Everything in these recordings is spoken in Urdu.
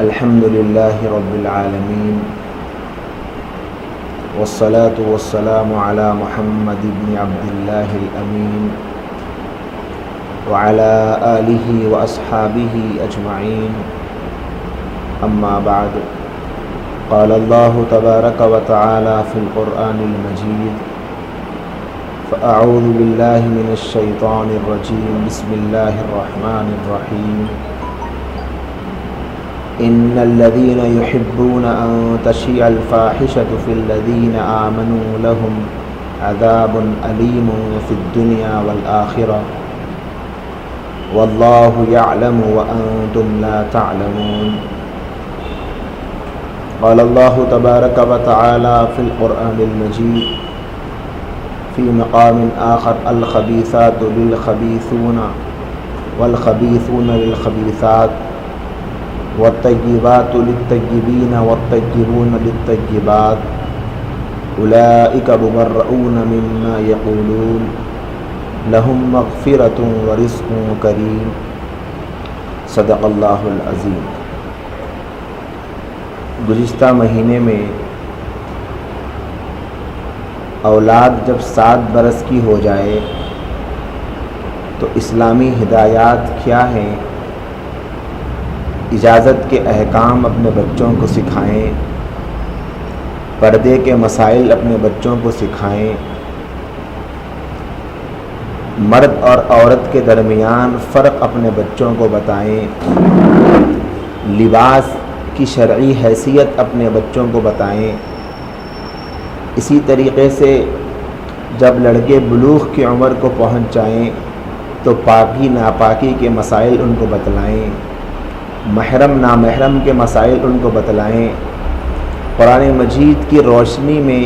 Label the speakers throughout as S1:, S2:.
S1: الحمد لله رب العالمين والصلاة والسلام على محمد بن عبد الله الأمين وعلى آله وأصحابه أجمعين أما بعد قال الله تبارك وتعالى في القرآن المجيد فأعوذ بالله من الشيطان الرجيم بسم الله الرحمن الرحيم إن الذين يحبون أن تشيع الفاحشة في الذين آمنوا لهم عذاب أليم في الدنيا والآخرة والله يعلم وأنتم لا تعلمون قال الله تبارك وتعالى في القرآن المجيد في مقام آخر الخبيثات للخبيثون والخبيثون للخبيثات والطيبات للطيبين والطيبون للطيبات أولئك مبرؤون مما يقولون لهم مغفرة ورزق كريم صدق اللہ العظیم۔ گزشتہ مہینے میں اولاد جب 7 برس کی ہو جائے تو اسلامی ہدایات کیا ہیں، اجازت کے احکام اپنے بچوں کو سکھائیں، پردے کے مسائل اپنے بچوں کو سکھائیں، مرد اور عورت کے درمیان فرق اپنے بچوں کو بتائیں، لباس کی شرعی حیثیت اپنے بچوں کو بتائیں۔ اسی طریقے سے جب لڑکے بلوغ کی عمر کو پہنچ جائیں تو پاکی ناپاکی کے مسائل ان کو بتلائیں، محرم نامحرم کے مسائل ان کو بتلائیں۔ قرآن مجید کی روشنی میں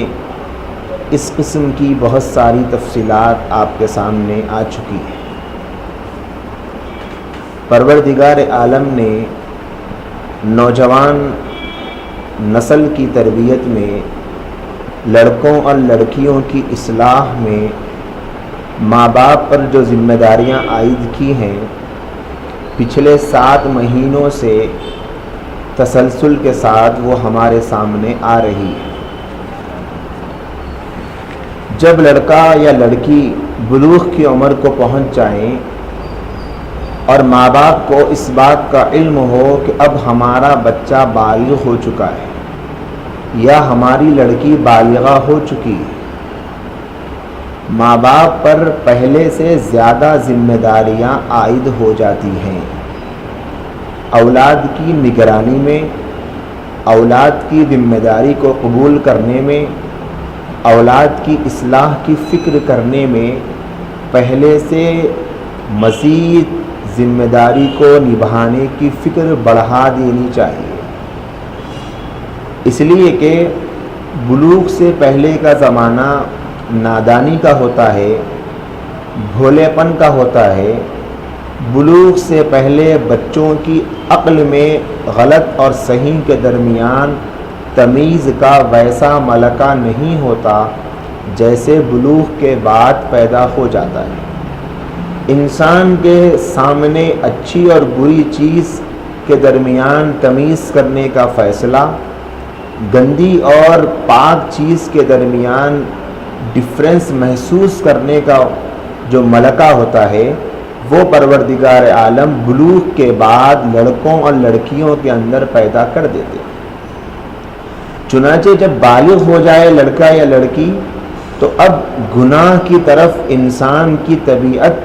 S1: اس قسم کی بہت ساری تفصیلات آپ کے سامنے آ چکی ہیں۔ پروردگار عالم نے نوجوان نسل کی تربیت میں، لڑکوں اور لڑکیوں کی اصلاح میں ماں باپ پر جو ذمہ داریاں عائد کی ہیں، پچھلے 7 مہینوں سے تسلسل کے ساتھ وہ ہمارے سامنے آ رہی ہے۔ جب لڑکا یا لڑکی بلوغ کی عمر کو پہنچ جائیں اور ماں باپ کو اس بات کا علم ہو کہ اب ہمارا بچہ بالغ ہو چکا ہے یا ہماری لڑکی بالغہ ہو چکی ہے، ماں باپ پر پہلے سے زیادہ ذمہ داریاں عائد ہو جاتی ہیں۔ اولاد کی نگرانی میں، اولاد کی ذمہ داری کو قبول کرنے میں، اولاد کی اصلاح کی فکر کرنے میں پہلے سے مزید ذمہ داری کو نبھانے کی فکر بڑھا دینی چاہیے، اس لیے کہ بلوغ سے پہلے کا زمانہ نادانی کا ہوتا ہے، بھولے پن کا ہوتا ہے۔ بلوغ سے پہلے بچوں کی عقل میں غلط اور صحیح کے درمیان تمیز کا ویسا ملکہ نہیں ہوتا جیسے بلوغ کے بعد پیدا ہو جاتا ہے۔ انسان کے سامنے اچھی اور بری چیز کے درمیان تمیز کرنے کا فیصلہ، گندی اور پاک چیز کے درمیان ڈفرینس محسوس کرنے کا جو ملکہ ہوتا ہے، وہ پروردگار عالم بلوغ کے بعد لڑکوں اور لڑکیوں کے اندر پیدا کر دیتے۔ چنانچہ جب بالغ ہو جائے لڑکا یا لڑکی تو اب گناہ کی طرف انسان کی طبیعت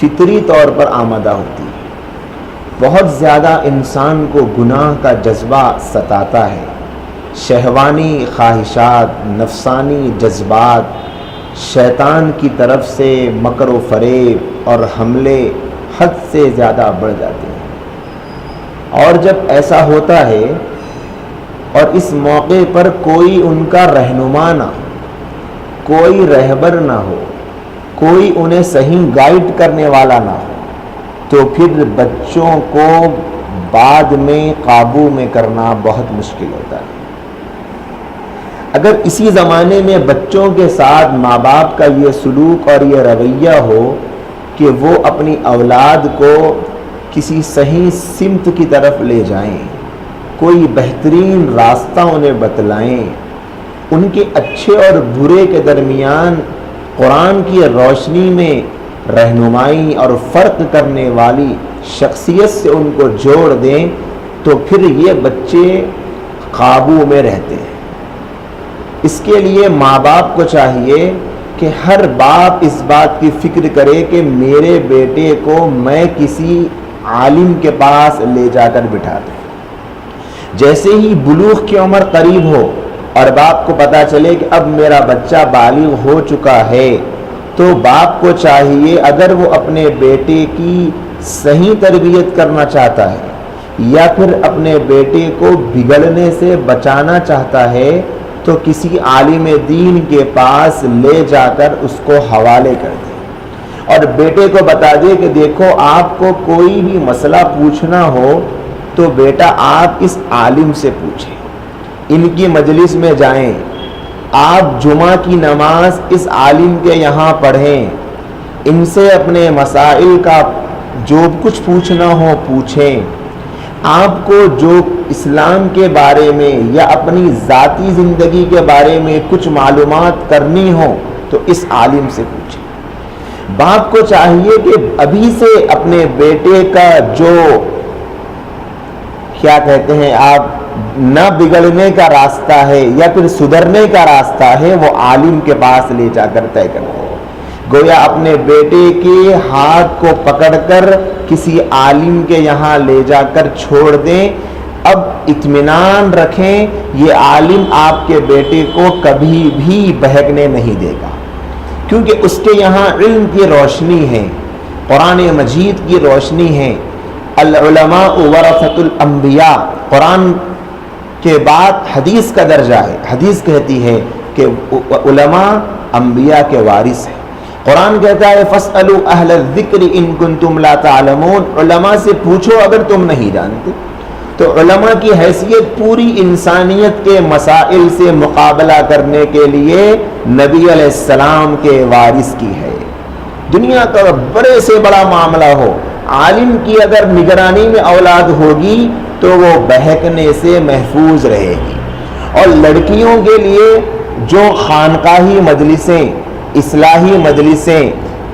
S1: فطری طور پر آمادہ ہوتی ہے۔ بہت زیادہ انسان کو گناہ کا جذبہ ستاتا ہے، شہوانی خواہشات، نفسانی جذبات، شیطان کی طرف سے مکر و فریب اور حملے حد سے زیادہ بڑھ جاتے ہیں۔ اور جب ایسا ہوتا ہے اور اس موقع پر کوئی ان کا رہنما نہ ہو، کوئی رہبر نہ ہو، کوئی انہیں صحیح گائیڈ کرنے والا نہ ہو، تو پھر بچوں کو بعد میں قابو میں کرنا بہت مشکل ہوتا ہے۔ اگر اسی زمانے میں بچوں کے ساتھ ماں باپ کا یہ سلوک اور یہ رویہ ہو کہ وہ اپنی اولاد کو کسی صحیح سمت کی طرف لے جائیں، کوئی بہترین راستہ انہیں بتلائیں، ان کے اچھے اور برے کے درمیان قرآن کی روشنی میں رہنمائی اور فرق کرنے والی شخصیت سے ان کو جوڑ دیں، تو پھر یہ بچے قابو میں رہتے ہیں۔ اس کے لیے ماں باپ کو چاہیے کہ ہر باپ اس بات کی فکر کرے کہ میرے بیٹے کو میں کسی عالم کے پاس لے جا کر بٹھا دوں۔ جیسے ہی بلوغ کی عمر قریب ہو اور باپ کو پتہ چلے کہ اب میرا بچہ بالغ ہو چکا ہے، تو باپ کو چاہیے اگر وہ اپنے بیٹے کی صحیح تربیت کرنا چاہتا ہے یا پھر اپنے بیٹے کو بگڑنے سے بچانا چاہتا ہے، تو کسی عالم دین کے پاس لے جا کر اس کو حوالے کر دے اور بیٹے کو بتا دے کہ دیکھو آپ کو کوئی بھی مسئلہ پوچھنا ہو تو بیٹا آپ اس عالم سے پوچھیں، ان کی مجلس میں جائیں، آپ جمعہ کی نماز اس عالم کے یہاں پڑھیں، ان سے اپنے مسائل کا جو کچھ پوچھنا ہو پوچھیں، آپ کو جو اسلام کے بارے میں یا اپنی ذاتی زندگی کے بارے میں کچھ معلومات کرنی ہو تو اس عالم سے پوچھیں۔ باپ کو چاہیے کہ ابھی سے اپنے بیٹے کا جو کیا کہتے ہیں آپ نہ بگڑنے کا راستہ ہے یا پھر سدھرنے کا راستہ ہے وہ عالم کے پاس لے جا کر طے کر دیں۔ گویا اپنے بیٹے کے ہاتھ کو پکڑ کر کسی عالم کے یہاں لے جا کر چھوڑ دیں۔ اب اطمینان رکھیں یہ عالم آپ کے بیٹے کو کبھی بھی بہکنے نہیں دے گا، کیونکہ اس کے یہاں علم کی روشنی ہے، قرآن مجید کی روشنی ہے۔ العلماء ورثۃ الانبیاء، قرآن کے بعد حدیث کا درجہ ہے۔ حدیث کہتی ہے کہ علماء انبیاء کے وارث ہیں۔ قرآن کہتا ہے فاسألوا اہل الذکر ان کنتم لا تعلمون، علماء سے پوچھو اگر تم نہیں جانتے۔ تو علماء کی حیثیت پوری انسانیت کے مسائل سے مقابلہ کرنے کے لیے نبی علیہ السلام کے وارث کی ہے۔ دنیا کا بڑے سے بڑا معاملہ ہو، عالم کی اگر نگرانی میں اولاد ہوگی تو وہ بہکنے سے محفوظ رہے گی۔ اور لڑکیوں کے لیے جو خانقاہی مجلسیں، اصلاحی مجلسیں،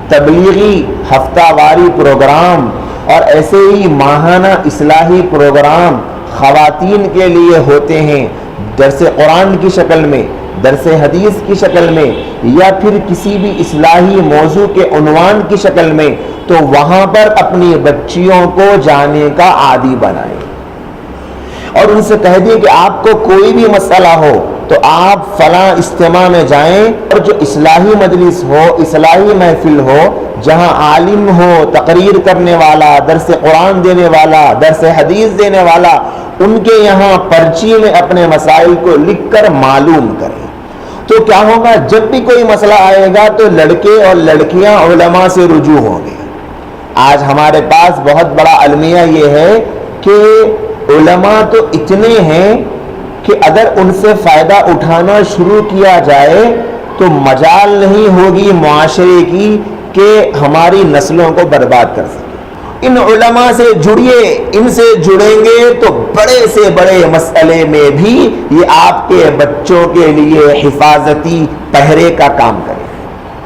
S1: تبلیغی ہفتہ واری پروگرام اور ایسے ہی ماہانہ اصلاحی پروگرام خواتین کے لیے ہوتے ہیں، درس قرآن کی شکل میں، درس حدیث کی شکل میں یا پھر کسی بھی اصلاحی موضوع کے عنوان کی شکل میں، تو وہاں پر اپنی بچیوں کو جانے کا عادی بنائیں اور ان سے کہہ دیں کہ آپ کو کوئی بھی مسئلہ ہو تو آپ فلاں اجتماع میں جائیں، اور جو اصلاحی مجلس ہو، اصلاحی محفل ہو، جہاں عالم ہو، تقریر کرنے والا، درس قرآن دینے والا، درس حدیث دینے والا، ان کے یہاں پرچی میں اپنے مسائل کو لکھ کر معلوم کریں۔ تو کیا ہوگا، جب بھی کوئی مسئلہ آئے گا تو لڑکے اور لڑکیاں علماء سے رجوع ہوں گے۔ آج ہمارے پاس بہت بڑا المیہ یہ ہے کہ علماء تو اتنے ہیں کہ اگر ان سے فائدہ اٹھانا شروع کیا جائے تو مجال نہیں ہوگی معاشرے کی کہ ہماری نسلوں کو برباد کر سکے۔ ان علماء سے جڑیے، ان سے جڑیں گے تو بڑے سے بڑے مسئلے میں بھی یہ آپ کے بچوں کے لیے حفاظتی پہرے کا کام کرے۔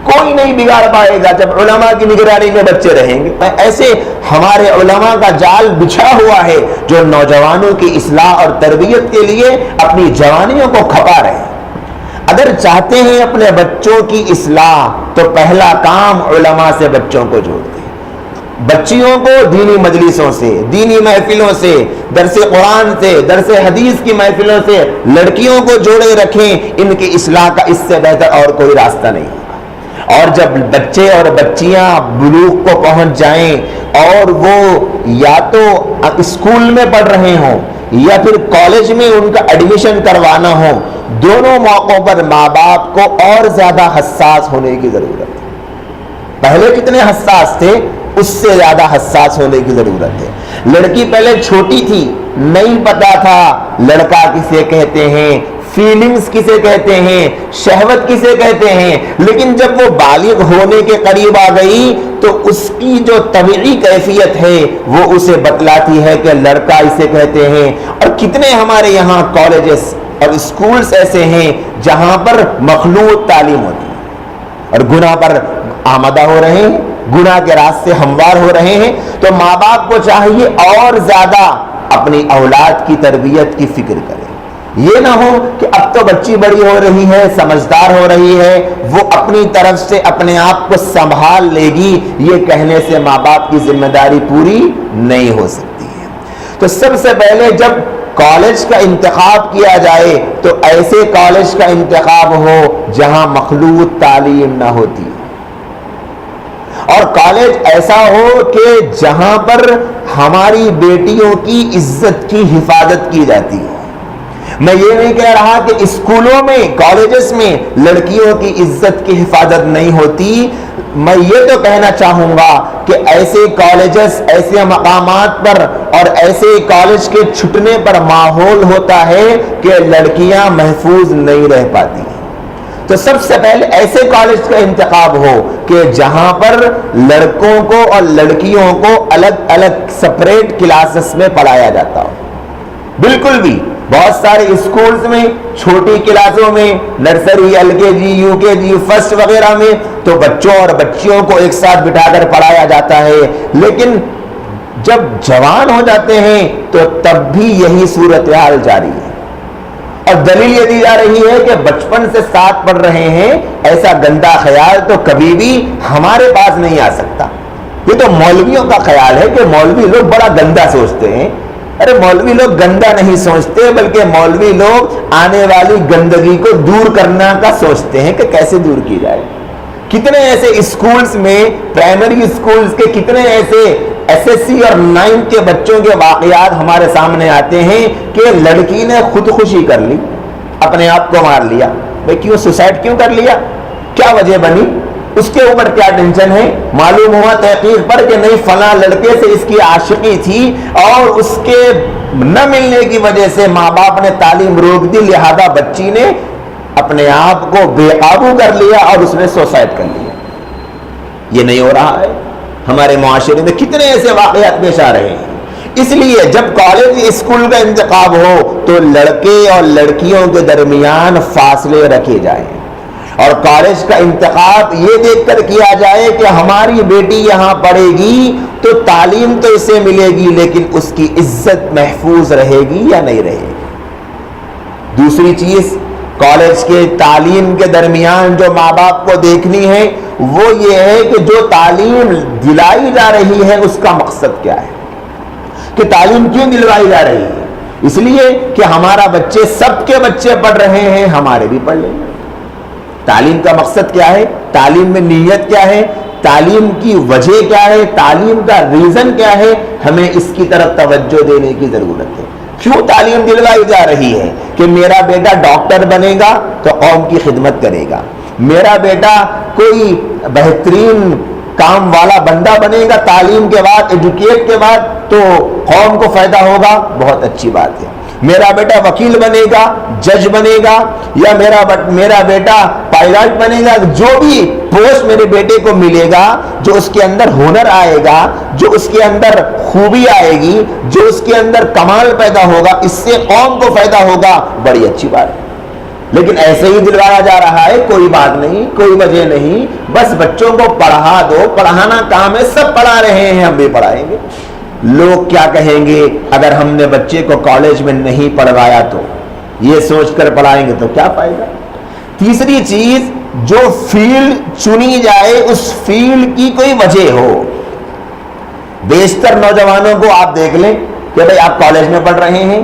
S1: کوئی نہیں بگاڑ پائے گا جب علماء کی نگرانی میں بچے رہیں گے۔ ایسے ہمارے علماء کا جال بچھا ہوا ہے جو نوجوانوں کی اصلاح اور تربیت کے لیے اپنی جوانیوں کو کھپا رہے ہیں۔ اگر چاہتے ہیں اپنے بچوں کی اصلاح تو پہلا کام علماء سے بچوں کو جوڑ دیں۔ بچیوں کو دینی مجلسوں سے، دینی محفلوں سے، درس قرآن سے، درس حدیث کی محفلوں سے لڑکیوں کو جوڑے رکھیں۔ ان کی اصلاح کا اس سے بہتر اور کوئی راستہ نہیں۔ اور جب بچے اور بچیاں بلوغ کو پہنچ جائیں اور وہ یا تو اسکول میں پڑھ رہے ہوں یا پھر کالج میں ان کا ایڈمیشن کروانا ہو، دونوں موقعوں پر ماں باپ کو اور زیادہ حساس ہونے کی ضرورت ہے۔ پہلے کتنے حساس تھے، اس سے زیادہ حساس ہونے کی ضرورت ہے۔ لڑکی پہلے چھوٹی تھی، نہیں پتا تھا لڑکا کسے کہتے ہیں، فیلنگز کسے کہتے ہیں, شہوت کسے کہتے ہیں, لیکن جب وہ بالغ ہونے کے قریب آ گئی تو اس کی جو طبیعی کیفیت ہے وہ اسے بتلاتی ہے کہ لڑکا اسے کہتے ہیں. اور کتنے ہمارے یہاں کالجز اور اسکولز ایسے ہیں جہاں پر مخلوط تعلیم ہوتی ہے اور گناہ پر آمدہ ہو رہے ہیں, گناہ کے راستے ہموار ہو رہے ہیں. تو ماں باپ کو چاہیے اور زیادہ اپنی اولاد کی تربیت کی فکر کرے. یہ نہ ہو کہ اب تو بچی بڑی ہو رہی ہے, سمجھدار ہو رہی ہے, وہ اپنی طرف سے اپنے آپ کو سنبھال لے گی, یہ کہنے سے ماں باپ کی ذمہ داری پوری نہیں ہو سکتی ہے. تو سب سے پہلے جب کالج کا انتخاب کیا جائے تو ایسے کالج کا انتخاب ہو جہاں مخلوط تعلیم نہ ہوتی, اور کالج ایسا ہو کہ جہاں پر ہماری بیٹیوں کی عزت کی حفاظت کی جاتی ہے. میں یہ نہیں کہہ رہا کہ اسکولوں میں, کالجز میں لڑکیوں کی عزت کی حفاظت نہیں ہوتی. میں یہ تو کہنا چاہوں گا کہ ایسے کالجز, ایسے مقامات پر اور ایسے کالج کے چھٹنے پر ماحول ہوتا ہے کہ لڑکیاں محفوظ نہیں رہ پاتی. تو سب سے پہلے ایسے کالج کا انتخاب ہو کہ جہاں پر لڑکوں کو اور لڑکیوں کو الگ الگ سپریٹ کلاسز میں پڑھایا جاتا ہو. بالکل بھی بہت سارے اسکولز میں چھوٹی کلاسوں میں, نرسری, LKG, UKG, فرسٹ وغیرہ میں تو بچوں اور بچیوں کو ایک ساتھ بٹھا کر پڑھایا جاتا ہے, لیکن جب جوان ہو جاتے ہیں تو تب بھی یہی صورتحال جاری ہے. اور دلیل یہ دی جا رہی ہے کہ بچپن سے ساتھ پڑھ رہے ہیں, ایسا گندا خیال تو کبھی بھی ہمارے پاس نہیں آ سکتا. یہ تو مولویوں کا خیال ہے کہ مولوی لوگ بڑا گندا سوچتے ہیں. ارے مولوی لوگ گندا نہیں سوچتے, بلکہ مولوی لوگ آنے والی گندگی کو دور کرنا کا سوچتے ہیں کہ کیسے دور کی جائے. کتنے ایسے اسکولز میں, پرائمری اسکولز کے کتنے ایسے SSC اور 9 کے بچوں کے واقعات ہمارے سامنے آتے ہیں کہ لڑکی نے خودکشی کر لی, اپنے آپ کو مار لیا. بھئی کیوں سوسائڈ کیوں کر لیا, کیا وجہ بنی, اس کے اوپر کیا ٹینشن ہے؟ معلوم ہوا تحقیق پر کہ نہیں فلاں لڑکے سے اس کی عاشقی تھی اور اس کے نہ ملنے کی وجہ سے ماں باپ نے تعلیم روک دی, لہذا بچی نے اپنے آپ کو بے قابو کر لیا اور اس نے سوسائڈ کر لیا. یہ نہیں ہو رہا ہے ہمارے معاشرے میں, کتنے ایسے واقعات پیش آ رہے ہیں. اس لیے جب کالج اسکول کا انتخاب ہو تو لڑکے اور لڑکیوں کے درمیان فاصلے رکھے جائیں, اور کالج کا انتخاب یہ دیکھ کر کیا جائے کہ ہماری بیٹی یہاں پڑھے گی تو تعلیم تو اسے ملے گی, لیکن اس کی عزت محفوظ رہے گی یا نہیں رہے گی. دوسری چیز, کالج کے تعلیم کے درمیان جو ماں باپ کو دیکھنی ہے وہ یہ ہے کہ جو تعلیم دلائی جا رہی ہے اس کا مقصد کیا ہے, کہ تعلیم کیوں دلوائی جا رہی ہے. اس لیے کہ ہمارا بچے, سب کے بچے پڑھ رہے ہیں, ہمارے بھی پڑھ لیں گے. تعلیم کا مقصد کیا ہے, تعلیم میں نیت کیا ہے, تعلیم کی وجہ کیا ہے, تعلیم کا ریزن کیا ہے, ہمیں اس کی طرف توجہ دینے کی ضرورت ہے. کیوں تعلیم دلوائی جا رہی ہے کہ میرا بیٹا ڈاکٹر بنے گا تو قوم کی خدمت کرے گا, میرا بیٹا کوئی بہترین کام والا بندہ بنے گا تعلیم کے بعد, ایجوکیٹ کے بعد, تو قوم کو فائدہ ہوگا, بہت اچھی بات ہے. میرا بیٹا وکیل بنے گا, جج بنے گا, یا میرا بیٹا پائلٹ بنے گا, جو بھی پوسٹ میرے بیٹے کو ملے گا, جو اس کے اندر ہنر آئے گا, جو اس کے اندر خوبی آئے گی, جو اس کے اندر کمال پیدا ہوگا, اس سے قوم کو فائدہ ہوگا, بڑی اچھی بات ہے. لیکن ایسے ہی دلوایا جا رہا ہے, کوئی بات نہیں, کوئی وجہ نہیں, بس بچوں کو پڑھا دو, پڑھانا کام ہے, سب پڑھا رہے ہیں, ہم بھی پڑھائیں گے. لوگ کیا کہیں گے اگر ہم نے بچے کو کالج میں نہیں پڑھوایا تو, یہ سوچ کر پڑھائیں گے تو کیا فائدہ. تیسری چیز, جو فیلڈ چنی جائے اس فیلڈ کی کوئی وجہ ہو. بیشتر نوجوانوں کو آپ دیکھ لیں کہ بھئی آپ کالج میں پڑھ رہے ہیں,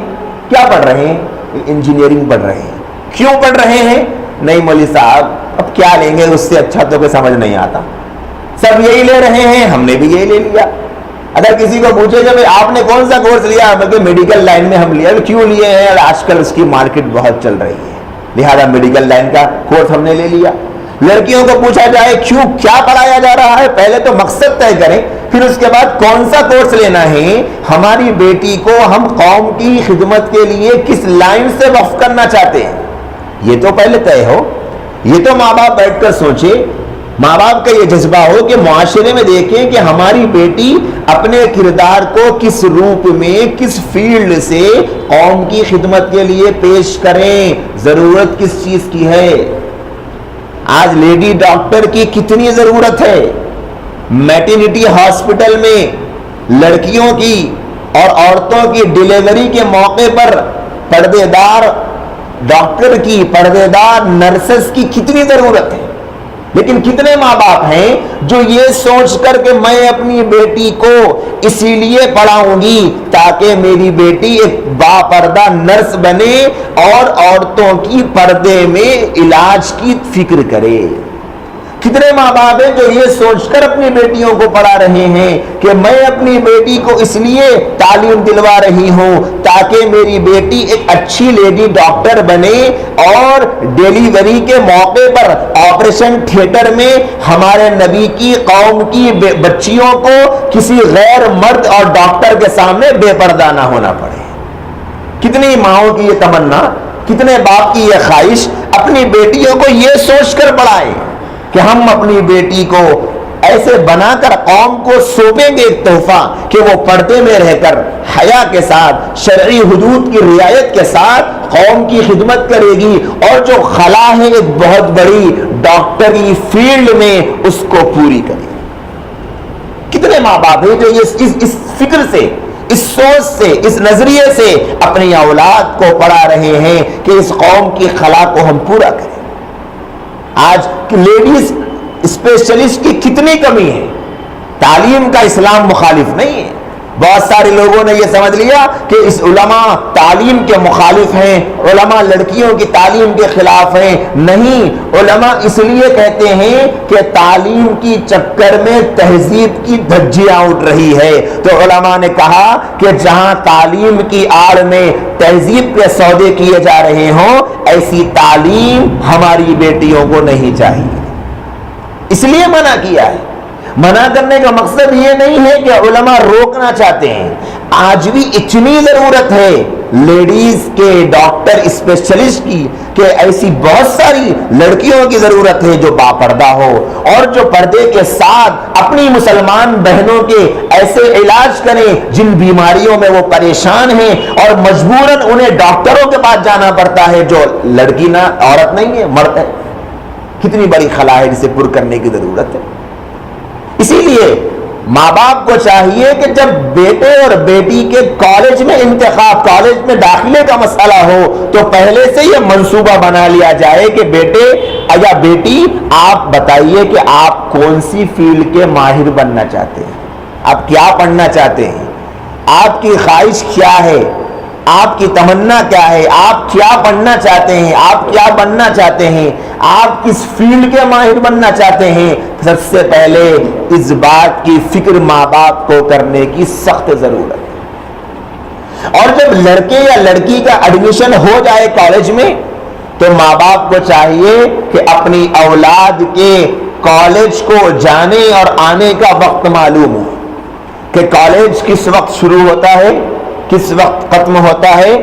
S1: کیا پڑھ رہے ہیں, انجینئرنگ پڑھ رہے ہیں. کیوں پڑھ رہے ہیں؟ نہیں مولوی صاحب اب کیا لیں گے, اس سے اچھا تو کوئی سمجھ نہیں آتا, سب یہی لے رہے ہیں, ہم نے بھی یہی لے لیا. اگر کسی کو پوچھے کہ آپ نے کون سا کورس لیا, بلکہ میڈیکل لائن میں ہم لیا. کیوں لیے ہیں؟ آج کل اس کی مارکیٹ بہت چل رہی ہے, لہذا میڈیکل لائن کا کورس ہم نے لے لیا. لڑکیوں کو پوچھا جائے کیوں, کیا پڑھایا جا رہا ہے, پہلے تو مقصد طے کریں, پھر اس کے بعد کون سا کورس لینا ہے. ہماری بیٹی کو ہم قوم کی خدمت کے لیے کس لائن سے وقف کرنا چاہتے ہیں, یہ تو پہلے طے ہو، یہ تو ماں باپ بیٹھ کر سوچے، ماں باپ کا یہ جذبہ ہو کہ معاشرے میں دیکھیں کہ ہماری بیٹی اپنے کردار کو کس روپ میں، کس فیلڈ سے قوم کی خدمت کے لیے پیش کریں، ضرورت کس چیز کی ہے۔ آج لیڈی ڈاکٹر کی کتنی ضرورت ہے، میٹرنٹی ہاسپٹل میں لڑکیوں کی اور عورتوں کی ڈیلیوری کے موقع پر پردے دار ڈاکٹر کی، پردے دار نرسز کی کتنی ضرورت ہے۔ لیکن کتنے ماں باپ ہیں جو یہ سوچ کر کہ میں اپنی بیٹی کو اسی لیے پڑھاؤں گی تاکہ میری بیٹی ایک باپردہ نرس بنے اور عورتوں کی پردے میں علاج کی فکر کرے۔ کتنے ماں باپ ہیں جو یہ سوچ کر اپنی بیٹیوں کو پڑھا رہے ہیں کہ میں اپنی بیٹی کو اس لیے تعلیم دلوا رہی ہوں تاکہ میری بیٹی ایک اچھی لیڈی ڈاکٹر بنے اور ڈیلیوری کے موقع پر آپریشن تھیٹر میں ہمارے نبی کی قوم کی بچیوں کو کسی غیر مرد اور ڈاکٹر کے سامنے بے پردہ نہ ہونا پڑے۔ کتنی ماؤں کی یہ تمنا، کتنے باپ کی یہ خواہش اپنی بیٹیوں کو یہ سوچ کر پڑھائیں کہ ہم اپنی بیٹی کو ایسے بنا کر قوم کو سونپیں گے ایک تحفہ کہ وہ پردے میں رہ کر حیا کے ساتھ، شرعی حدود کی رعایت کے ساتھ قوم کی خدمت کرے گی اور جو خلا ہے ایک بہت بڑی ڈاکٹری فیلڈ میں اس کو پوری کرے گی۔ کتنے ماں باپ ہیں جو اس فکر سے، اس سوچ سے، اس نظریے سے اپنی اولاد کو پڑھا رہے ہیں کہ اس قوم کی خلا کو ہم پورا کریں۔ آج لیڈیز اسپیشلسٹ کی کتنی کمی ہے۔ تعلیم کا اسلام مخالف نہیں ہے، بہت سارے لوگوں نے یہ سمجھ لیا کہ اس علماء تعلیم کے مخالف ہیں، علماء لڑکیوں کی تعلیم کے خلاف ہیں۔ نہیں، علماء اس لیے کہتے ہیں کہ تعلیم کی چکر میں تہذیب کی دھجیاں اٹھ رہی ہے، تو علماء نے کہا کہ جہاں تعلیم کی آڑ میں تہذیب کے سودے کیے جا رہے ہوں ایسی تعلیم ہماری بیٹیوں کو نہیں چاہیے، اس لیے منع کیا ہے۔ منع کرنے کا مقصد یہ نہیں ہے کہ علماء روکنا چاہتے ہیں، آج بھی اتنی ضرورت ہے لیڈیز کے ڈاکٹر اسپیشلسٹ کی کہ ایسی بہت ساری لڑکیوں کی ضرورت ہے جو باپردہ ہو اور جو پردے کے ساتھ اپنی مسلمان بہنوں کے ایسے علاج کریں جن بیماریوں میں وہ پریشان ہیں اور مجبوراً انہیں ڈاکٹروں کے پاس جانا پڑتا ہے جو لڑکی نہ عورت نہیں ہے، مرد ہے۔ کتنی بڑی خلا ہے جسے پر کرنے کی ضرورت ہے۔ اسی لیے ماں باپ کو چاہیے کہ جب بیٹے اور بیٹی کے کالج میں انتخاب، کالج میں داخلے کا مسئلہ ہو تو پہلے سے یہ منصوبہ بنا لیا جائے کہ بیٹے یا بیٹی آپ بتائیے کہ آپ کون سی فیلڈ کے ماہر بننا چاہتے ہیں، آپ کیا پڑھنا چاہتے ہیں، آپ کی خواہش کیا ہے، آپ کی تمنا کیا ہے، آپ کیا پڑھنا چاہتے ہیں، آپ کیا بننا چاہتے ہیں، آپ کس فیلڈ کے ماہر بننا چاہتے ہیں۔ سب سے پہلے اس بات کی فکر ماں باپ کو کرنے کی سخت ضرورت ہے۔ اور جب لڑکے یا لڑکی کا ایڈمیشن ہو جائے کالج میں تو ماں باپ کو چاہیے کہ اپنی اولاد کے کالج کو جانے اور آنے کا وقت معلوم ہو کہ کالج کس وقت شروع ہوتا ہے، کس وقت ختم ہوتا ہے،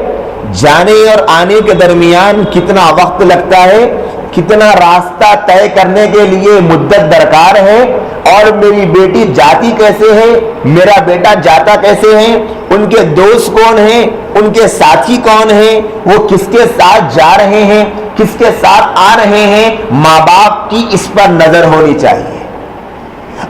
S1: جانے اور آنے کے درمیان کتنا وقت لگتا ہے، کتنا راستہ طے کرنے کے لیے مدت درکار ہے، اور میری بیٹی جاتی کیسے ہے، میرا بیٹا جاتا کیسے ہے، ان کے دوست کون ہیں، ان کے ساتھی کون ہیں، وہ کس کے ساتھ جا رہے ہیں، کس کے ساتھ آ رہے ہیں۔ ماں باپ کی اس پر نظر ہونی چاہیے۔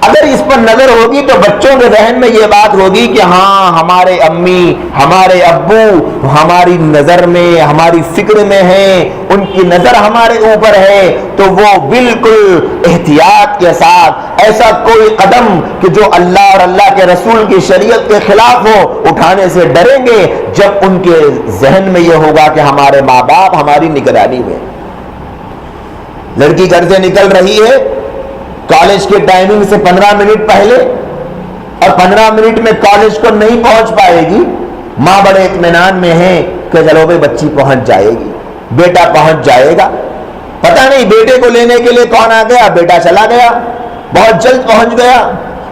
S1: اگر اس پر نظر ہوگی تو بچوں کے ذہن میں یہ بات ہوگی کہ ہاں ہمارے امی، ہمارے ابو ہماری نظر میں، ہماری فکر میں ہیں، ان کی نظر ہمارے اوپر ہے، تو وہ بالکل احتیاط کے ساتھ ایسا کوئی قدم کہ جو اللہ اور اللہ کے رسول کی شریعت کے خلاف ہو اٹھانے سے ڈریں گے جب ان کے ذہن میں یہ ہوگا کہ ہمارے ماں باپ ہماری نگرانی میں۔ لڑکی گھر سے نکل رہی ہے کالج کے ٹائمنگ سے 15 منٹ پہلے اور 15 منٹ میں کالج کو نہیں پہنچ پائے گی، ماں بڑے اطمینان میں ہے کہ چلو بھائی بچی پہنچ جائے گی، بیٹا پہنچ جائے گا۔ پتہ نہیں بیٹے کو لینے کے لیے کون آ گیا، بیٹا چلا گیا، بہت جلد پہنچ گیا،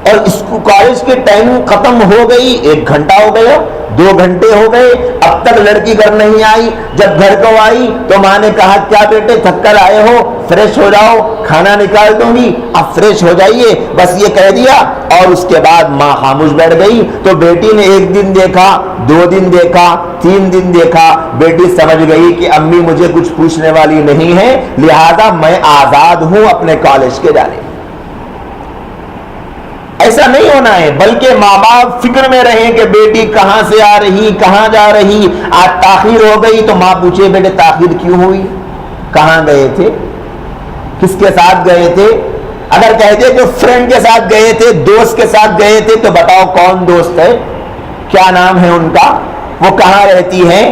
S1: اور اس کو کالج کی ٹائمنگ ختم ہو گئی، 1 گھنٹہ ہو گیا، 2 گھنٹے ہو گئے، اب تک لڑکی گھر نہیں آئی۔ جب گھر کو آئی تو ماں نے کہا کیا بیٹے تھک کر آئے ہو، فریش ہو جاؤ، کھانا نکال دوں گی، اب فریش ہو جائیے، بس یہ کہہ دیا اور اس کے بعد ماں خاموش بیٹھ گئی۔ تو بیٹی نے 1 دن دیکھا، 2 دن دیکھا، 3 دن دیکھا، بیٹی سمجھ گئی کہ امی مجھے کچھ پوچھنے والی نہیں ہے، لہذا میں آزاد ہوں اپنے کالج کے جانے۔ ایسا نہیں ہونا ہے، بلکہ ماں باپ فکر میں رہیں کہ بیٹی کہاں سے آ رہی، کہاں جا رہی۔ آج تاخیر ہو گئی تو ماں پوچھے بیٹے تاخیر کیوں ہوئی، کہاں گئے تھے، کس کے ساتھ گئے تھے۔ اگر کہہ دے کہ فرینڈ کے ساتھ گئے تھے، دوست کے ساتھ گئے تھے، تو بتاؤ کون دوست ہے، کیا نام ہے ان کا، وہ کہاں رہتی ہیں،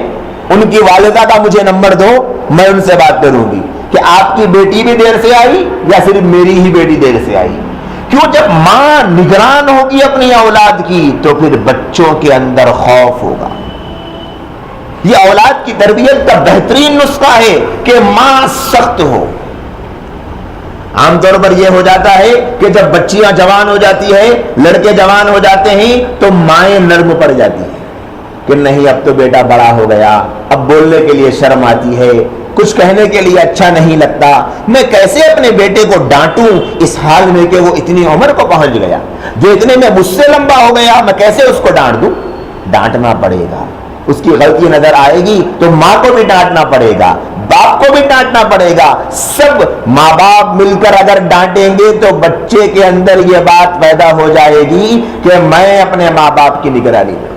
S1: ان کی والدہ کا مجھے نمبر دو، میں ان سے بات کروں گی کہ آپ کی بیٹی بھی دیر سے آئی یا صرف میری ہی بیٹی دیر سے آئی۔ کیوں؟ جب ماں نگران ہوگی اپنی اولاد کی تو پھر بچوں کے اندر خوف ہوگا۔ یہ اولاد کی تربیت کا بہترین نسخہ ہے کہ ماں سخت ہو۔ عام طور پر یہ ہو جاتا ہے کہ جب بچیاں جوان ہو جاتی ہے، لڑکے جوان ہو جاتے ہیں تو مائیں نرم پڑ جاتی ہیں کہ نہیں اب تو بیٹا بڑا ہو گیا، اب بولنے کے لیے شرم آتی ہے، کچھ کہنے کے لیے اچھا نہیں لگتا، میں کیسے اپنے بیٹے کو ڈانٹوں اس حال میں کہ وہ اتنی عمر کو پہنچ گیا، جو اتنے میں مجھ سے لمبا ہو گیا، میں کیسے اس کو ڈانٹ دوں۔ ڈانٹنا پڑے گا، اس کی غلطی نظر آئے گی تو ماں کو بھی ڈانٹنا پڑے گا، باپ کو بھی ڈانٹنا پڑے گا، سب ماں باپ مل کر اگر ڈانٹیں گے تو بچے کے اندر یہ بات پیدا ہو جائے گی کہ میں اپنے ماں باپ کی نگرانی میں۔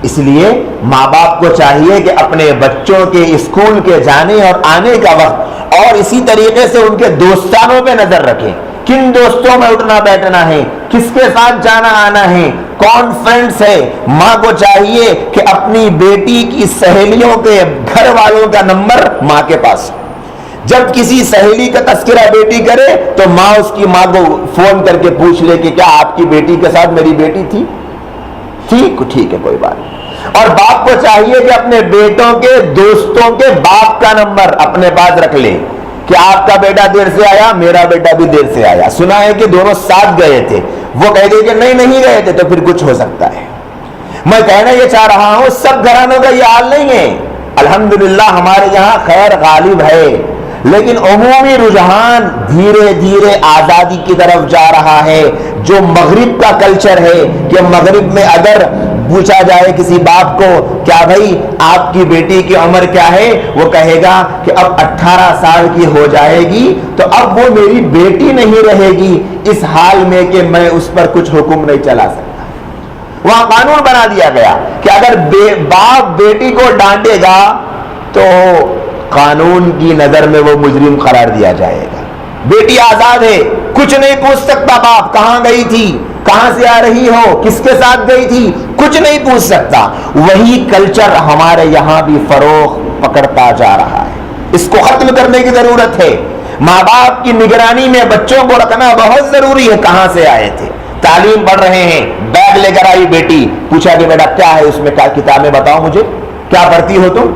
S1: اس لیے ماں باپ کو چاہیے کہ اپنے بچوں کے اسکول کے جانے اور آنے کا وقت اور اسی طریقے سے ان کے دوستانوں پہ نظر رکھیں، کن دوستوں میں اٹھنا بیٹھنا ہے، کس کے ساتھ جانا آنا ہے، کون فرینڈز ہے۔ ماں کو چاہیے کہ اپنی بیٹی کی سہیلیوں کے گھر والوں کا نمبر ماں کے پاس، جب کسی سہیلی کا تذکرہ بیٹی کرے تو ماں اس کی ماں کو فون کر کے پوچھ لے کہ کیا آپ کی بیٹی کے ساتھ میری بیٹی تھی، ٹھیک ہے کوئی بات نہیں۔ اور باپ کو چاہیے کہ اپنے بیٹوں کے دوستوں کے باپ کا نمبر اپنے پاس رکھ لے کہ آپ کا بیٹا دیر سے آیا، میرا بیٹا بھی دیر سے آیا، سنا ہے کہ دونوں ساتھ گئے تھے، وہ کہہ دے کہ نہیں گئے تھے تو پھر کچھ ہو سکتا ہے۔ میں کہنا یہ چاہ رہا ہوں سب گھرانوں کا یہ حال نہیں ہے، الحمدللہ ہمارے یہاں خیر غالب ہے، لیکن عمومی رجحان دھیرے دھیرے آزادی کی طرف جا رہا ہے۔ جو مغرب کا کلچر ہے کہ مغرب میں اگر پوچھا جائے کسی باپ کو کیا بھائی آپ کی بیٹی کی عمر کیا ہے، وہ کہے گا کہ اب 18 سال کی ہو جائے گی تو اب وہ میری بیٹی نہیں رہے گی، اس حال میں کہ میں اس پر کچھ حکم نہیں چلا سکتا۔ وہاں قانون بنا دیا گیا کہ اگر باپ بیٹی کو ڈانٹے گا تو قانون کی نظر میں وہ مجرم قرار دیا جائے گا۔ بیٹی آزاد ہے، کچھ نہیں پوچھ سکتا باپ کہاں گئی تھی، کہاں سے آ رہی ہو، کس کے ساتھ گئی تھی، کچھ نہیں پوچھ سکتا۔ وہی کلچر ہمارے یہاں بھی فروغ پکڑتا جا رہا ہے، اس کو ختم کرنے کی ضرورت ہے۔ ماں باپ کی نگرانی میں بچوں کو رکھنا بہت ضروری ہے۔ کہاں سے آئے تھے، تعلیم پڑھ رہے ہیں، بیگ لے کر آئی بیٹی، پوچھا کہ بیٹا کیا ہے اس میں، کیا کتابیں بتاؤ مجھے، کیا پڑھتی ہو تم،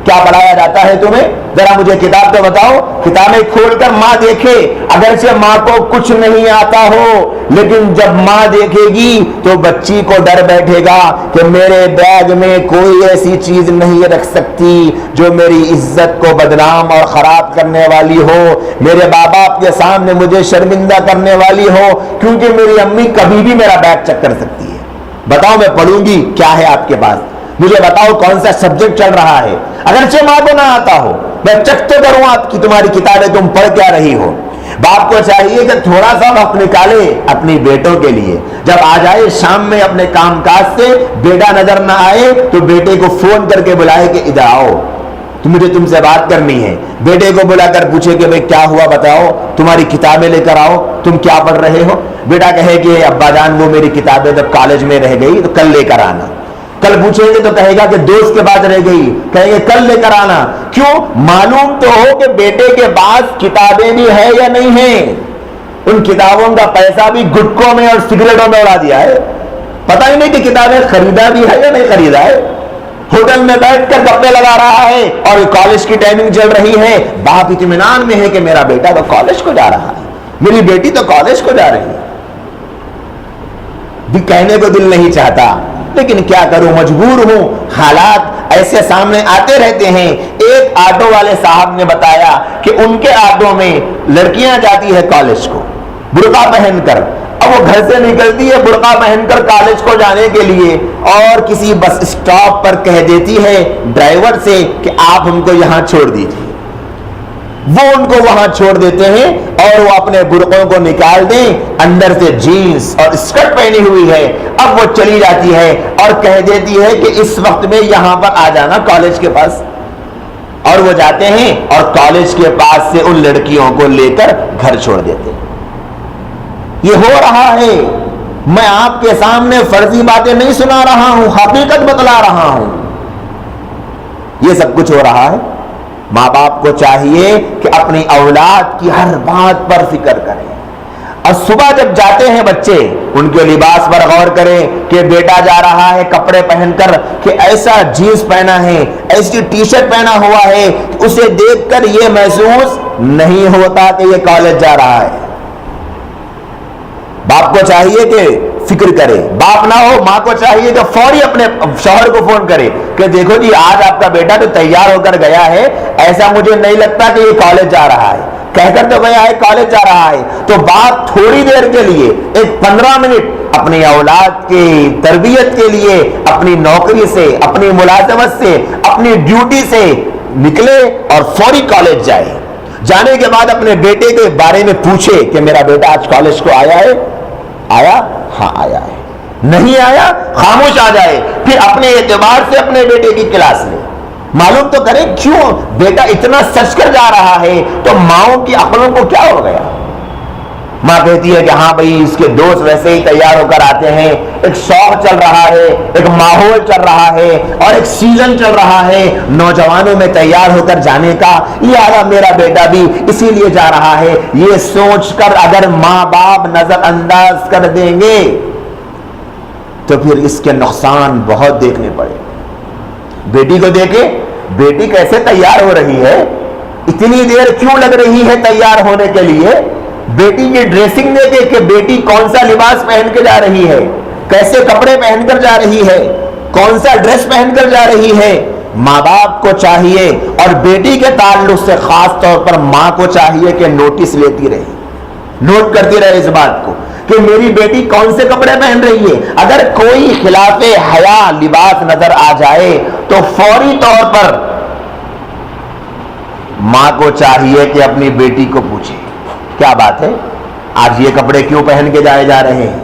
S1: کیا پڑھایا جاتا ہے تمہیں، ذرا مجھے کتاب تو بتاؤ۔ کتابیں کھول کر ماں دیکھے، اگرچہ ماں کو کچھ نہیں آتا ہو لیکن جب ماں دیکھے گی تو بچی کو ڈر بیٹھے گا کہ میرے بیگ میں کوئی ایسی چیز نہیں رکھ سکتی جو میری عزت کو بدنام اور خراب کرنے والی ہو، میرے ماں باپ کے سامنے مجھے شرمندہ کرنے والی ہو، کیونکہ میری امی کبھی بھی میرا بیگ چیک کر سکتی ہے۔ بتاؤ میں پڑھوں گی، کیا ہے آپ کے پاس، مجھے بتاؤ کون سا سبجیکٹ چل رہا ہے، اگرچہ ماں کو نہ آتا ہو میں چیک تو کروں آپ کی تمہاری کتابیں تم پڑھ کیا رہی ہو۔ باپ کو چاہیے کہ تھوڑا سا وقت نکالے اپنی بیٹوں کے لیے، جب آ جائے شام میں اپنے کام کاج سے، بیٹا نظر نہ آئے تو بیٹے کو فون کر کے بلائے کہ ادھر آؤ تو مجھے تم سے بات کرنی ہے۔ بیٹے کو بلا کر پوچھے کہ بھئی کیا ہوا بتاؤ، تمہاری کتابیں لے کر آؤ، تم کیا پڑھ رہے ہو۔ بیٹا کہے کہ ابا جان وہ میری کتابیں جب کالج میں رہ گئی تو کل لے کر آنا۔ کل پوچھیں گے تو کہے گا کہ دوست کے پاس رہ گئی، کہیں گے کل لے کر آنا۔ کیوں؟ معلوم تو ہو کہ بیٹے کے پاس کتابیں بھی ہے یا نہیں ہیں، ان کتابوں کا پیسہ بھی گٹکوں میں اور سگریٹوں میں اڑا دیا ہے، پتہ ہی نہیں کہ کتابیں خریدا بھی ہے یا نہیں خریدا ہے۔ ہوٹل میں بیٹھ کر گپے لگا رہا ہے اور کالج کی ٹائمنگ چل رہی ہے، باپ اطمینان میں ہے کہ میرا بیٹا تو کالج کو جا رہا ہے، میری بیٹی تو کالج کو جا رہی ہے. بھی کہنے کو دل نہیں چاہتا, لیکن کیا کروں, مجبور ہوں, حالات ایسے سامنے آتے رہتے ہیں. ایک آٹو والے صاحب نے بتایا کہ ان کے آٹو میں لڑکیاں جاتی ہے کالج کو برقع پہن کر. اب وہ گھر سے نکلتی ہے برقع پہن کر کالج کو جانے کے لیے, اور کسی بس اسٹاپ پر کہہ دیتی ہے ڈرائیور سے کہ آپ ہم کو یہاں چھوڑ دیجیے. وہ ان کو وہاں چھوڑ دیتے ہیں اور وہ اپنے برقعوں کو نکال دیں, اندر سے جینس اور اسکرٹ پہنی ہوئی ہے. اب وہ چلی جاتی ہے اور کہہ دیتی ہے کہ اس وقت میں یہاں پر آ جانا کالج کے پاس. اور وہ جاتے ہیں اور کالج کے پاس سے ان لڑکیوں کو لے کر گھر چھوڑ دیتے ہیں. یہ ہو رہا ہے. میں آپ کے سامنے فرضی باتیں نہیں سنا رہا ہوں, حقیقت بتلا رہا ہوں. یہ سب کچھ ہو رہا ہے. ماں باپ کو چاہیے کہ اپنی اولاد کی ہر بات پر فکر کریں, اور صبح جب جاتے ہیں بچے ان کے لباس پر غور کریں کہ بیٹا جا رہا ہے کپڑے پہن کر کہ ایسا جینس پہنا ہے, ایسی ٹی شرٹ پہنا ہوا ہے, اسے دیکھ کر یہ محسوس نہیں ہوتا کہ یہ کالج جا رہا ہے. باپ کو چاہیے کہ فکر کرے. باپ نہ ہو, ماں کو چاہیے کہ فوری اپنے شوہر کو فون کرے کہ دیکھو جی آج آپ کا بیٹا تو تیار ہو کر گیا ہے, ایسا مجھے نہیں لگتا کہ یہ کالج جا رہا ہے. کہہ کر تو گیا ہے کالج جا رہا ہے, تو باپ تھوڑی دیر کے لیے ایک 15 منٹ اپنی اولاد کی تربیت کے لیے اپنی نوکری سے, اپنی ملازمت سے, اپنی ڈیوٹی سے نکلے اور فوری کالج جائے. جانے کے بعد اپنے بیٹے کے بارے میں پوچھے کہ میرا بیٹا آج کالج کو آیا ہے؟ آیا؟ ہاں آیا ہے. نہیں آیا خاموش آ جائے. پھر اپنے اعتبار سے اپنے بیٹے کی کلاس لے, معلوم تو کرے کیوں بیٹا اتنا سچ کر جا رہا ہے. تو ماؤں کی عقلوں کو کیا ہو گیا؟ ماں کہتی ہے کہ ہاں بھائی اس کے دوست ویسے ہی تیار ہو کر آتے ہیں, ایک شوق چل رہا ہے, ایک ماحول چل رہا ہے, اور ایک سیزن چل رہا ہے نوجوانوں میں تیار ہو کر جانے کا, لہذا میرا بیٹا بھی اسی لیے جا رہا ہے. یہ سوچ کر اگر ماں باپ نظر انداز کر دیں گے تو پھر اس کے نقصان بہت دیکھنے پڑے. بیٹی کو دیکھے, بیٹی کیسے تیار ہو رہی ہے, اتنی دیر کیوں لگ رہی ہے تیار ہونے کے لیے. بیٹی کی ڈریسنگ دیکھے کہ بیٹی کون سا لباس پہن کے جا رہی ہے, کیسے کپڑے پہن کر جا رہی ہے, کون سا ڈریس پہن کر جا رہی ہے. ماں باپ کو چاہیے, اور بیٹی کے تعلق سے خاص طور پر ماں کو چاہیے کہ نوٹس لیتی رہے, نوٹ کرتی رہے اس بات کو کہ میری بیٹی کون سے کپڑے پہن رہی ہے. اگر کوئی خلاف حیا لباس نظر آ جائے تو فوری طور پر ماں کو چاہیے کہ اپنی بیٹی کو پوچھے کیا بات ہے, آج یہ کپڑے کیوں پہن کے جائے جا رہے ہیں,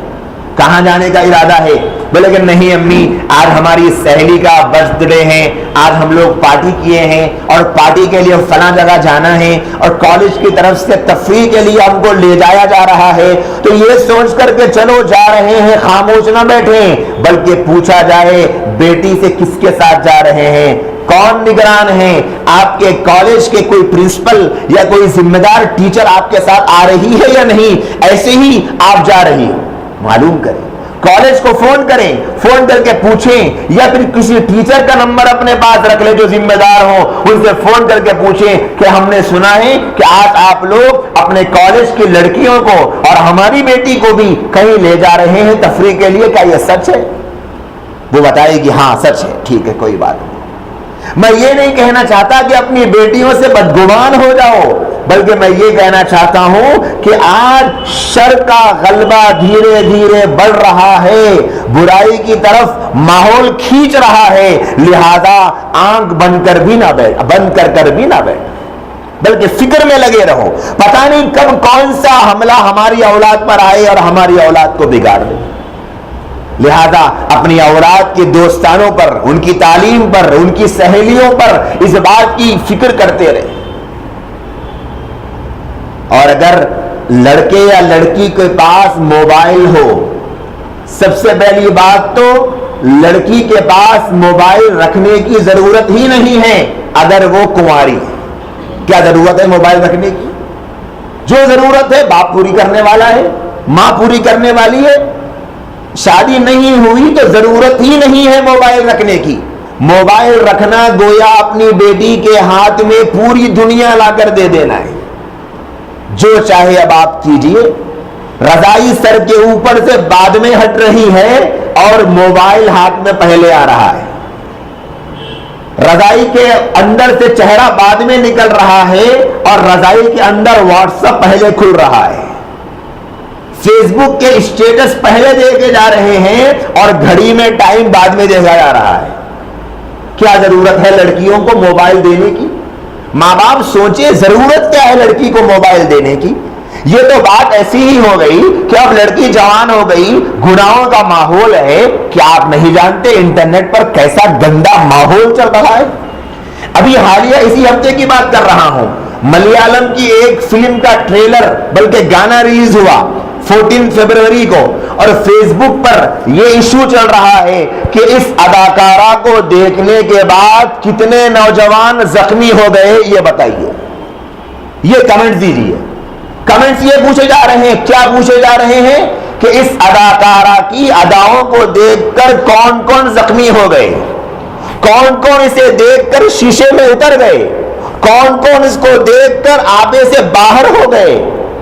S1: کہاں جانے کا ارادہ ہے. بولے کہ نہیں امی, آج ہماری سہیلی کا برتھ ڈے ہے, آج ہم لوگ پارٹی کیے ہیں اور پارٹی کے لیے فلاں جگہ جانا ہے, اور کالج کی طرف سے تفریح کے لیے ہم کو لے جایا جا رہا ہے. تو یہ سوچ کر کے چلو جا رہے ہیں, خاموش نہ بیٹھیں, بلکہ پوچھا جائے بیٹی سے کس کے ساتھ جا رہے ہیں, کون نگران ہیں, آپ کے کالج کے کوئی پرنسپل یا کوئی ذمہ دار ٹیچر آپ کے ساتھ آ رہی ہے یا نہیں, ایسے ہی آپ جا رہی ہو. معلوم کریں, کالج کو فون کریں, فون کر کے پوچھیں, یا پھر کسی ٹیچر کا نمبر اپنے پاس رکھ لیں جو ذمہ دار ہو, ان سے فون کر کے پوچھیں کہ ہم نے سنا ہے کہ آج آپ لوگ اپنے کالج کی لڑکیوں کو اور ہماری بیٹی کو بھی کہیں لے جا رہے ہیں تفریح کے لیے, کیا یہ سچ ہے؟ وہ بتائے گی ہاں سچ ہے, ٹھیک ہے کوئی بات نہیں. میں یہ نہیں کہنا چاہتا کہ اپنی بیٹیوں سے بدگمان ہو جاؤ, بلکہ میں یہ کہنا چاہتا ہوں کہ آج شر کا غلبہ دھیرے دھیرے بڑھ رہا ہے, برائی کی طرف ماحول کھینچ رہا ہے, لہذا آنکھ بند کر بھی نہ بیٹھ, بند کر بھی نہ بیٹھ, بلکہ فکر میں لگے رہو. پتہ نہیں کب کون سا حملہ ہماری اولاد پر آئے اور ہماری اولاد کو بگاڑ دے. لہذا اپنی اولاد کے دوستانوں پر, ان کی تعلیم پر, ان کی سہیلیوں پر اس بات کی فکر کرتے رہے. اور اگر لڑکے یا لڑکی کے پاس موبائل ہو, سب سے پہلی بات تو لڑکی کے پاس موبائل رکھنے کی ضرورت ہی نہیں ہے اگر وہ کنواری ہے. کیا ضرورت ہے موبائل رکھنے کی؟ جو ضرورت ہے باپ پوری کرنے والا ہے, ماں پوری کرنے والی ہے. شادی نہیں ہوئی تو ضرورت ہی نہیں ہے موبائل رکھنے کی. موبائل رکھنا گویا اپنی بیٹی کے ہاتھ میں پوری دنیا لا کر دے دینا ہے. جو چاہے اب آپ کیجئے. رضائی سر کے اوپر سے بعد میں ہٹ رہی ہے اور موبائل ہاتھ میں پہلے آ رہا ہے. رضائی کے اندر سے چہرہ بعد میں نکل رہا ہے اور رضائی کے اندر واٹس ایپ پہلے کھل رہا ہے. فیس بک کے اسٹیٹس پہلے دیکھے جا رہے ہیں اور گھڑی میں ٹائم بعد میں دیکھا جا رہا ہے. کیا ضرورت ہے لڑکیوں کو موبائل دینے کی؟ ماں باپ سوچے ضرورت کیا ہے لڑکی کو موبائل دینے کی؟ یہ تو بات ایسی ہی ہو گئی کہ اب لڑکی جوان ہو گئی، گناہوں کا ماحول ہے. کیا آپ نہیں جانتے انٹرنیٹ پر کیسا گندا ماحول چل رہا ہے؟ ابھی حالیہ اسی ہفتے کی بات کر رہا ہوں، ملیالم کی ایک فلم کا ٹریلر بلکہ گانا ریلیز ہوا 14 فروری کو، اور فیس بک پر یہ ایشو چل رہا ہے کہ اس اداکارہ کو دیکھنے کے بعد کتنے نوجوان زخمی ہو گئے. یہ بتائیے، یہ کمنٹ دیجیے. کمنٹس یہ پوچھے جا رہے ہیں، کیا پوچھے جا رہے ہیں کہ اس اداکارہ کی اداؤں کو دیکھ کر کون کون زخمی ہو گئے، کون کون اسے دیکھ کر شیشے میں اتر گئے، کون کون اس کو دیکھ کر آپے سے باہر ہو گئے.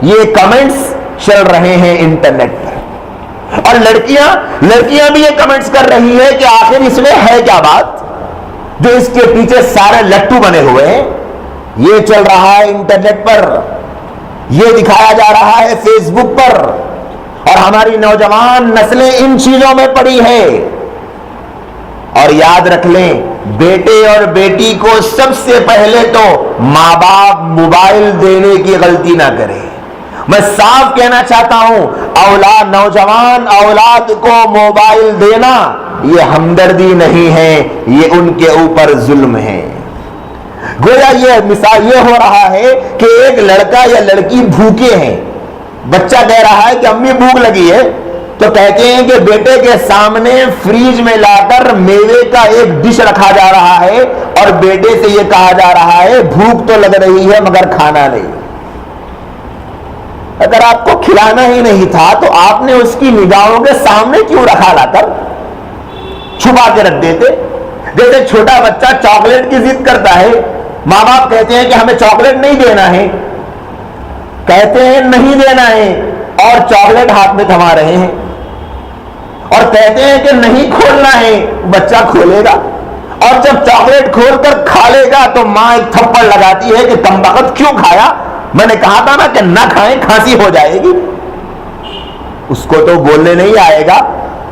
S1: یہ کمنٹس چل رہے ہیں انٹرنیٹ پر. اور لڑکیاں بھی یہ کمنٹس کر رہی ہے کہ آخر اس میں ہے کیا بات جو اس کے پیچھے سارے لٹو بنے ہوئے ہیں. یہ چل رہا ہے انٹرنیٹ پر، یہ دکھایا جا رہا ہے فیس بک پر، اور ہماری نوجوان نسلیں ان چیزوں میں پڑی ہے. اور یاد رکھ لیں، بیٹے اور بیٹی کو سب سے پہلے تو ماں باپ موبائل دینے کی غلطی نہ کرے. میں صاف کہنا چاہتا ہوں، نوجوان اولاد کو موبائل دینا یہ ہمدردی نہیں ہے، یہ ان کے اوپر ظلم ہے. گویا یہ مثال یہ ہو رہا ہے کہ ایک لڑکا یا لڑکی بھوکے ہیں، بچہ کہہ رہا ہے کہ امی بھوک لگی ہے، تو کہتے ہیں کہ بیٹے کے سامنے فریج میں لا کر میوے کا ایک ڈش رکھا جا رہا ہے اور بیٹے سے یہ کہا جا رہا ہے بھوک تو لگ رہی ہے مگر کھانا نہیں. اگر آپ کو کھلانا ہی نہیں تھا تو آپ نے اس کی نگاہوں کے سامنے کیوں رکھا لا کر؟ چھپا کے رکھ دیتے. جیسے چھوٹا بچہ چاکلیٹ کی ضد کرتا ہے، ماں باپ کہتے ہیں کہ ہمیں چاکلیٹ نہیں دینا ہے، کہتے ہیں نہیں دینا ہے، اور چاکلیٹ ہاتھ میں تھما رہے ہیں، اور کہتے ہیں کہ نہیں کھولنا ہے. بچہ کھولے گا اور جب چاکلیٹ کھول کر کھا لے گا تو ماں ایک تھپڑ لگاتی ہے کہ کمبخت کیوں کھایا، میں نے کہا تھا نا کہ نہ کھائیں کھانسی ہو جائے گی. اس کو تو بولنے نہیں آئے گا.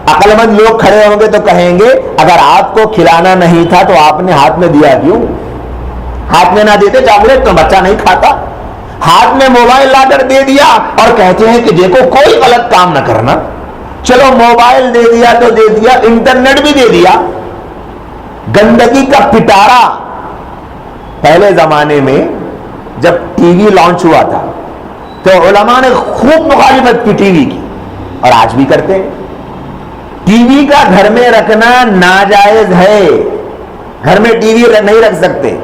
S1: عقل مند لوگ کھڑے ہوں گے تو کہیں گے اگر آپ کو کھلانا نہیں تھا تو آپ نے ہاتھ میں دیا کیوں؟ ہاتھ میں نہ دیتے چاکلیٹ تو بچہ نہیں کھاتا. ہاتھ میں موبائل لا کر دے دیا اور کہتے ہیں کہ دیکھو کوئی غلط کام نہ کرنا. چلو موبائل دے دیا تو دے دیا، انٹرنیٹ بھی دے دیا. گندگی کا پٹارا. پہلے زمانے میں جب ٹی وی لانچ ہوا تھا تو علماء نے خوب مخالفت کی ٹی وی کی، اور آج بھی کرتے ہیں. ٹی وی کا گھر میں رکھنا ناجائز ہے. گھر میں ٹی وی نہیں رکھ سکتے.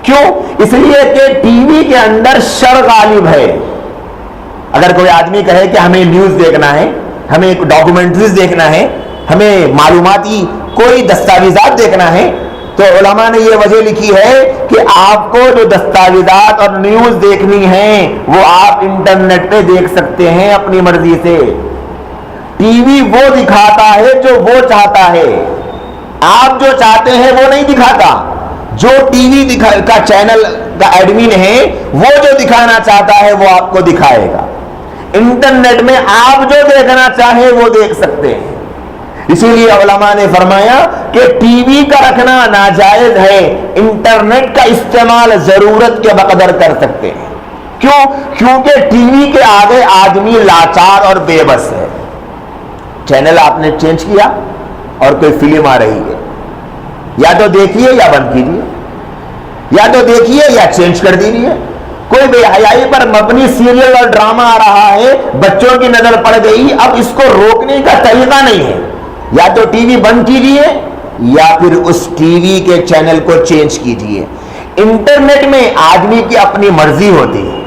S1: کیوں؟ اس لیے کہ ٹی وی کے اندر شر غالب ہے. اگر کوئی آدمی کہے کہ ہمیں نیوز دیکھنا ہے، ہمیں ڈاکومنٹریز دیکھنا ہے، ہمیں معلوماتی کوئی دستاویزات دیکھنا ہے، تو علماء نے یہ وجہ لکھی ہے کہ آپ کو جو دستاویزات اور نیوز دیکھنی ہے وہ آپ انٹرنیٹ پہ دیکھ سکتے ہیں اپنی مرضی سے. ٹی وی وہ دکھاتا ہے جو وہ چاہتا ہے، آپ جو چاہتے ہیں وہ نہیں دکھاتا. جو ٹی وی کا چینل کا ایڈمن ہے وہ جو دکھانا چاہتا ہے وہ آپ کو دکھائے گا. انٹرنیٹ میں آپ جو دیکھنا چاہے وہ دیکھ سکتے ہیں. اسی لیے علماء نے فرمایا کہ ٹی وی کا رکھنا ناجائز ہے، انٹرنیٹ کا استعمال ضرورت کے بقدر کر سکتے ہیں. کیوں؟ کیونکہ ٹی وی کے آگے آدمی لاچار اور بے بس ہے. چینل آپ نے چینج کیا اور کوئی فلم آ رہی ہے، یا تو دیکھیے یا بند کیجیے، یا تو دیکھیے یا چینج کر دیجیے. کوئی بے حیائی پر مبنی سیریل اور ڈرامہ آ رہا ہے، بچوں کی نظر پڑ گئی، اب اس کو روکنے کا طریقہ نہیں ہے. یا تو ٹی وی بند کیجیے یا پھر اس ٹی وی کے چینل کو چینج کیجیے. انٹرنیٹ میں آدمی کی اپنی مرضی ہوتی ہے.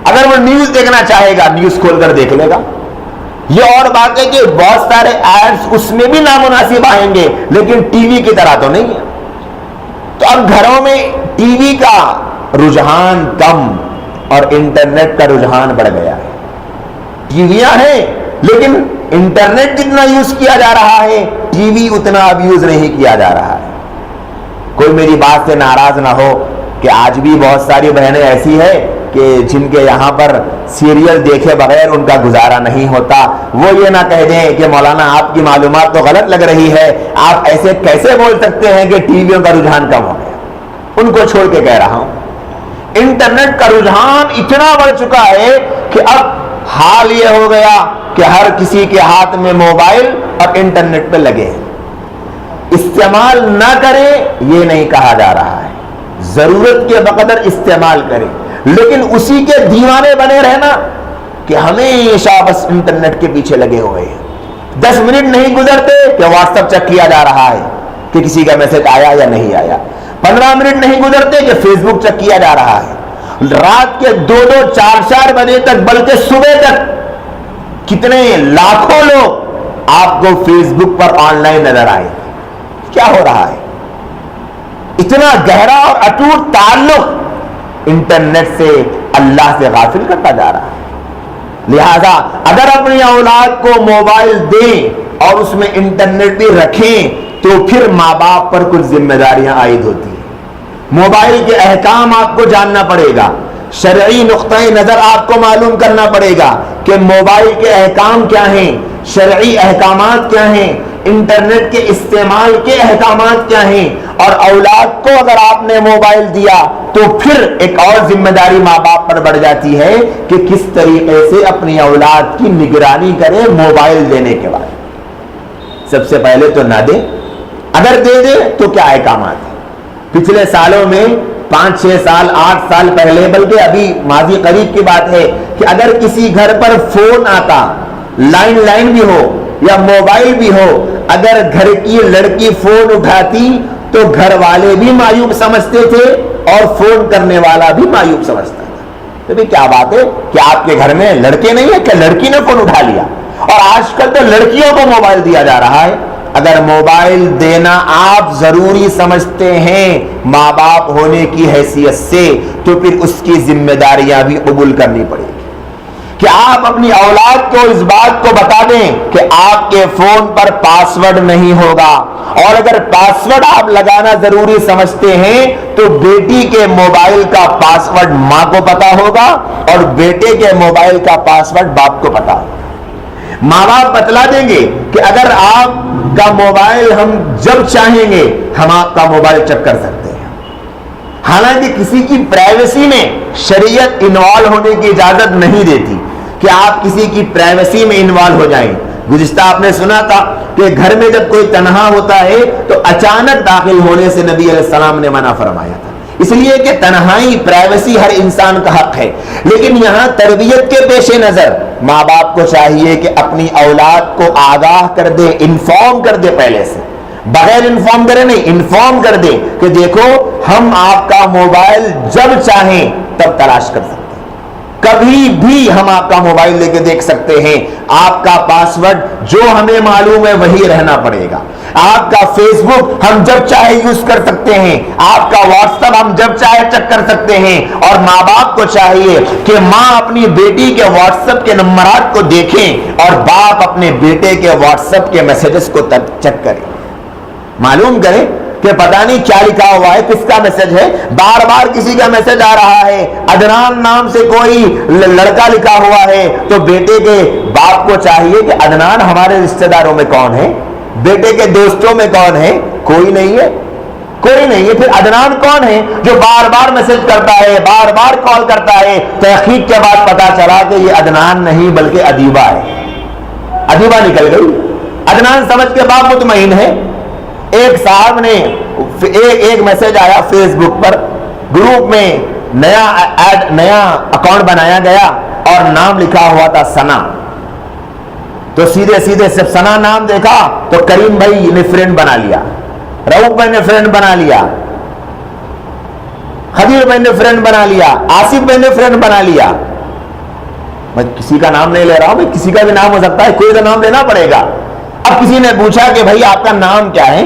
S1: اگر وہ نیوز دیکھنا چاہے گا نیوز کھول کر دیکھ لے گا. یہ اور بات ہے کہ بہت سارے ایڈز اس میں بھی نامناسب آئیں گے لیکن ٹی وی کی طرح تو نہیں ہے. تو اب گھروں میں ٹی وی کا رجحان کم اور انٹرنیٹ کا رجحان بڑھ گیا ہے. ٹی ویاں ہیں لیکن انٹرنیٹ جتنا یوز کیا جا رہا ہے ٹی وی اتنا اب یوز نہیں کیا جا رہا ہے. کوئی میری بات سے ناراض نہ ہو کہ آج بھی بہت ساری بہنیں ایسی ہیں کہ جن کے یہاں پر سیریل دیکھے بغیر ان کا گزارا نہیں ہوتا. وہ یہ نہ کہہ دیں کہ مولانا آپ کی معلومات تو غلط لگ رہی ہے, آپ ایسے کیسے بول سکتے ہیں کہ ٹی ویوں کا رجحان کم ہو گیا. ان کو چھوڑ کے کہہ رہا ہوں, انٹرنیٹ کا رجحان اتنا بڑھ چکا ہے کہ اب حال یہ ہو گیا کہ ہر کسی کے ہاتھ میں موبائل اور انٹرنیٹ پہ لگے ہیں. استعمال نہ کرے یہ نہیں کہا جا رہا ہے, ضرورت کے بقدر استعمال کرے, لیکن اسی کے دیوانے بنے رہنا کہ ہمیشہ بس انٹرنیٹ کے پیچھے لگے ہوئے ہیں. 10 منٹ نہیں گزرتے کہ واٹس ایپ چیک کیا جا رہا ہے کہ کسی کا میسج آیا یا نہیں آیا. 15 منٹ نہیں گزرتے کہ فیس بک چیک کیا جا رہا ہے. رات کے 2-2 4-4 بجے تک بلکہ صبح تک کتنے لاکھوں لوگ آپ کو face book per on line نظر آئے. کیا ہو رہا ہے؟ اتنا گہرا اور اٹوٹ تعلق انٹرنیٹ سے اللہ سے غافل کرتا جا رہا ہے. لہذا اگر اپنی اولاد کو موبائل دیں اور اس میں انٹرنیٹ بھی رکھیں تو پھر ماں باپ پر کچھ ذمہ داریاں عائد ہوتی ہیں. موبائل کے احکام آپ کو جاننا پڑے گا, شرعی نقطۂ نظر آپ کو معلوم کرنا پڑے گا کہ موبائل کے احکام کیا ہیں, شرعی احکامات کیا ہیں, انٹرنیٹ کے استعمال کے احکامات کیا ہیں. اور اولاد کو اگر آپ نے موبائل دیا تو پھر ایک اور ذمہ داری ماں باپ پر بڑھ جاتی ہے کہ کس طریقے سے اپنی اولاد کی نگرانی کرے موبائل دینے کے بعد. سب سے پہلے تو نہ دے, اگر دے دے تو کیا احکامات ہیں. پچھلے سالوں میں 5-6 سال 8 سال پہلے, بلکہ ابھی ماضی قریب کی بات ہے کہ اگر کسی گھر پر فون آتا, لائن بھی ہو یا موبائل بھی ہو, اگر گھر کی لڑکی فون اٹھاتی تو گھر والے بھی معیوب سمجھتے تھے اور فون کرنے والا بھی معیوب سمجھتا تھا. تو کیا بات ہے کہ آپ کے گھر میں لڑکے نہیں ہیں کہ لڑکی نے فون اٹھا لیا, اور آج کل تو لڑکیوں کو موبائل دیا جا رہا ہے. اگر موبائل دینا آپ ضروری سمجھتے ہیں ماں باپ ہونے کی حیثیت سے تو پھر اس کی ذمہ داریاں بھی قبول کرنی پڑے گی کہ آپ اپنی اولاد کو اس بات کو بتا دیں کہ آپ کے فون پر پاسورڈ نہیں ہوگا, اور اگر پاسورڈ آپ لگانا ضروری سمجھتے ہیں تو بیٹی کے موبائل کا پاسورڈ ماں کو پتا ہوگا اور بیٹے کے موبائل کا پاسورڈ باپ کو پتا ہوگا. ماں باپ بتلا دیں گے کہ اگر آپ کا موبائل ہم جب چاہیں گے ہم آپ کا موبائل چیک کر سکتے ہیں. حالانکہ کسی کی پرائیویسی میں شریعت انوالو ہونے کی اجازت نہیں دیتی کہ آپ کسی کی پرائیویسی میں انوالو ہو جائیں. گزشتہ آپ نے سنا تھا کہ گھر میں جب کوئی تنہا ہوتا ہے تو اچانک داخل ہونے سے نبی علیہ السلام نے منع فرمایا تھا, اس لیے کہ تنہائی پرائیویسی ہر انسان کا حق ہے. لیکن یہاں تربیت کے پیش نظر ماں باپ کو چاہیے کہ اپنی اولاد کو آگاہ کر دے, انفارم کر دے, پہلے سے بغیر انفارم کرے نہیں, انفارم کر دے کہ دیکھو ہم آپ کا موبائل جب چاہیں تب تلاش کر سکتے ہیں, کبھی بھی ہم آپ کا موبائل لے کے دیکھ سکتے ہیں. آپ کا پاسورڈ جو ہمیں معلوم ہے وہی رہنا پڑے گا. آپ کا فیس بک ہم جب چاہے یوز کر سکتے ہیں, آپ کا واٹس ایپ ہم جب چاہے چیک کر سکتے ہیں. اور ماں باپ کو چاہیے کہ ماں اپنی بیٹی کے واٹس ایپ کے نمبرات کو دیکھیں اور باپ اپنے بیٹے کے واٹس ایپ کے میسجز کو چیک کریں, معلوم کریں کہ پتہ نہیں کیا لکھا ہوا ہے, کس کا میسج ہے. بار بار کسی کا میسج آ رہا ہے, عدنان نام سے کوئی لڑکا لکھا ہوا ہے, تو بیٹے کے باپ کو چاہیے کہ عدنان ہمارے رشتہ داروں میں کون ہے, بیٹے کے دوستوں میں کون ہے, کوئی نہیں ہے, کوئی نہیں ہے. پھر عدنان کون ہے جو بار بار میسج کرتا ہے, بار بار کال کرتا ہے. تحقیق کے بعد پتا چلا کہ یہ عدنان نہیں بلکہ ادیبہ ہے. ادیبہ نکل گئی, عدنان سمجھ کے باپ مطمئن ہے. ایک صاحب نے ایک میسج آیا فیس بک پر, گروپ میں نیا اکاؤنٹ بنایا گیا اور نام لکھا ہوا تھا ثنا. تو سیدھے صرف ثنا نام دیکھا تو کریم بھائی نے فرینڈ بنا لیا, رؤوف بھائی نے فرینڈ بنا لیا, خدیر بھائی نے فرینڈ بنا لیا, آصف بھائی نے فرینڈ بنا لیا. میں کسی کا نام نہیں لے رہا ہوں, میں کسی کا بھی نام ہو سکتا ہے, کوئی کا نام لینا پڑے گا. اب کسی نے پوچھا کہ بھائی آپ کا نام کیا ہے,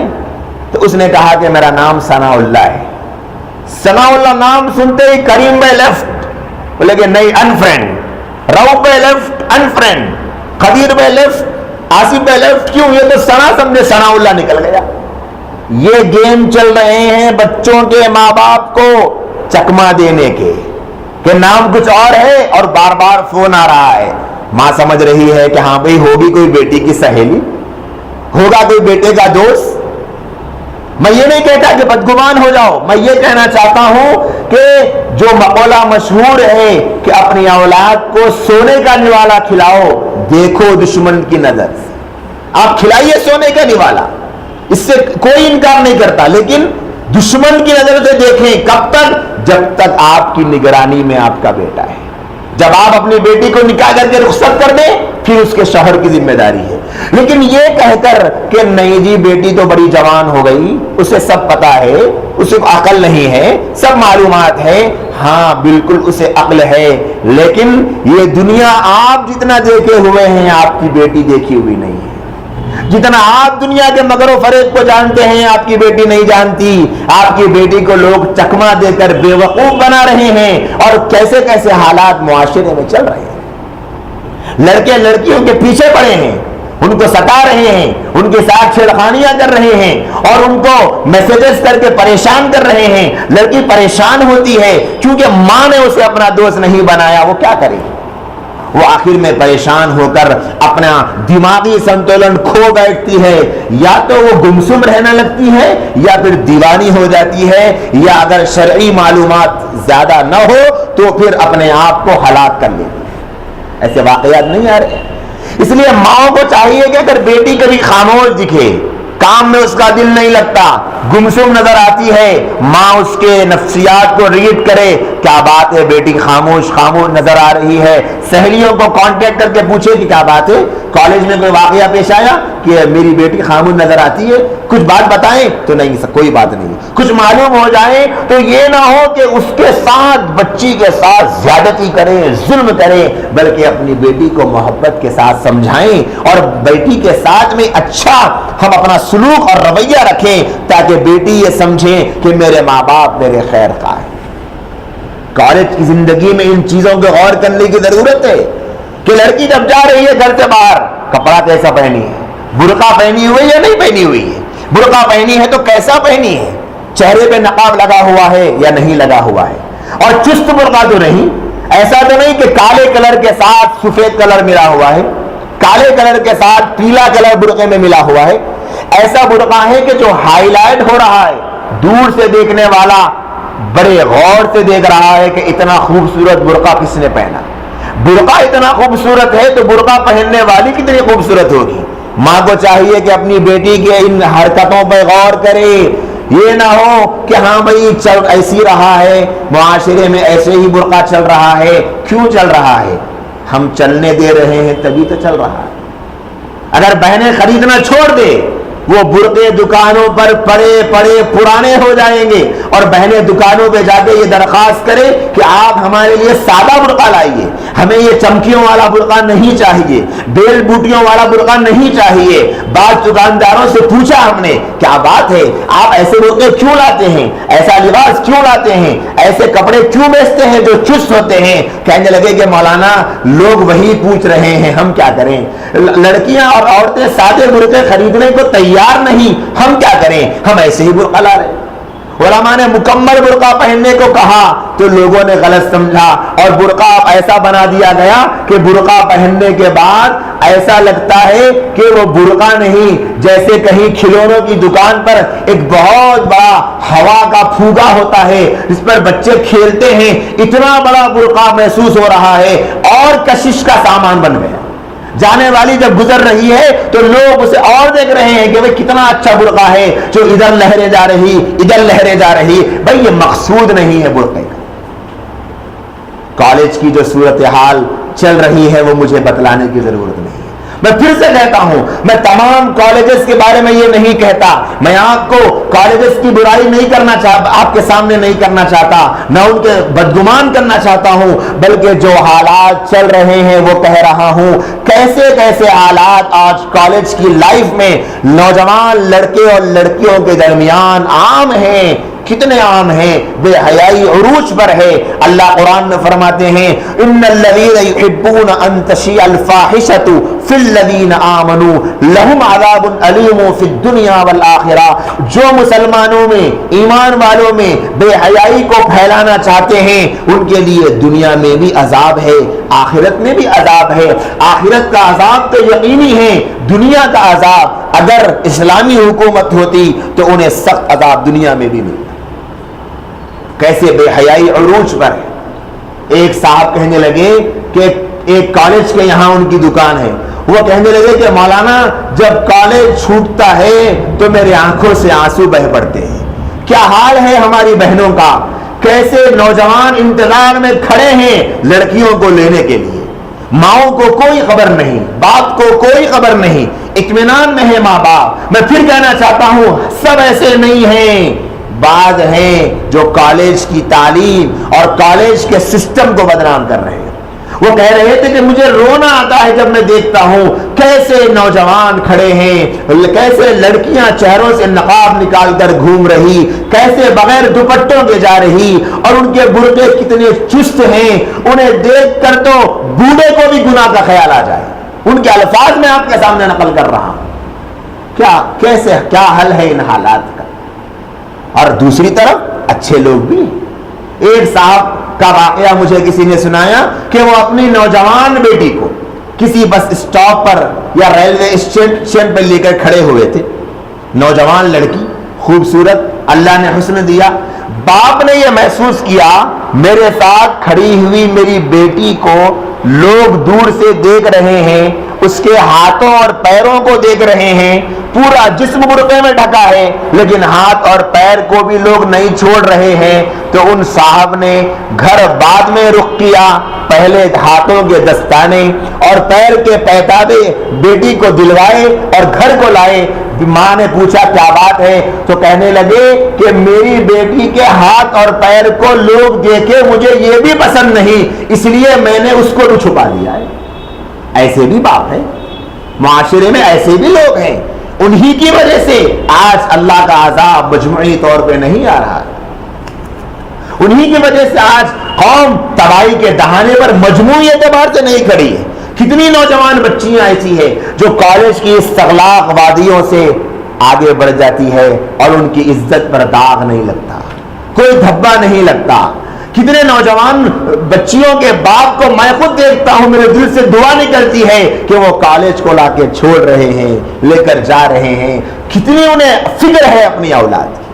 S1: تو اس نے کہا کہ میرا نام ثناء اللہ ہے. ثناء اللہ نام سنتے ہی کریم بھائی لیفٹ, بولے کہ نہیں انفرینڈ، رؤف بھائی لیفٹ انفرینڈ، قدیر بھائی لیفٹ، آصف بھائی لیفٹ، کیوں؟ یہ تو سنا سمجھے ثناء اللہ نکل گیا۔ یہ گیم چل رہے ہیں بچوں کے ماں باپ کو چکما دینے کے، کہ نام کچھ اور ہے اور بار بار فون آ رہا ہے، ماں سمجھ رہی ہے کہ ہاں بھئی ہوگی کوئی بیٹی کی سہیلی، ہوگا کوئی بیٹے کا دوست۔ میں یہ نہیں کہتا کہ بدگمان ہو جاؤ، میں یہ کہنا چاہتا ہوں کہ جو مقولہ مشہور ہے کہ اپنی اولاد کو سونے کا نوالا کھلاؤ، دیکھو دشمن کی نظر سے، آپ کھلائیے سونے کا نوالا، اس سے کوئی انکار نہیں کرتا، لیکن دشمن کی نظر سے دیکھیں، کب تک؟ جب تک آپ کی نگرانی میں آپ کا بیٹا ہے۔ جب آپ اپنی بیٹی کو نکاح کر کے رخصت کر دیں پھر اس کے شوہر کی ذمہ داری ہے، لیکن یہ کہہ کر کہ نہیں جی بیٹی تو بڑی جوان ہو گئی، اسے سب پتا ہے، اسے عقل نہیں ہے، سب معلومات ہے، ہاں بالکل اسے عقل ہے، لیکن یہ دنیا آپ جتنا دیکھے ہوئے ہیں آپ کی بیٹی دیکھی ہوئی نہیں ہے۔ جتنا آپ دنیا کے مگر و فریب کو جانتے ہیں آپ کی بیٹی نہیں جانتی۔ آپ کی بیٹی کو لوگ چکما دے کر بے وقوف بنا رہے ہیں، اور کیسے کیسے حالات معاشرے میں چل رہے ہیں۔ لڑکے لڑکیوں کے پیچھے پڑے ہیں، ان کو ستا رہے ہیں، ان کے ساتھ چھیڑخانیاں کر رہے ہیں، اور ان کو میسیجز کر کے پریشان کر رہے ہیں۔ لڑکی پریشان ہوتی ہے کیونکہ ماں نے اسے اپنا دوست نہیں بنایا، وہ کیا کرے؟ وہ آخر میں پریشان ہو کر اپنا دماغی سنتولن کھو بیٹھتی ہے، یا تو وہ گمسم رہنے لگتی ہے یا پھر دیوانی ہو جاتی ہے، یا اگر شرعی معلومات زیادہ نہ ہو تو پھر اپنے آپ کو ہلاک کر لیتی ہے۔ ایسے واقعات نہیں آ رہے؟ اس لیے ماں کو چاہیے کہ اگر بیٹی کبھی خاموش دکھے، کام میں اس کا دل نہیں لگتا، گمسم نظر آتی ہے، ماں اس کے نفسیات کو ریڈ کرے، کیا بات ہے بیٹی خاموش خاموش نظر آ رہی ہے، سہیلیوں کو کانٹیکٹ کر کے پوچھے کہ کیا بات ہے، کالج میں کوئی واقعہ پیش آیا کہ میری بیٹی خاموش نظر آتی ہے، کچھ بات بتائیں تو نہیں سر کوئی بات نہیں، کچھ معلوم ہو جائے تو یہ نہ ہو کہ اس کے ساتھ بچی کے ساتھ زیادتی کریں، ظلم کریں، بلکہ اپنی بیٹی کو محبت کے ساتھ سمجھائیں اور بیٹی کے ساتھ میں اچھا ہم اپنا سلوک اور رویہ رکھیں تاکہ بیٹی یہ سمجھیں کہ میرے ماں باپ میرے خیر خواہ ہیں۔ کالج کی زندگی میں ان چیزوں کو غور کرنے کی ضرورت ہے کہ لڑکی جب جا رہی ہے گھر سے باہر کپڑا کیسا پہنی ہے، برقع پہنی ہوئی یا نہیں پہنی ہوئی ہے، برقع پہنی ہے تو کیسا پہنی ہے، چہرے پہ نقاب لگا ہوا ہے یا نہیں لگا ہوا ہے، اور چست برقع تو نہیں، ایسا تو نہیں کہ کالے کلر کے ساتھ سفید کلر ملا ہوا ہے، کالے کلر کے ساتھ پیلا کلر برقعے میں ملا ہوا ہے، ایسا برقع ہے کہ جو ہائی لائٹ ہو رہا ہے، دور سے دیکھنے والا بڑے غور سے دیکھ رہا ہے کہ اتنا خوبصورت برقع کس نے پہنا، برقع اتنا خوبصورت ہے تو برقع پہننے والی کتنی خوبصورت ہوگی۔ ماں کو چاہیے کہ اپنی بیٹی کے ان حرکتوں پر غور کرے، یہ نہ ہو کہ ہاں بھائی چل ایسی رہا ہے، معاشرے میں ایسے ہی برقع چل رہا ہے، کیوں چل رہا ہے؟ ہم چلنے دے رہے ہیں تبھی تو چل رہا ہے۔ اگر بہنیں خریدنا چھوڑ دے وہ برقعے دکانوں پر پڑے پڑے پرانے ہو جائیں گے، اور بہنیں دکانوں پہ جا کے یہ درخواست کرے کہ آپ ہمارے لیے سادہ برقع لائیے، ہمیں یہ چمکیوں والا برقع نہیں چاہیے، بیل بوٹیوں والا برقع نہیں چاہیے۔ بعض دکانداروں سے پوچھا ہم نے کیا بات ہے آپ ایسے برقعے کیوں لاتے ہیں، ایسا لباس کیوں لاتے ہیں، ایسے کپڑے کیوں بیچتے ہیں جو چست ہوتے ہیں؟ کہنے لگے کہ مولانا لوگ وہی پوچھ رہے ہیں، ہم کیا کریں، لڑکیاں اور عورتیں سادے برقعے خریدنے کو تیار نہیں، ہم کیا کریں، ہم ایسے ہی برقع لا رہے ہیں۔ علماء نے مکمل برقع پہننے کو کہا تو لوگوں نے غلط سمجھا، اور برقع ایسا بنا دیا گیا کہ برقع پہننے کے بعد ایسا لگتا ہے کہ وہ برقع نہیں، جیسے کہیں کھلونوں کی دکان پر ایک بہت بڑا ہوا کا پھوگا ہوتا ہے جس پر بچے کھیلتے ہیں، اتنا بڑا برقع محسوس ہو رہا ہے، اور کشش کا سامان بن گیا۔ جانے والی جب گزر رہی ہے تو لوگ اسے اور دیکھ رہے ہیں کہ وہ کتنا اچھا برقع ہے جو ادھر لہریں جا رہی ادھر لہریں جا رہی۔ بھائی یہ مقصود نہیں ہے برقعے کا۔ کالج کی جو صورتحال چل رہی ہے وہ مجھے بتلانے کی ضرورت نہیں ہے۔ میں پھر سے کہتا ہوں، میں تمام کالجز کے بارے میں یہ نہیں کہتا، میں آپ کو کالجز کی برائی نہیں کرنا چاہتا، آپ کے سامنے نہیں کرنا چاہتا، نہ ان کے بدگمان کرنا چاہتا ہوں، بلکہ جو حالات چل رہے ہیں وہ کہہ رہا ہوں۔ کیسے کیسے حالات آج کالج کی لائف میں نوجوان لڑکے اور لڑکیوں کے درمیان عام ہیں، کتنے عام ہیں، بے حیائی عروج پر ہے۔ اللہ قرآن میں فرماتے ہیں ان الذین یحبون ان تشیع الفاحشۃ فی الذین آمنوا لہم عذاب علیم فی الدنیا والآخرہ، جو مسلمانوں میں، ایمان والوں میں بے حیائی کو پھیلانا چاہتے ہیں ان کے لیے دنیا میں بھی عذاب ہے، آخرت میں بھی عذاب ہے۔ آخرت کا عذاب تو یقینی ہے، دنیا کا عذاب اگر اسلامی حکومت ہوتی تو انہیں سخت عذاب دنیا میں بھی ملتا۔ کیسے بے حیائی عروج پر ہے۔ ایک صاحب کہنے لگے کہ ایک کالج کے یہاں ان کی دکان ہے، وہ کہنے لگے کہ مولانا جب کالج چھوٹتا ہے تو میرے آنکھوں سے آنسو بہہ پڑتے ہیں۔ کیا حال ہے ہماری بہنوں کا، کیسے نوجوان انتظار میں کھڑے ہیں لڑکیوں کو لینے کے لیے، ماؤں کو کوئی خبر نہیں، باپ کو کوئی خبر نہیں، اطمینان میں ہے ماں باپ۔ میں پھر کہنا چاہتا ہوں سب ایسے نہیں ہیں، بعض ہیں جو کالج کی تعلیم اور کالج کے سسٹم کو بدنام کر رہے ہیں۔ وہ کہہ رہے تھے کہ مجھے رونا آتا ہے جب میں دیکھتا ہوں کیسے نوجوان کھڑے ہیں، کیسے لڑکیاں چہروں سے نقاب نکال کر گھوم رہی، کیسے بغیر دوپٹوں کے جا رہی، اور ان کے برقعے کتنے چست ہیں، انہیں دیکھ کر تو بوڑھے کو بھی گناہ کا خیال آ جائے۔ ان کے الفاظ میں آپ کے سامنے نقل کر رہا ہوں۔ کیا حل ہے ان حالات کا؟ اور دوسری طرف اچھے لوگ بھی۔ ایک صاحب کا واقعہ مجھے کسی نے سنایا کہ وہ اپنی نوجوان بیٹی کو کسی بس اسٹاپ پر یا ریلوے اسٹیشن پر لے کر کھڑے ہوئے تھے، نوجوان لڑکی خوبصورت، اللہ نے حسن دیا، باپ نے یہ محسوس کیا میرے ساتھ کھڑی ہوئی میری بیٹی کو لوگ دور سے دیکھ رہے ہیں، اس کے ہاتھوں اور پیروں کو دیکھ رہے ہیں، پورا جسم برقعے میں ڈھکا ہے لیکن ہاتھ اور پیر کو بھی لوگ نہیں چھوڑ رہے ہیں۔ تو ان صاحب نے گھر بعد میں رخ کیا، پہلے ہاتھوں کے دستانے اور پیر کے پیتابے بیٹی کو دلوائے اور گھر کو لائے۔ ماں نے پوچھا کیا بات ہے، تو کہنے لگے کہ میری بیٹی کے ہاتھ اور پیر کو لوگ دیکھے، مجھے یہ بھی پسند نہیں، اس لیے میں نے اس کو بھی چھپا دیا ہے۔ ایسے بھی باپ ہیں، معاشرے میں ایسے بھی لوگ ہیں، انہی کی وجہ سے آج اللہ کا عذاب مجموعی طور پہ نہیں آ رہا، انہی کی وجہ سے آج قوم تباہی کے دہانے پر مجموعی اعتبار سے نہیں کھڑی ہے۔ کتنی نوجوان بچیاں ایسی ہیں جو کالج کی استغلاق وادیوں سے آگے بڑھ جاتی ہے اور ان کی عزت پر داغ نہیں لگتا، کوئی دھبا نہیں لگتا۔ کتنے نوجوان بچیوں کے باپ کو میں خود دیکھتا ہوں، میرے دل سے دعا نکلتی ہے کہ وہ کالج کو لا کے چھوڑ رہے ہیں، لے کر جا رہے ہیں، کتنی انہیں فکر ہے اپنی اولاد کی۔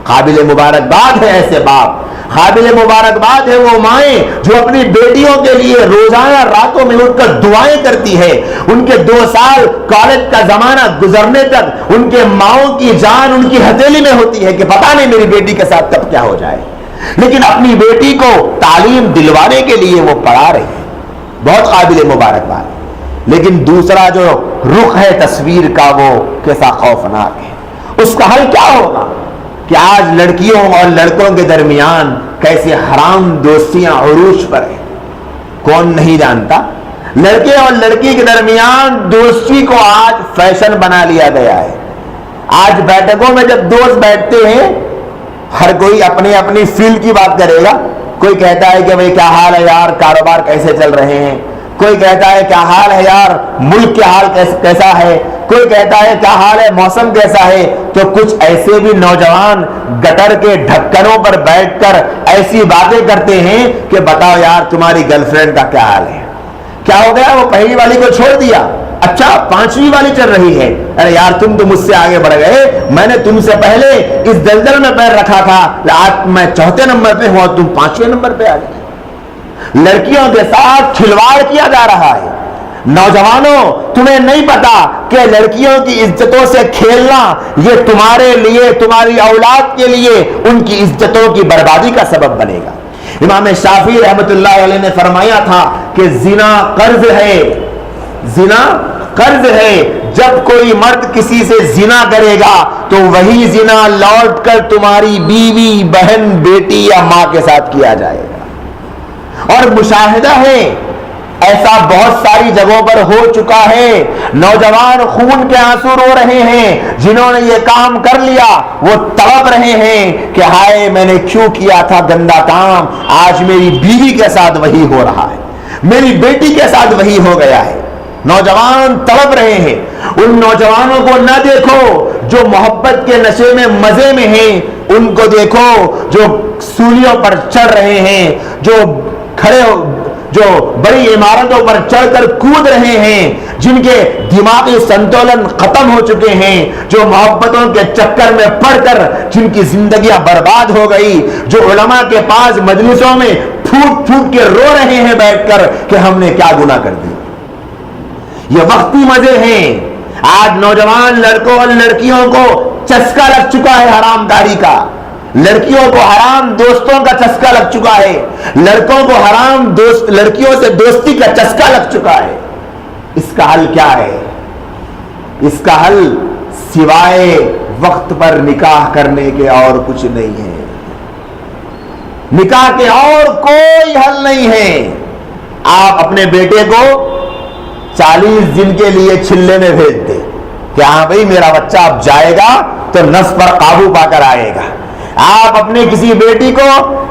S1: قابل مبارکباد ہے ایسے باپ، قابل مبارکباد ہے وہ مائیں جو اپنی بیٹیوں کے لیے روزانہ راتوں میں اٹھ کر دعائیں کرتی ہے۔ ان کے 2 سال کالج کا زمانہ گزرنے تک ان کے ماؤں کی جان ان کی ہتھیلی میں ہوتی ہے کہ پتہ نہیں میری بیٹی کے ساتھ کب کیا ہو جائے، لیکن اپنی بیٹی کو تعلیم دلوانے کے لیے وہ پڑھا رہی ہے، بہت قابل مبارکباد۔ لیکن دوسرا جو رخ ہے تصویر کا وہ کیسا خوفناک ہے۔ اس کا حل کیا ہوگا کہ آج لڑکیوں اور لڑکوں کے درمیان کیسے حرام دوستیاں عروج پر ہیں، کون نہیں جانتا۔ لڑکے اور لڑکی کے درمیان دوستی کو آج فیشن بنا لیا گیا ہے۔ آج بیٹھکوں میں جب دوست بیٹھتے ہیں ہر کوئی اپنی اپنی فیلڈ کی بات کرے گا۔ کوئی کہتا ہے کہ بھئی کیا حال ہے یار، کاروبار کیسے چل رہے ہیں، کوئی کہتا ہے کیا حال ہے یار، ملک کے حال کیسا ہے، کوئی کہتا ہے کیا حال ہے، موسم کیسا ہے۔ تو کچھ ایسے بھی نوجوان گٹر کے ڈھکنوں پر بیٹھ کر ایسی باتیں کرتے ہیں کہ بتاؤ یار تمہاری گرل فرینڈ کا کیا حال ہے، کیا ہو گیا، وہ پہلی والی کو چھوڑ دیا، اچھا 5ویں والی چل رہی ہے، ارے یار تم تو مجھ سے آگے بڑھ گئے، میں نے تم سے پہلے اس دلدل میں پیر رکھا تھا، آج میں 4تھے نمبر پہ ہوں، تم 5ویں نمبر پہ آ گئے۔ لڑکیوں کے ساتھ کھلواڑ کیا جا رہا ہے۔ نوجوانوں تمہیں نہیں پتا کہ لڑکیوں کی عزتوں سے کھیلنا یہ تمہارے لیے، تمہاری اولاد کے لیے ان کی عزتوں کی بربادی کا سبب بنے گا۔ امام شافعی رحمت اللہ علیہ نے فرمایا تھا کہ زنا قرض ہے، زنا قرض ہے، جب کوئی مرد کسی سے زنا کرے گا تو وہی زنا لوٹ کر تمہاری بیوی، بہن، بیٹی یا ماں کے ساتھ کیا جائے گا۔ اور مشاہدہ ہے ایسا بہت ساری جگہوں پر ہو چکا ہے. نوجوان خون کے آنسو رو رہے ہیں، جنہوں نے یہ کام کر لیا وہ تڑپ رہے ہیں کہ ہائے میں نے کیوں کیا تھا گندا کام، آج میری بیوی کے ساتھ وہی ہو رہا ہے، میری بیٹی کے ساتھ وہی ہو گیا ہے. نوجوان تڑپ رہے ہیں. ان نوجوانوں کو نہ دیکھو جو محبت کے نشے میں مزے میں ہیں، ان کو دیکھو جو سولیوں پر چڑھ رہے ہیں، جو بڑی عمارتوں پر چڑھ کر کود رہے ہیں، جن کے دماغی سنتولن ختم ہو چکے ہیں، جو محبتوں کے چکر میں پڑ کر جن کی زندگیاں برباد ہو گئی، جو علماء کے پاس مجلسوں میں پھوٹ پھوٹ کے رو رہے ہیں بیٹھ کر کہ ہم نے کیا گناہ کر دی. یہ وقتی مزے ہیں. آج نوجوان لڑکوں اور لڑکیوں کو چسکا لگ چکا ہے حرام کاری کا، لڑکیوں کو حرام دوستوں کا چسکا لگ چکا ہے، لڑکوں کو حرام دوست لڑکیوں سے دوستی کا چسکا لگ چکا ہے. اس کا حل کیا ہے؟ اس کا حل سوائے وقت پر نکاح کرنے کے اور کچھ نہیں ہے. نکاح کے اور کوئی حل نہیں ہے. آپ اپنے بیٹے کو 40 دن کے لیے چھلے میں بھیج دے کہ ہاں بھائی میرا بچہ اب جائے گا تو نفس پر قابو پا کر آئے گا. آپ اپنے کسی بیٹی کو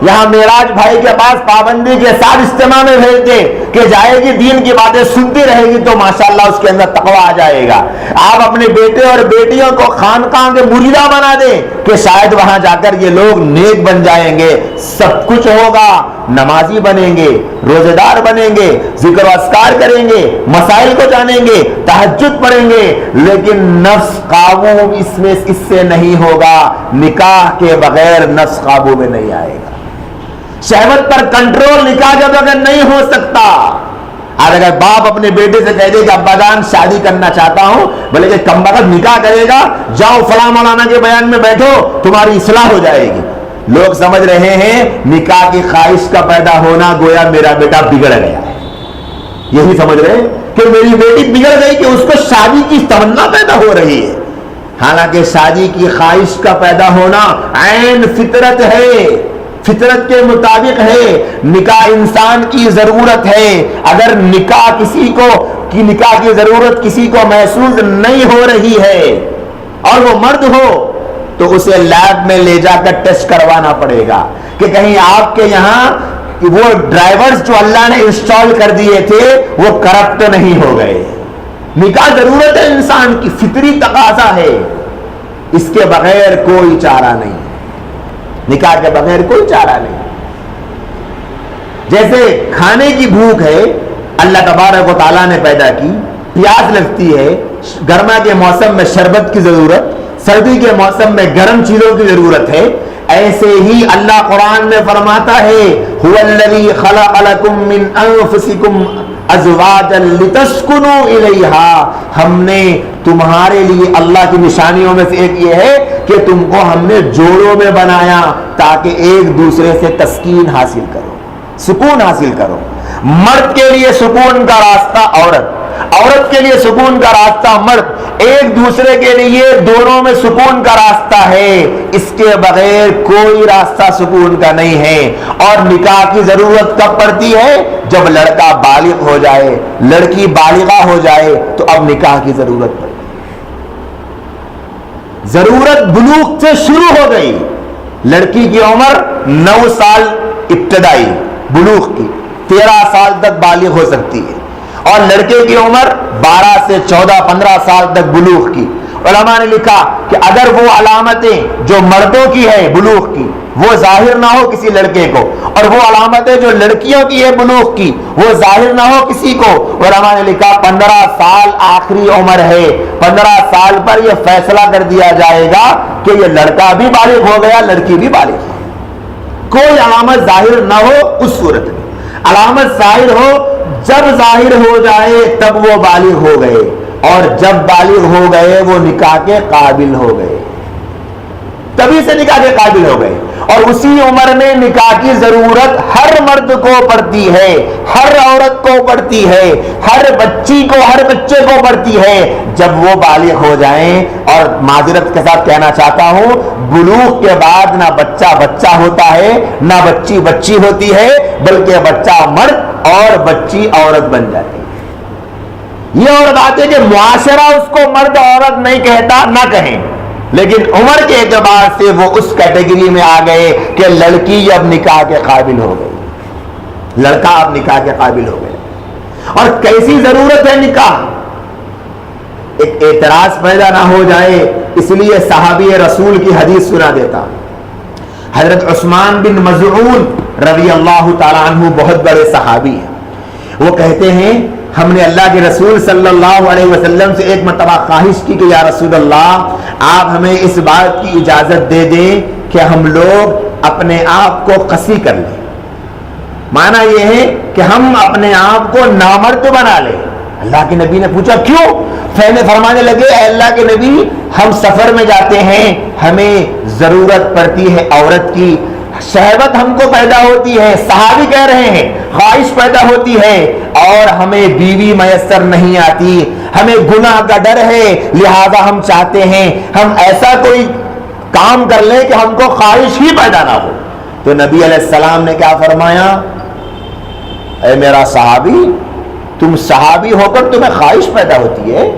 S1: یہاں معراج بھائی کے پاس پابندی کے ساتھ اجتماع میں بھیج دے کہ جائے گی دین کی باتیں سنتی رہے گی تو ماشاءاللہ اس کے اندر تقویٰ آ جائے گا. آپ اپنے بیٹے اور بیٹیوں کو خانقاہ کے مریدہ بنا دیں کہ شاید وہاں جا کر یہ لوگ نیک بن جائیں گے، سب کچھ ہوگا، نمازی بنیں گے، روزے دار بنیں گے، ذکر و اذکار کریں گے، مسائل کو جانیں گے، تہجد پڑھیں گے، لیکن نفس قابو اس سے نہیں ہوگا. نکاح کے بغیر نفس قابو میں نہیں آئے گا. شہوت پر کنٹرول نکاح کے بغیر نہیں ہو سکتا. آج اگر باپ اپنے بیٹے سے کہہ دے کہ ابا جان شادی کرنا چاہتا ہوں، بولے کہ کم وقت نکاح کرے گا، جاؤ فلاں مولانا کے بیان میں بیٹھو تمہاری اصلاح ہو جائے گی. لوگ سمجھ رہے ہیں نکاح کی خواہش کا پیدا ہونا گویا میرا بیٹا بگڑ گیا ہے. یہی سمجھ رہے ہیں کہ میری بیٹی بگڑ گئی کہ اس کو شادی کی تمنا پیدا ہو رہی ہے. حالانکہ شادی کی خواہش کا پیدا ہونا عین فطرت ہے، فطرت کے مطابق ہے. نکاح انسان کی ضرورت ہے. اگر نکاح کی ضرورت کسی کو محسوس نہیں ہو رہی ہے اور وہ مرد ہو تو اسے لیب میں لے جا کر ٹیسٹ کروانا پڑے گا کہ کہیں آپ کے یہاں وہ ڈرائیورز جو اللہ نے انسٹال کر دیے تھے وہ کرپٹ نہیں ہو گئے. نکاح ضرورت ہے، انسان کی فطری تقاضا ہے. اس کے بغیر کوئی چارہ نہیں، نکاح کے بغیر کوئی چارہ نہیں. جیسے کھانے کی بھوک ہے، اللہ تبارک و تعالیٰ نے پیدا کی، پیاس لگتی ہے، گرما کے موسم میں شربت کی ضرورت، سردی کے موسم میں گرم چیزوں کی ضرورت ہے. ایسے ہی اللہ قرآن میں فرماتا ہے هو الذی خلق لکم من انفسکم ازواجا لتسکنوا الیہا. ہم نے تمہارے لیے، اللہ کی نشانیوں میں سے ایک یہ ہے کہ تم کو ہم نے جوڑوں میں بنایا تاکہ ایک دوسرے سے تسکین حاصل کرو، سکون حاصل کرو. مرد کے لیے سکون کا راستہ عورت، عورت کے لیے سکون کا راستہ مرد، ایک دوسرے کے لیے دونوں میں سکون کا راستہ ہے. اس کے بغیر کوئی راستہ سکون کا نہیں ہے. اور نکاح کی ضرورت کب پڑتی ہے؟ جب لڑکا بالغ ہو جائے، لڑکی بالغہ ہو جائے تو اب نکاح کی ضرورت پڑتی. ضرورت بلوغ سے شروع ہو گئی. لڑکی کی عمر 9 سال ابتدائی بلوغ کی، 13 سال تک بالغ ہو سکتی ہے، اور لڑکے کی عمر 12 سے 14-15 سال تک بلوغ کی. علماء نے لکھا کہ اگر وہ علامتیں جو مردوں کی ہے بلوغ کی وہ ظاہر نہ ہو کسی لڑکے کو، اور وہ علامتیں جو لڑکیوں کی ہے بلوغ کی وہ ظاہر نہ ہو کسی کو، علماء نے لکھا 15 سال آخری عمر ہے. 15 سال پر یہ فیصلہ کر دیا جائے گا کہ یہ لڑکا بھی بالغ ہو گیا، لڑکی بھی بالغ ہو. کوئی علامت ظاہر نہ ہو اس صورت میں. علامت ظاہر ہو، جب ظاہر ہو جائے تب وہ بالغ ہو گئے، اور جب بالغ ہو گئے وہ نکاح کے قابل ہو گئے، تبھی سے نکاح کے قابل ہو گئے. اور اسی عمر میں نکاح کی ضرورت ہر مرد کو پڑتی ہے، ہر عورت کو پڑتی ہے، ہر بچی کو، ہر بچے کو پڑتی ہے جب وہ بالغ ہو جائیں. اور معذرت کے ساتھ کہنا چاہتا ہوں، بلوغ کے بعد نہ بچہ بچہ ہوتا ہے نہ بچی بچی ہوتی ہے، بلکہ بچہ مرد اور بچی عورت بن جاتی ہے۔ یہ اور بات ہے کہ معاشرہ اس کو مرد عورت نہیں کہتا، نہ کہیں، لیکن عمر کے اعتبار سے وہ اس کیٹیگری میں آ گئے کہ لڑکی اب نکاح کے قابل ہو گئی، لڑکا اب نکاح کے قابل ہو گئے۔ اور کیسی ضرورت ہے نکاح؟ ایک اعتراض پیدا نہ ہو جائے اس لیے صحابی رسول کی حدیث سنا دیتا۔ حضرت عثمان بن مظعون رضی اللہ تعالیٰ عنہ بہت بڑے صحابی ہیں، وہ کہتے ہیں ہم نے اللہ کے رسول صلی اللہ علیہ وسلم سے ایک مرتبہ خواہش کی کہ یا رسول اللہ آپ ہمیں اس بات کی اجازت دے دیں کہ ہم لوگ اپنے آپ کو قصی کر لیں۔ معنی یہ ہے کہ ہم اپنے آپ کو نامرد بنا لیں۔ اللہ کے نبی نے پوچھا کیوں؟ فرمانے لگے اے اللہ کے نبی ہم سفر میں جاتے ہیں، ہمیں ضرورت پڑتی ہے عورت کی، شہوت ہم کو پیدا ہوتی ہے، صحابی کہہ رہے ہیں خواہش پیدا ہوتی ہے، اور ہمیں بیوی میسر نہیں آتی، ہمیں گناہ کا ڈر ہے، لہذا ہم چاہتے ہیں ہم ایسا کوئی کام کر لیں کہ ہم کو خواہش ہی پیدا نہ ہو۔ تو نبی علیہ السلام نے کیا فرمایا؟ اے میرا صحابی، تم صحابی ہو کر تمہیں خواہش پیدا ہوتی ہے؟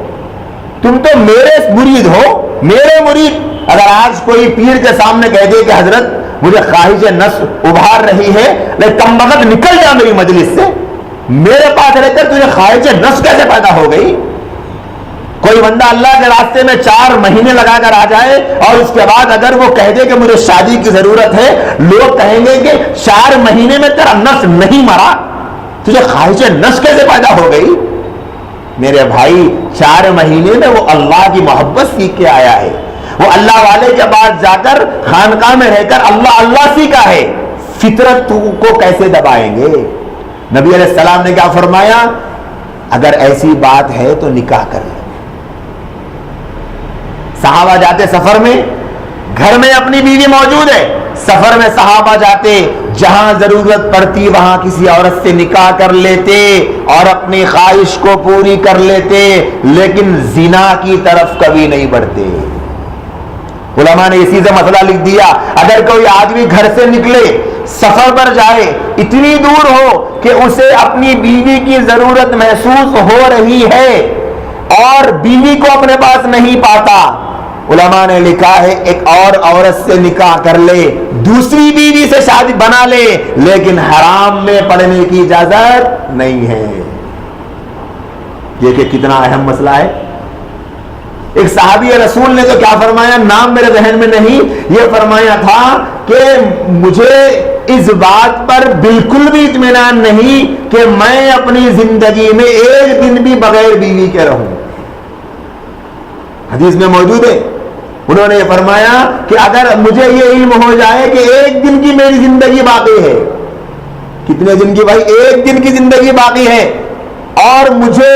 S1: تم تو میرے مرید ہو، میرے مرید۔ اگر آج کوئی پیر کے سامنے کہہ دے کہ حضرت مجھے خواہش نفس ابھار رہی ہے، لیکن کم وقت نکل جا میری مجلس سے، میرے پاس رہ کر تجھے خواہش نفس کیسے پیدا ہو گئی؟ کوئی بندہ اللہ کے راستے میں 4 مہینے لگا کر آ جائے اور اس کے بعد اگر وہ کہہ دے کہ مجھے شادی کی ضرورت ہے، لوگ کہیں گے کہ 4 مہینے میں تیرا نفس نہیں مرا، تجھے خواہش نفس کیسے پیدا ہو گئی؟ میرے بھائی 4 مہینے میں وہ اللہ کی محبت سیکھ کے آیا ہے، وہ اللہ والے کے بعد جا کر خانقاہ میں رہ کر اللہ اللہ سیکھا ہے، فطرت کو کیسے دبائیں گے؟ نبی علیہ السلام نے کیا فرمایا؟ اگر ایسی بات ہے تو نکاح کر لیں۔ صحابہ جاتے سفر میں، گھر میں اپنی بیوی موجود ہے، سفر میں صحابہ جاتے، جہاں ضرورت پڑتی وہاں کسی عورت سے نکاح کر لیتے اور اپنی خواہش کو پوری کر لیتے، لیکن زنا کی طرف کبھی نہیں بڑھتے۔ علماء نے اسی سے مسئلہ لکھ دیا، اگر کوئی آدمی گھر سے نکلے، سفر پر جائے، اتنی دور ہو کہ اسے اپنی بیوی کی ضرورت محسوس ہو رہی ہے اور بیوی کو اپنے پاس نہیں پاتا، علماء نے لکھا ہے ایک اور عورت سے نکاح کر لے، دوسری بیوی سے شادی بنا لے، لیکن حرام میں پڑنے کی اجازت نہیں ہے۔ یہ کہ کتنا اہم مسئلہ ہے۔ ایک صحابی رسول نے تو کیا فرمایا، نام میرے ذہن میں نہیں، یہ فرمایا تھا کہ مجھے اس بات پر بالکل بھی اطمینان نہیں کہ میں اپنی زندگی میں ایک دن بھی بغیر بیوی کے رہوں۔ حدیث میں موجود ہے، انہوں نے یہ فرمایا کہ اگر مجھے یہ علم ہو جائے کہ ایک دن کی میری زندگی باقی ہے، کتنے دن کی بھائی؟ ایک دن کی زندگی باقی ہے، اور مجھے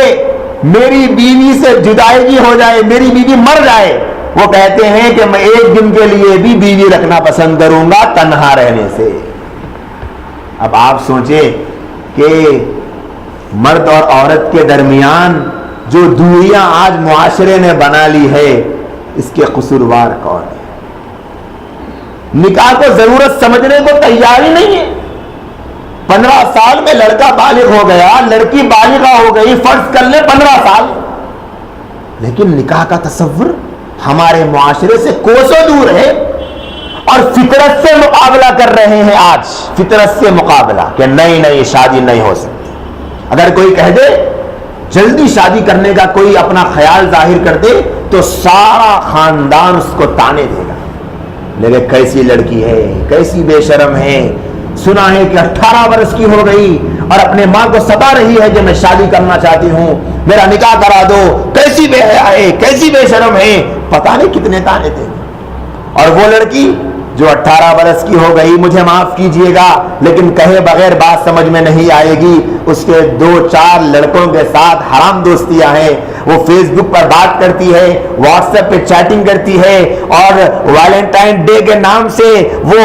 S1: میری بیوی سے جدائی ہو جائے، میری بیوی مر جائے، وہ کہتے ہیں کہ میں ایک دن کے لیے بھی بیوی رکھنا پسند کروں گا تنہا رہنے سے۔ اب آپ سوچیں کہ مرد اور عورت کے درمیان جو دوریاں آج معاشرے نے بنا لی ہے، اس کے قصوروار کون ہے؟ نکاح کو ضرورت سمجھنے کو تیار ہی نہیں ہے۔ 15 سال میں لڑکا بالغ ہو گیا، لڑکی بالغہ ہو گئی، فرض کر لیں 15 سال، لیکن نکاح کا تصور ہمارے معاشرے سے کوسوں دور ہے، اور فطرت سے مقابلہ کر رہے ہیں آج، فطرت سے مقابلہ کہ نہیں شادی نہیں ہو سکتی۔ اگر کوئی کہہ دے جلدی شادی کرنے کا کوئی اپنا خیال ظاہر کر دے تو سارا خاندان اس کو تانے دے گا، لیکن کیسی لڑکی ہے، کیسی بے شرم ہے، سنا ہے کہ 18 برس کی ہو گئی اور اپنے ماں کو ستا رہی ہے کہ میں شادی کرنا چاہتی ہوں، میرا نکاح کرا دو، کیسی بے حیا ہے، کیسی بے شرم ہے، پتہ نہیں کتنے تانے دیں گے۔ اور وہ لڑکی جو 18 برس کی ہو گئی، مجھے معاف کیجئے گا لیکن کہے بغیر بات سمجھ میں نہیں آئے گی، اس کے 2-4 لڑکوں کے ساتھ حرام دوستیاں ہیں، وہ فیس بک پر بات کرتی ہے، واٹس ایپ پہ چیٹنگ کرتی ہے، اور ویلنٹائن ڈے کے نام سے وہ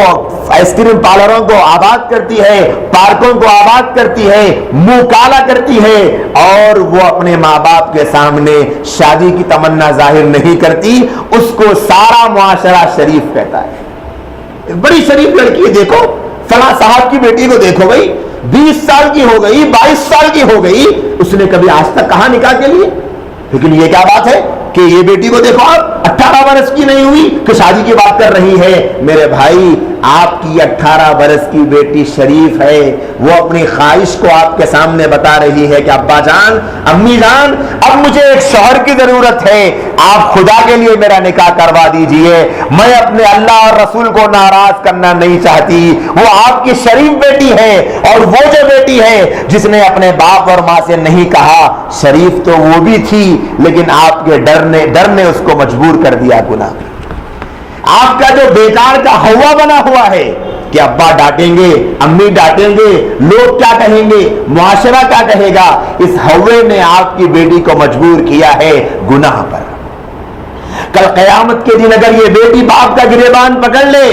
S1: آئس کریم پارلروں کو آباد کرتی ہے، پارکوں کو آباد کرتی ہے، منہ کالا کرتی ہے، اور وہ اپنے ماں باپ کے سامنے شادی کی تمنا ظاہر نہیں کرتی، اس کو سارا معاشرہ شریف کہتا ہے۔ بڑی شریف لڑکی ہے، دیکھو فلاں صاحب کی بیٹی کو دیکھو بھائی، 20 سال کی ہو گئی، 22 سال کی ہو گئی، اس نے کبھی آج تک کہا نکاح کے لیے؟ لیکن یہ کیا بات ہے کہ یہ بیٹی کو دیکھو آپ 18 برس کی نہیں ہوئی کہ شادی کی بات کر رہی ہے۔ میرے بھائی، آپ کی 18 برس کی بیٹی شریف ہے، وہ اپنی خواہش کو آپ کے سامنے بتا رہی ہے کہ ابا جان، امی جان، اب مجھے ایک شوہر کی ضرورت ہے، آپ خدا کے لیے میرا نکاح کروا دیجئے، میں اپنے اللہ اور رسول کو ناراض کرنا نہیں چاہتی۔ وہ آپ کی شریف بیٹی ہے، اور وہ جو بیٹی ہے جس نے اپنے باپ اور ماں سے نہیں کہا، شریف تو وہ بھی تھی، لیکن آپ کے ڈر نے اس کو مجبور کر دیا گناہ۔ آپ کا جو بیکار کا ہوا بنا ہوا ہے کہ ابا ڈانٹیں گے، امی ڈانٹیں گے، لوگ کیا کہیں گے، معاشرہ کیا کہے گا، اس ہوے نے آپ کی بیٹی کو مجبور کیا ہے گناہ پر۔ کل قیامت کے دن اگر یہ بیٹی باپ کا گریبان پکڑ لے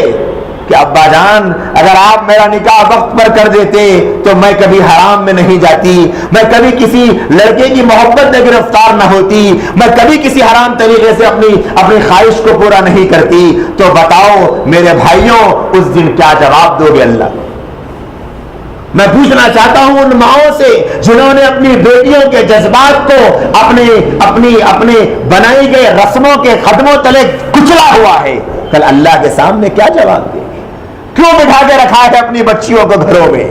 S1: کہ ابا جان، اگر آپ میرا نکاح وقت پر کر دیتے تو میں کبھی حرام میں نہیں جاتی، میں کبھی کسی لڑکے کی محبت میں گرفتار نہ ہوتی، میں کبھی کسی حرام طریقے سے اپنی خواہش کو پورا نہیں کرتی، تو بتاؤ میرے بھائیوں، اس دن کیا جواب دو گے اللہ کو؟ میں پوچھنا چاہتا ہوں ان ماؤں سے جنہوں نے اپنی بیٹیوں کے جذبات کو اپنے بنائی گئے رسموں کے قدموں تلے کچلا ہوا ہے، کل اللہ کے سامنے کیا جواب دیں گے؟ کیوں بٹھا کے رکھا ہے اپنی بچیوں کو گھروں میں؟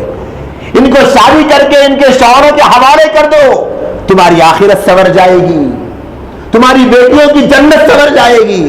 S1: ان کو شادی کر کے ان کے شوہروں کے حوالے کر دو، تمہاری آخرت سنور جائے گی، تمہاری بیٹیوں کی جنت سنور جائے گی۔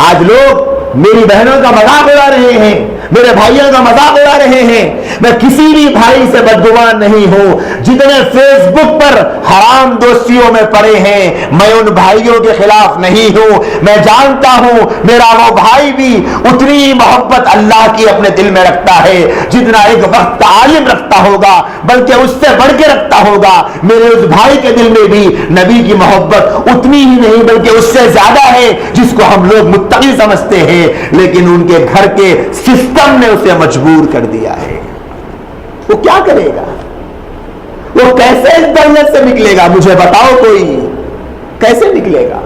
S1: آج لوگ میری بہنوں کا مذاق اڑا رہے ہیں، میرے بھائیوں کا مذاق اڑا رہے ہیں۔ میں کسی بھی بھائی سے بدگمان نہیں ہوں، جتنے فیس بک پر حرام دوستیوں میں پڑے ہیں، میں ان بھائیوں کے خلاف نہیں ہوں۔ میں جانتا ہوں میرا وہ بھائی بھی اتنی محبت اللہ کی اپنے دل میں رکھتا ہے جتنا ایک وقت عالم رکھتا ہوگا، بلکہ اس سے بڑھ کے رکھتا ہوگا۔ میرے اس بھائی کے دل میں بھی نبی کی محبت اتنی ہی نہیں بلکہ اس سے زیادہ ہے جس کو ہم لوگ متقی سمجھتے ہیں، لیکن ان کے گھر کے سسٹم نے اسے مجبور کر دیا ہے۔ وہ کیا کرے گا؟ وہ کیسے اس دولت سے نکلے گا؟ مجھے بتاؤ کوئی، کیسے نکلے گا؟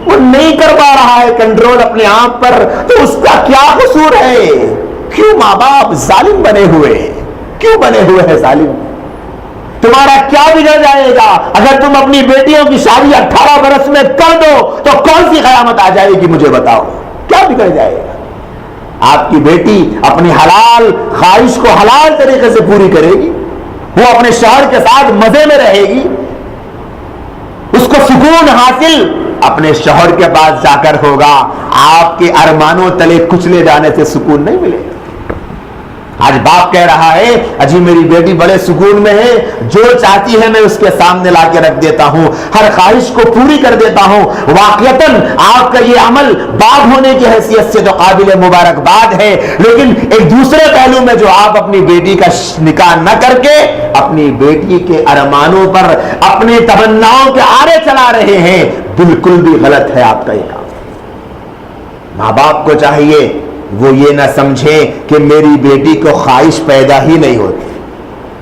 S1: وہ نہیں کر پا رہا ہے کنٹرول اپنے آپ پر، تو اس کا کیا قصور ہے؟ کیوں ماں باپ ظالم بنے ہوئے؟ کیوں بنے ہوئے ہیں ظالم؟ تمہارا کیا بگڑ جائے گا اگر تم اپنی بیٹیوں کی شادی 18 برس میں کر دو؟ تو کون سی قیامت آ جائے گی؟ مجھے بتاؤ، کیا بگڑ جائے گا؟ آپ کی بیٹی اپنی حلال خواہش کو حلال طریقے سے پوری کرے گی، وہ اپنے شوہر کے ساتھ مزے میں رہے گی، اس کو سکون حاصل اپنے شوہر کے پاس جا کر ہوگا۔ آپ کے ارمانوں تلے کچلے جانے سے سکون نہیں ملے گا۔ آج باپ کہہ رہا ہے اجی میری بیٹی بڑے سکون میں ہے، جو چاہتی ہے میں اس کے سامنے لا کے رکھ دیتا ہوں، ہر خواہش کو پوری کر دیتا ہوں۔ واقعتاً آپ کا یہ عمل باپ ہونے کی حیثیت سے تو قابل مبارکباد ہے، لیکن ایک دوسرے پہلو میں جو آپ اپنی بیٹی کا نکاح نہ کر کے اپنی بیٹی کے ارمانوں پر اپنی تمناؤں کے آرے چلا رہے ہیں، بالکل بھی غلط ہے آپ کا یہ کام۔ ماں باپ کو چاہیے وہ یہ نہ سمجھے کہ میری بیٹی کو خواہش پیدا ہی نہیں ہوتی،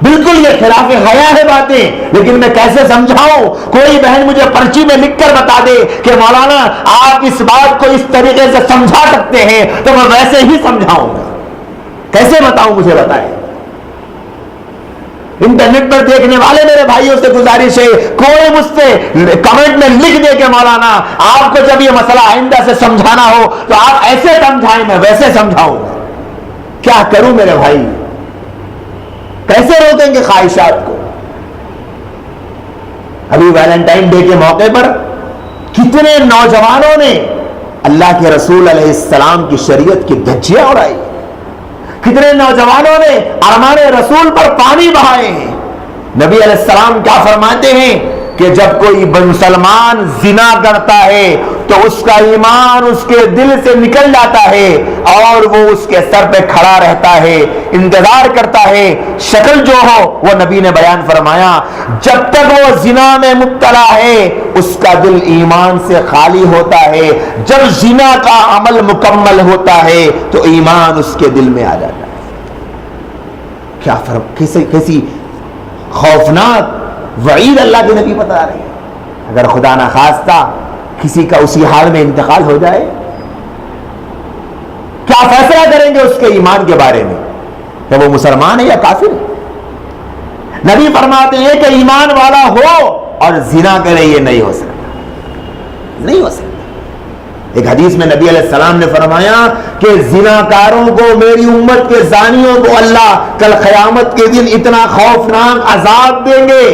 S1: بالکل یہ خلاف حیا ہے باتیں، لیکن میں کیسے سمجھاؤں؟ کوئی بہن مجھے پرچی میں لکھ کر بتا دے کہ مولانا آپ اس بات کو اس طریقے سے سمجھا سکتے ہیں، تو میں ویسے ہی سمجھاؤں گا۔ کیسے بتاؤں؟ مجھے بتائیں۔ انٹرنیٹ پر دیکھنے والے میرے بھائیوں سے گزارش ہے، کوئی مجھ سے کمنٹ میں لکھ دے کہ مولانا آپ کو جب یہ مسئلہ آئندہ سے سمجھانا ہو تو آپ ایسے سمجھائیں، میں ویسے سمجھاؤں گا۔ کیا کروں میرے بھائی؟ کیسے روکیں گے خواہشات کو؟ ابھی ویلنٹائن ڈے کے موقع پر کتنے نوجوانوں نے اللہ کے رسول علیہ السلام کی شریعت کی دھجیاں اڑائی، کتنے نوجوانوں نے ارمان رسول پر پانی بہائے ہیں۔ نبی علیہ السلام کیا فرماتے ہیں کہ جب کوئی مسلمان زنا کرتا ہے تو اس کا ایمان اس کے دل سے نکل جاتا ہے اور وہ اس کے سر پہ کھڑا رہتا ہے، انتظار کرتا ہے، شکل جو ہو وہ نبی نے بیان فرمایا، جب تک وہ زنا میں مبتلا ہے اس کا دل ایمان سے خالی ہوتا ہے، جب زنا کا عمل مکمل ہوتا ہے تو ایمان اس کے دل میں آ جاتا ہے۔ کیا فرق، کیسی خوفناک وعید اللہ کے نبی بتا رہے ہیں۔ اگر خدا نہ خواستہ کسی کا اسی حال میں انتقال ہو جائے، کیا فیصلہ کریں گے اس کے ایمان کے بارے میں؟ تو وہ مسلمان ہے یا کافر ہے؟ نبی فرماتے ہیں کہ ایمان والا ہو اور زنا کرے، یہ نہیں ہو سکتا، نہیں ہو سکتا۔ ایک حدیث میں نبی علیہ السلام نے فرمایا کہ زناکاروں کو، میری امت کے زانیوں کو اللہ کل قیامت کے دن اتنا خوفناک عذاب دیں گے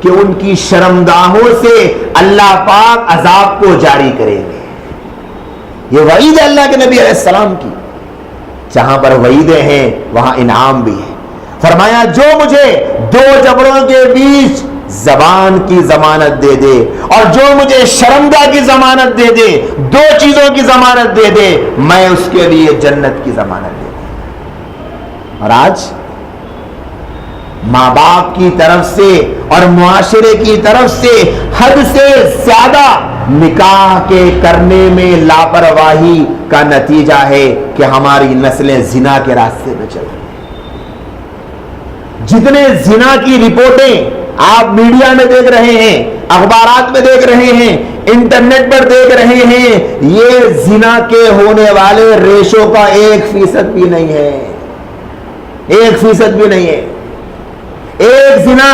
S1: کہ ان کی شرمگاہوں سے اللہ پاک عذاب کو جاری کریں گے۔ یہ وعید ہے اللہ کے نبی علیہ السلام کی۔ جہاں پر وعیدیں ہیں وہاں انعام بھی ہے۔ فرمایا جو مجھے دو جبڑوں کے بیچ زبان کی ضمانت دے دے اور جو مجھے شرمگاہ کی ضمانت دے دے، دو چیزوں کی ضمانت دے دے، میں اس کے لیے جنت کی ضمانت دے دوں۔ اور آج ماں باپ کی طرف سے اور معاشرے کی طرف سے حد سے زیادہ نکاح کے کرنے میں لاپرواہی کا نتیجہ ہے کہ ہماری نسلیں زنا کے راستے پہ چل رہی ہیں۔ جتنے زنا کی رپورٹیں آپ میڈیا میں دیکھ رہے ہیں، اخبارات میں دیکھ رہے ہیں، انٹرنیٹ پر دیکھ رہے ہیں، یہ زنا کے ہونے والے ریشو کا 1% بھی نہیں ہے، 1% بھی نہیں ہے۔ ایک زنا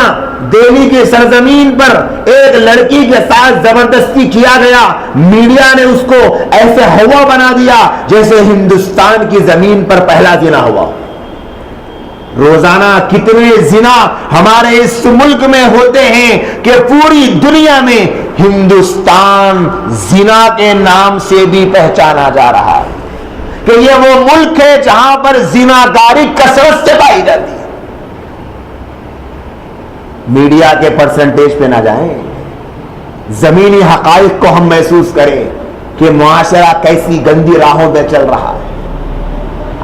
S1: دہلی کی سرزمین پر ایک لڑکی کے ساتھ زبردستی کیا گیا، میڈیا نے اس کو ایسے ہوا بنا دیا جیسے ہندوستان کی زمین پر پہلا زنا ہوا۔ روزانہ کتنے زنا ہمارے اس ملک میں ہوتے ہیں کہ پوری دنیا میں ہندوستان زنا کے نام سے بھی پہچانا جا رہا ہے کہ یہ وہ ملک ہے جہاں پر زناکاری کثرت سے پائی جاتی ہے۔ میڈیا کے پرسنٹیج پہ نہ جائیں، زمینی حقائق کو ہم محسوس کریں کہ معاشرہ کیسی گندی راہوں پہ چل رہا ہے۔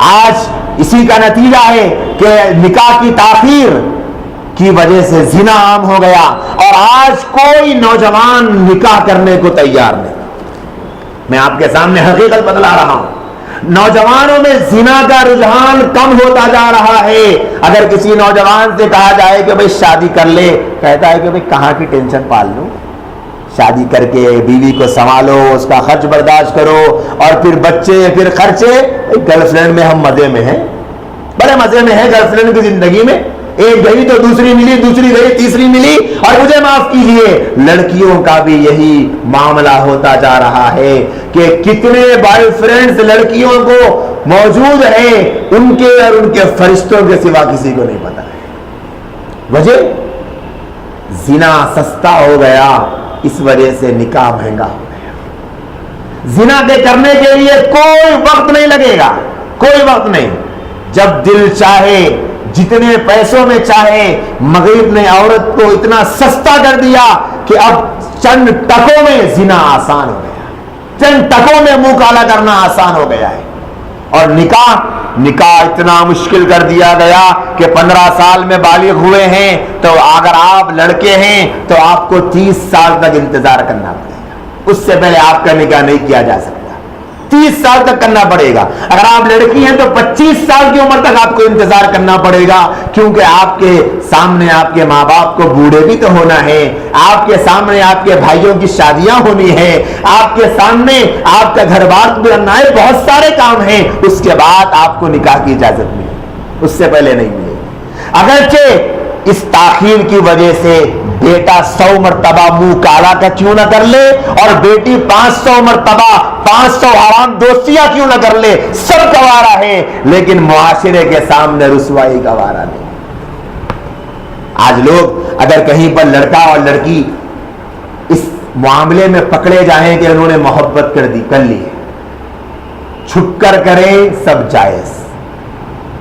S1: آج اسی کا نتیجہ ہے کہ نکاح کی تاخیر کی وجہ سے زنا عام ہو گیا اور آج کوئی نوجوان نکاح کرنے کو تیار نہیں۔ میں آپ کے سامنے حقیقت بتلا رہا ہوں، نوجوانوں میں زنا کا رجحان کم ہوتا جا رہا ہے۔ اگر کسی نوجوان سے کہا جائے کہ بھئی شادی کر لے، کہتا ہے کہ بھئی کہاں کی ٹینشن پال لوں، شادی کر کے بیوی کو سنبھالو، اس کا خرچ برداشت کرو اور پھر بچے، پھر خرچے۔ گرل فرینڈ میں ہم مزے میں ہیں، بڑے مزے میں ہیں گرل فرینڈ کی زندگی میں، ایک گئی تو دوسری ملی، دوسری گئی تیسری ملی، اور مجھے معاف کیجئے لڑکیوں کا بھی یہی معاملہ ہوتا جا رہا ہے کہ کتنے بوائے فرینڈز لڑکیوں کو موجود ہیں، ان کے اور ان کے فرشتوں کے سوا کسی کو نہیں پتا ہے۔ وجہ زنا سستا ہو گیا، اس وجہ سے نکاح مہنگا ہو گیا۔ زنا کے کرنے کے لیے کوئی وقت نہیں لگے گا، کوئی وقت نہیں، جب دل چاہے، جتنے پیسوں میں چاہے۔ مغرب نے عورت کو اتنا سستا کر دیا کہ اب چند ٹکوں میں زنا آسان ہو گیا، چند ٹکوں میں منہ کالا کرنا آسان ہو گیا ہے۔ اور نکاح اتنا مشکل کر دیا گیا کہ 15 سال میں بالغ ہوئے ہیں تو اگر آپ لڑکے ہیں تو آپ کو 30 سال تک انتظار کرنا پڑے گا، اس سے پہلے آپ کا نکاح نہیں کیا جا سکتا، 30 سال تک کرنا پڑے گا۔ اگر آپ لڑکی ہیں تو 25 سال کی عمر تک آپ کو انتظار کرنا پڑے گا، کیونکہ آپ کے سامنے آپ کے ماں باپ کو بوڑھے بھی تو ہونا ہے، آپ کے سامنے آپ کے بھائیوں کی شادیاں ہونی ہے، آپ کے سامنے آپ کا گھر بار بھی کرنا ہے، بہت سارے کام ہیں، اس کے بعد آپ کو نکاح کی اجازت ملے، اس سے پہلے نہیں ملے۔ اگرچہ اس تاخیر کی وجہ سے بیٹا 100 مرتبہ منہ کالا کا کیوں نہ کر لے اور بیٹی 500 مرتبہ 500 حرام دوستیاں کیوں نہ کر لے، سب گوارا ہے، لیکن معاشرے کے سامنے رسوائی گوارا نہیں۔ آج لوگ اگر کہیں پر لڑکا اور لڑکی اس معاملے میں پکڑے جائیں کہ انہوں نے محبت کر لی ہے، چھپ کر کریں سب جائز،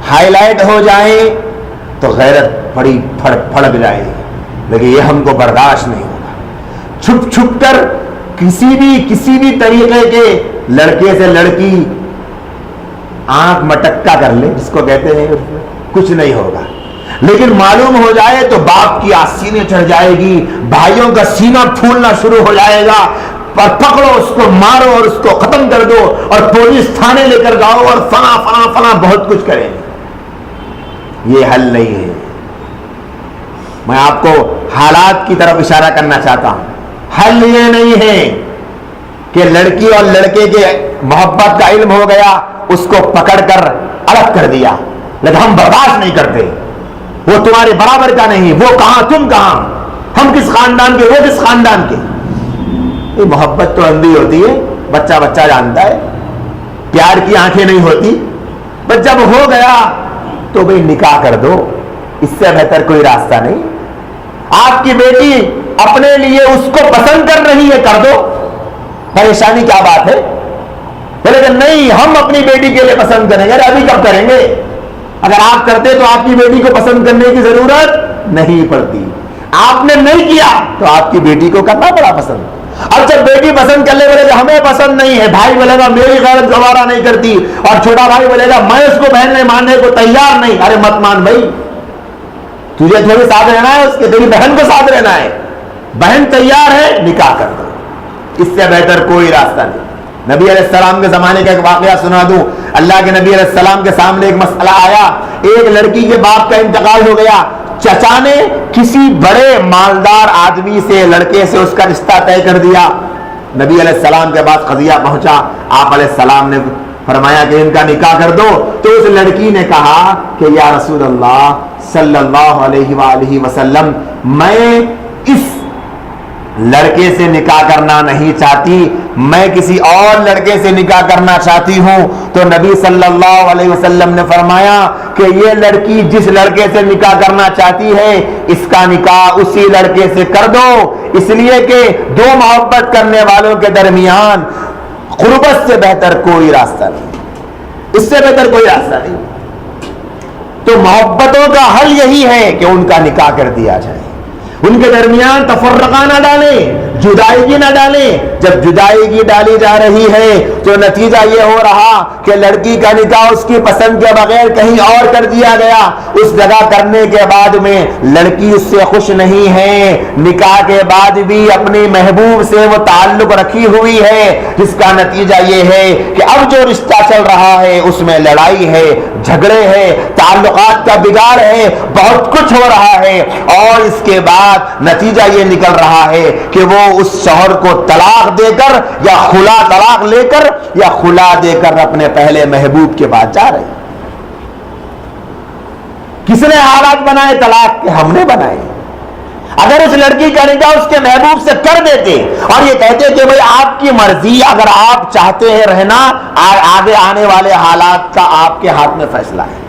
S1: ہائی لائٹ ہو جائیں تو غیرت بڑی پھڑک جائے گی، لیکن یہ ہم کو برداشت نہیں ہوگا۔ چھپ کر کسی بھی طریقے کے لڑکے سے لڑکی آنکھ مٹکا کر لے، جس کو کہتے ہیں، کچھ نہیں ہوگا، لیکن معلوم ہو جائے تو باپ کی آستینیں چڑھ جائے گی، بھائیوں کا سینہ پھولنا شروع ہو جائے گا، پر پکڑو اس کو، مارو اور اس کو ختم کر دو اور پولیس تھانے لے کر جاؤ اور فلاں بہت کچھ کریں۔ یہ حل نہیں ہے۔ میں آپ کو حالات کی طرف اشارہ کرنا چاہتا ہوں۔ حل یہ نہیں ہے کہ لڑکی اور لڑکے کے محبت کا علم ہو گیا، اس کو پکڑ کر الگ کر دیا، لیکن ہم برداشت نہیں کرتے، وہ تمہارے برابر کا نہیں، وہ کہاں تم کہاں، ہم کس خاندان کے وہ کس خاندان کے۔ یہ محبت تو اندھی ہوتی ہے، بچہ بچہ جانتا ہے، پیار کی آنکھیں نہیں ہوتی، بس جب ہو گیا تو بھئی نکاح کر دو، اس سے بہتر کوئی راستہ نہیں۔ آپ کی بیٹی اپنے لیے اس کو پسند کر رہی ہے، کر دو، پریشانی کیا بات ہے؟ لیکن نہیں، ہم اپنی بیٹی کے لیے پسند کریں گے، ابھی کب کریں گے؟ اگر آپ کرتے تو آپ کی بیٹی کو پسند کرنے کی ضرورت نہیں پڑتی، آپ نے نہیں کیا تو آپ کی بیٹی کو کرنا پڑا پسند۔ اب جب بیٹی پسند کر لے، بولے گا ہمیں پسند نہیں ہے، بھائی بولے گا میری غیرت گوارا نہیں کرتی، اور چھوٹا بھائی بولے گا میں اس کو بہن نے ماننے کو تیار نہیں۔ ارے مت مان بھائی، تجھے تھوڑی ساتھ رہنا ہے، اس کے تیری بہن کو ساتھ رہنا ہے، بہن تیار ہے نکاح کر دو، اس سے بہتر کوئی راستہ نہیں۔ نبی علیہ السلام کے زمانے کا ایک واقعہ سنا دوں۔ اللہ کے نبی علیہ السلام کے سامنے ایک مسئلہ آیا، ایک لڑکی کے باپ کا انتقال ہو گیا، چچا نے کسی بڑے مالدار آدمی سے، لڑکے سے اس کا رشتہ طے کر دیا۔ نبی علیہ السلام کے بعد قضیہ پہنچا، آپ علیہ السلام نے فرمایا کہ ان کا نکاح کر دو، تو اس لڑکی نے کہا کہ یا رسول اللہ صلی اللہ علیہ وآلہ وسلم، میں اس لڑکے سے نکاح کرنا نہیں چاہتی، میں کسی اور لڑکے سے نکاح کرنا چاہتی ہوں۔ تو نبی صلی اللہ علیہ وسلم نے فرمایا کہ یہ لڑکی جس لڑکے سے نکاح کرنا چاہتی ہے، اس کا نکاح اسی لڑکے سے کر دو، اس لیے کہ دو محبت کرنے والوں کے درمیان قربت سے بہتر کوئی راستہ نہیں، اس سے بہتر کوئی راستہ نہیں۔ تو محبتوں کا حل یہی ہے کہ ان کا نکاح کر دیا جائے، ان کے درمیان تفرقہ نہ ڈالیں، جدائیگی نہ ڈالیں۔ جب جدائیگی ڈالی جا رہی ہے تو نتیجہ یہ ہو رہا کہ لڑکی کا نکاح اس کی پسند کے بغیر کہیں اور کر دیا گیا، اس جگہ کرنے کے بعد میں لڑکی اس سے خوش نہیں ہے، نکاح کے بعد بھی اپنی محبوب سے وہ تعلق رکھی ہوئی ہے، جس کا نتیجہ یہ ہے کہ اب جو رشتہ چل رہا ہے اس میں لڑائی ہے، جھگڑے ہیں، تعلقات کا بگاڑ ہے، بہت کچھ ہو رہا ہے، اور اس کے بعد نتیجہ یہ نکل رہا ہے کہ وہ اس شوہر کو طلاق دے کر یا خلا طلاق لے کر یا خلا دے کر اپنے پہلے محبوب کے بعد جا رہے۔ کس نے حالات بنائے طلاق کے؟ ہم نے بنائے۔ اگر اس لڑکی کا نکاح اس کے محبوب سے کر دیتے اور یہ کہتے کہ بھئی آپ کی مرضی، اگر آپ چاہتے ہیں رہنا، آگے آنے والے حالات کا آپ کے ہاتھ میں فیصلہ ہے۔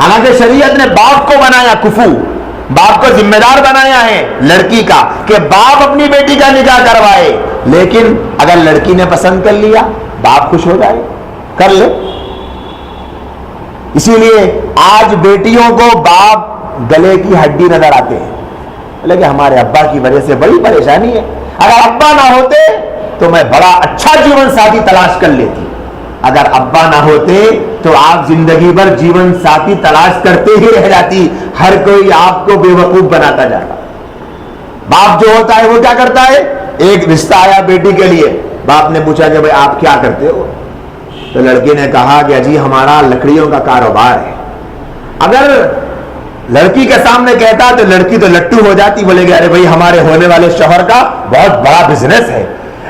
S1: حالانکہ شریعت نے باپ کو بنایا کفو، باپ کو ذمہ دار بنایا ہے لڑکی کا کہ باپ اپنی بیٹی کا نکاح کروائے، لیکن اگر لڑکی نے پسند کر لیا، باپ خوش ہو جائے، کر لے۔ اسی لیے آج بیٹیوں کو باپ گلے کی ہڈی نظر آتے ہیں، لیکن ہمارے ابا کی وجہ سے بڑی پریشانی ہے۔ اگر ابا نہ ہوتے تو میں بڑا اچھا جیون ساتھی تلاش کر لیتی، اگر ابا نہ ہوتے تو آپ زندگی بھر جیون ساتھی تلاش کرتے ہی رہ جاتی، ہر کوئی آپ کو بے وقوف بناتا جاتا۔ باپ جو ہوتا ہے وہ کیا کرتا ہے؟ ایک رشتہ آیا بیٹی کے لیے، باپ نے پوچھا کہ بھائی آپ کیا کرتے ہو؟ تو لڑکی نے کہا کہ جی ہمارا لکڑیوں کا کاروبار ہے۔ اگر لڑکی کے سامنے کہتا تو لڑکی تو لٹو ہو جاتی، بولے گی ارے بھائی ہمارے ہونے والے شوہر کا بہت بڑا بزنس ہے،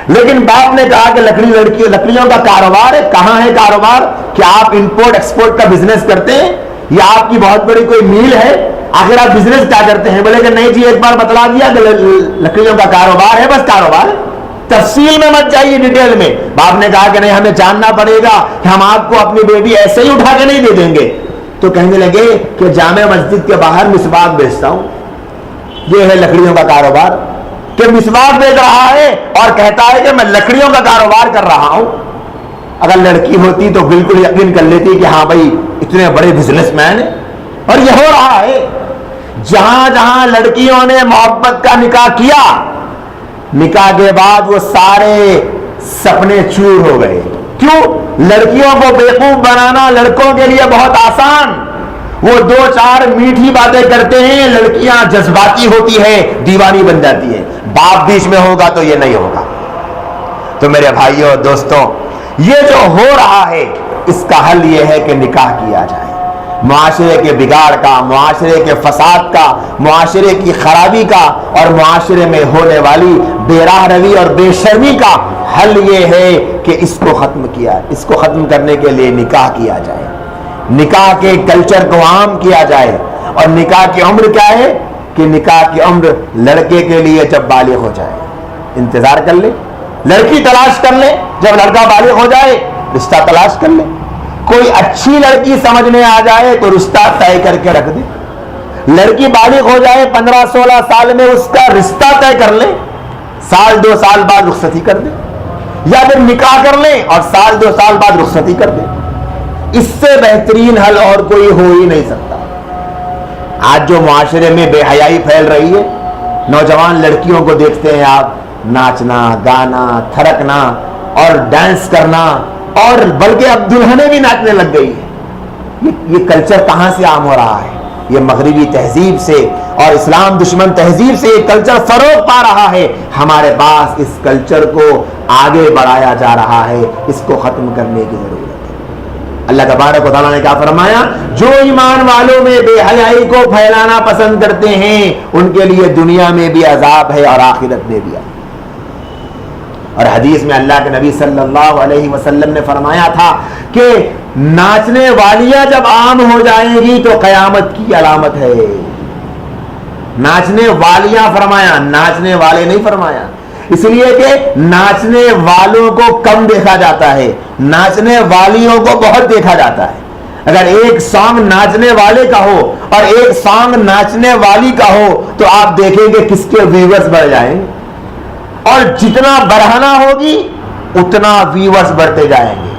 S1: لیکن باپ نے کہا کہ لکڑیوں کا کاروبار ہے۔ کہاں ہے کاروبار؟ کیا آپ امپورٹ ایکسپورٹ کا بزنس کرتے ہیں یا آپ کی بہت بڑی کوئی میل ہے؟ آخر آپ بزنس کیا کرتے ہیں؟ بولے کہ نہیں جی ایک بار بتلا دیا کہ لکڑیوں کا کاروبار ہے، بس کاروبار ہے، تفصیل میں مت جائیے، ڈیٹیل میں۔ باپ نے کہا کہ نہیں ہمیں جاننا پڑے گا کہ ہم آپ کو اپنی بیٹی ایسے ہی اٹھا کے نہیں دے دیں گے۔ تو کہنے لگے کہ جامع مسجد کے باہر مسواک بیچتا ہوں، یہ ہے لکڑیوں کا کاروبار، کہ مسواک بیچ رہا ہے اور کہتا ہے کہ میں لکڑیوں کا کاروبار کر رہا ہوں۔ اگر لڑکی ہوتی تو بالکل یقین کر لیتی کہ ہاں بھائی اتنے بڑے بزنس مین ہیں، اور یہ ہو رہا ہے۔ جہاں جہاں لڑکیوں نے محبت کا نکاح کیا، نکاح کے بعد وہ سارے سپنے چور ہو گئے۔ کیوں؟ لڑکیوں کو بیوقوف بنانا لڑکوں کے لیے بہت آسان، وہ دو چار میٹھی باتیں کرتے ہیں، لڑکیاں جذباتی ہوتی ہے، دیوانی بن جاتی ہے۔ باپ بیچ میں ہوگا تو یہ نہیں ہوگا۔ تو میرے بھائیوں اور دوستوں، یہ جو ہو رہا ہے اس کا حل یہ ہے کہ نکاح کیا جائے۔ معاشرے کے بگاڑ کا، معاشرے کے فساد کا، معاشرے کی خرابی کا اور معاشرے میں ہونے والی بے راہ روی اور بے شرمی کا حل یہ ہے کہ اس کو ختم کرنے کے لیے نکاح کیا جائے۔ نکاح کے کلچر کو عام کیا جائے. اور نکاح کی عمر کیا ہے کہ نکاح کی عمر لڑکے کے لیے جب بالغ ہو جائے. انتظار کر لے, لڑکی تلاش کر لے, جب لڑکا بالغ ہو جائے رشتہ تلاش کر لے. کوئی اچھی لڑکی سمجھ میں آ جائے تو رشتہ طے کر کے رکھ دے. لڑکی بالغ ہو جائے 15-16 سال میں, اس کا رشتہ طے کر لے, 1-2 سال بعد رخصتی کر دے, یا پھر نکاح کر لیں اور 1-2 سال بعد رخصتی کر دیں. اس سے بہترین حل اور کوئی ہو ہی نہیں سکتا. آج جو معاشرے میں بے حیائی پھیل رہی ہے, نوجوان لڑکیوں کو دیکھتے ہیں آپ, ناچنا, گانا, تھرکنا اور ڈانس کرنا, اور بلکہ اب دلہنیں بھی ناچنے لگ گئی ہیں. یہ کلچر کہاں سے عام ہو رہا ہے؟ یہ مغربی تہذیب سے اور اسلام دشمن تہذیب سے یہ کلچر فروغ پا رہا ہے. ہمارے پاس اس کلچر کو آگے بڑھایا جا رہا ہے, اس کو ختم کرنے کی ضرورت ہے. اللہ تبارک و تعالیٰ نے کیا فرمایا؟ جو ایمان والوں میں بے حیائی کو پھیلانا پسند کرتے ہیں ان کے لیے دنیا میں بھی عذاب ہے اور آخرت میں بھی. اور حدیث میں اللہ کے نبی صلی اللہ علیہ وسلم نے فرمایا تھا کہ ناچنے والیاں جب عام ہو جائیں گی تو قیامت کی علامت ہے. ناچنے والیاں فرمایا, ناچنے والے نہیں فرمایا, اس لیے کہ ناچنے والوں کو کم دیکھا جاتا ہے, ناچنے والیوں کو بہت دیکھا جاتا ہے. اگر ایک سانگ ناچنے والے کا ہو اور ایک سانگ ناچنے والی کا ہو تو آپ دیکھیں گے کس کے ویورز بڑھ جائیں گے, اور جتنا بڑھانا ہوگی اتنا ویورز بڑھتے جائیں گے.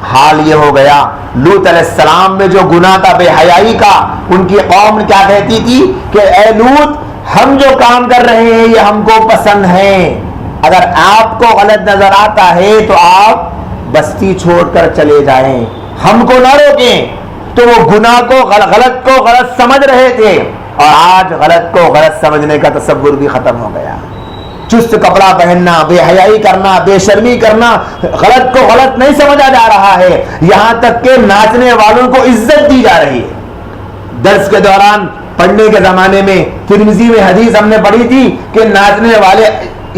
S1: حال یہ ہو گیا, لوط علیہ السلام میں جو گناہ تھا بے حیائی کا, ان کی قوم کیا کہتی تھی کہ اے لوط, ہم جو کام کر رہے ہیں یہ ہم کو پسند ہے, اگر آپ کو غلط نظر آتا ہے تو آپ بستی چھوڑ کر چلے جائیں, ہم کو نہ روکیں. تو وہ گناہ کو غلط سمجھ رہے تھے, اور آج غلط کو غلط سمجھنے کا تصور بھی ختم ہو گیا. چست کپڑا پہننا, بے حیائی کرنا, بے شرمی کرنا, غلط کو غلط نہیں سمجھا جا رہا ہے. یہاں تک کہ ناچنے والوں کو عزت دی جا رہی ہے. درس کے دوران پڑھنے کے زمانے میں ترمذی میں حدیث ہم نے پڑھی تھی کہ ناچنے والے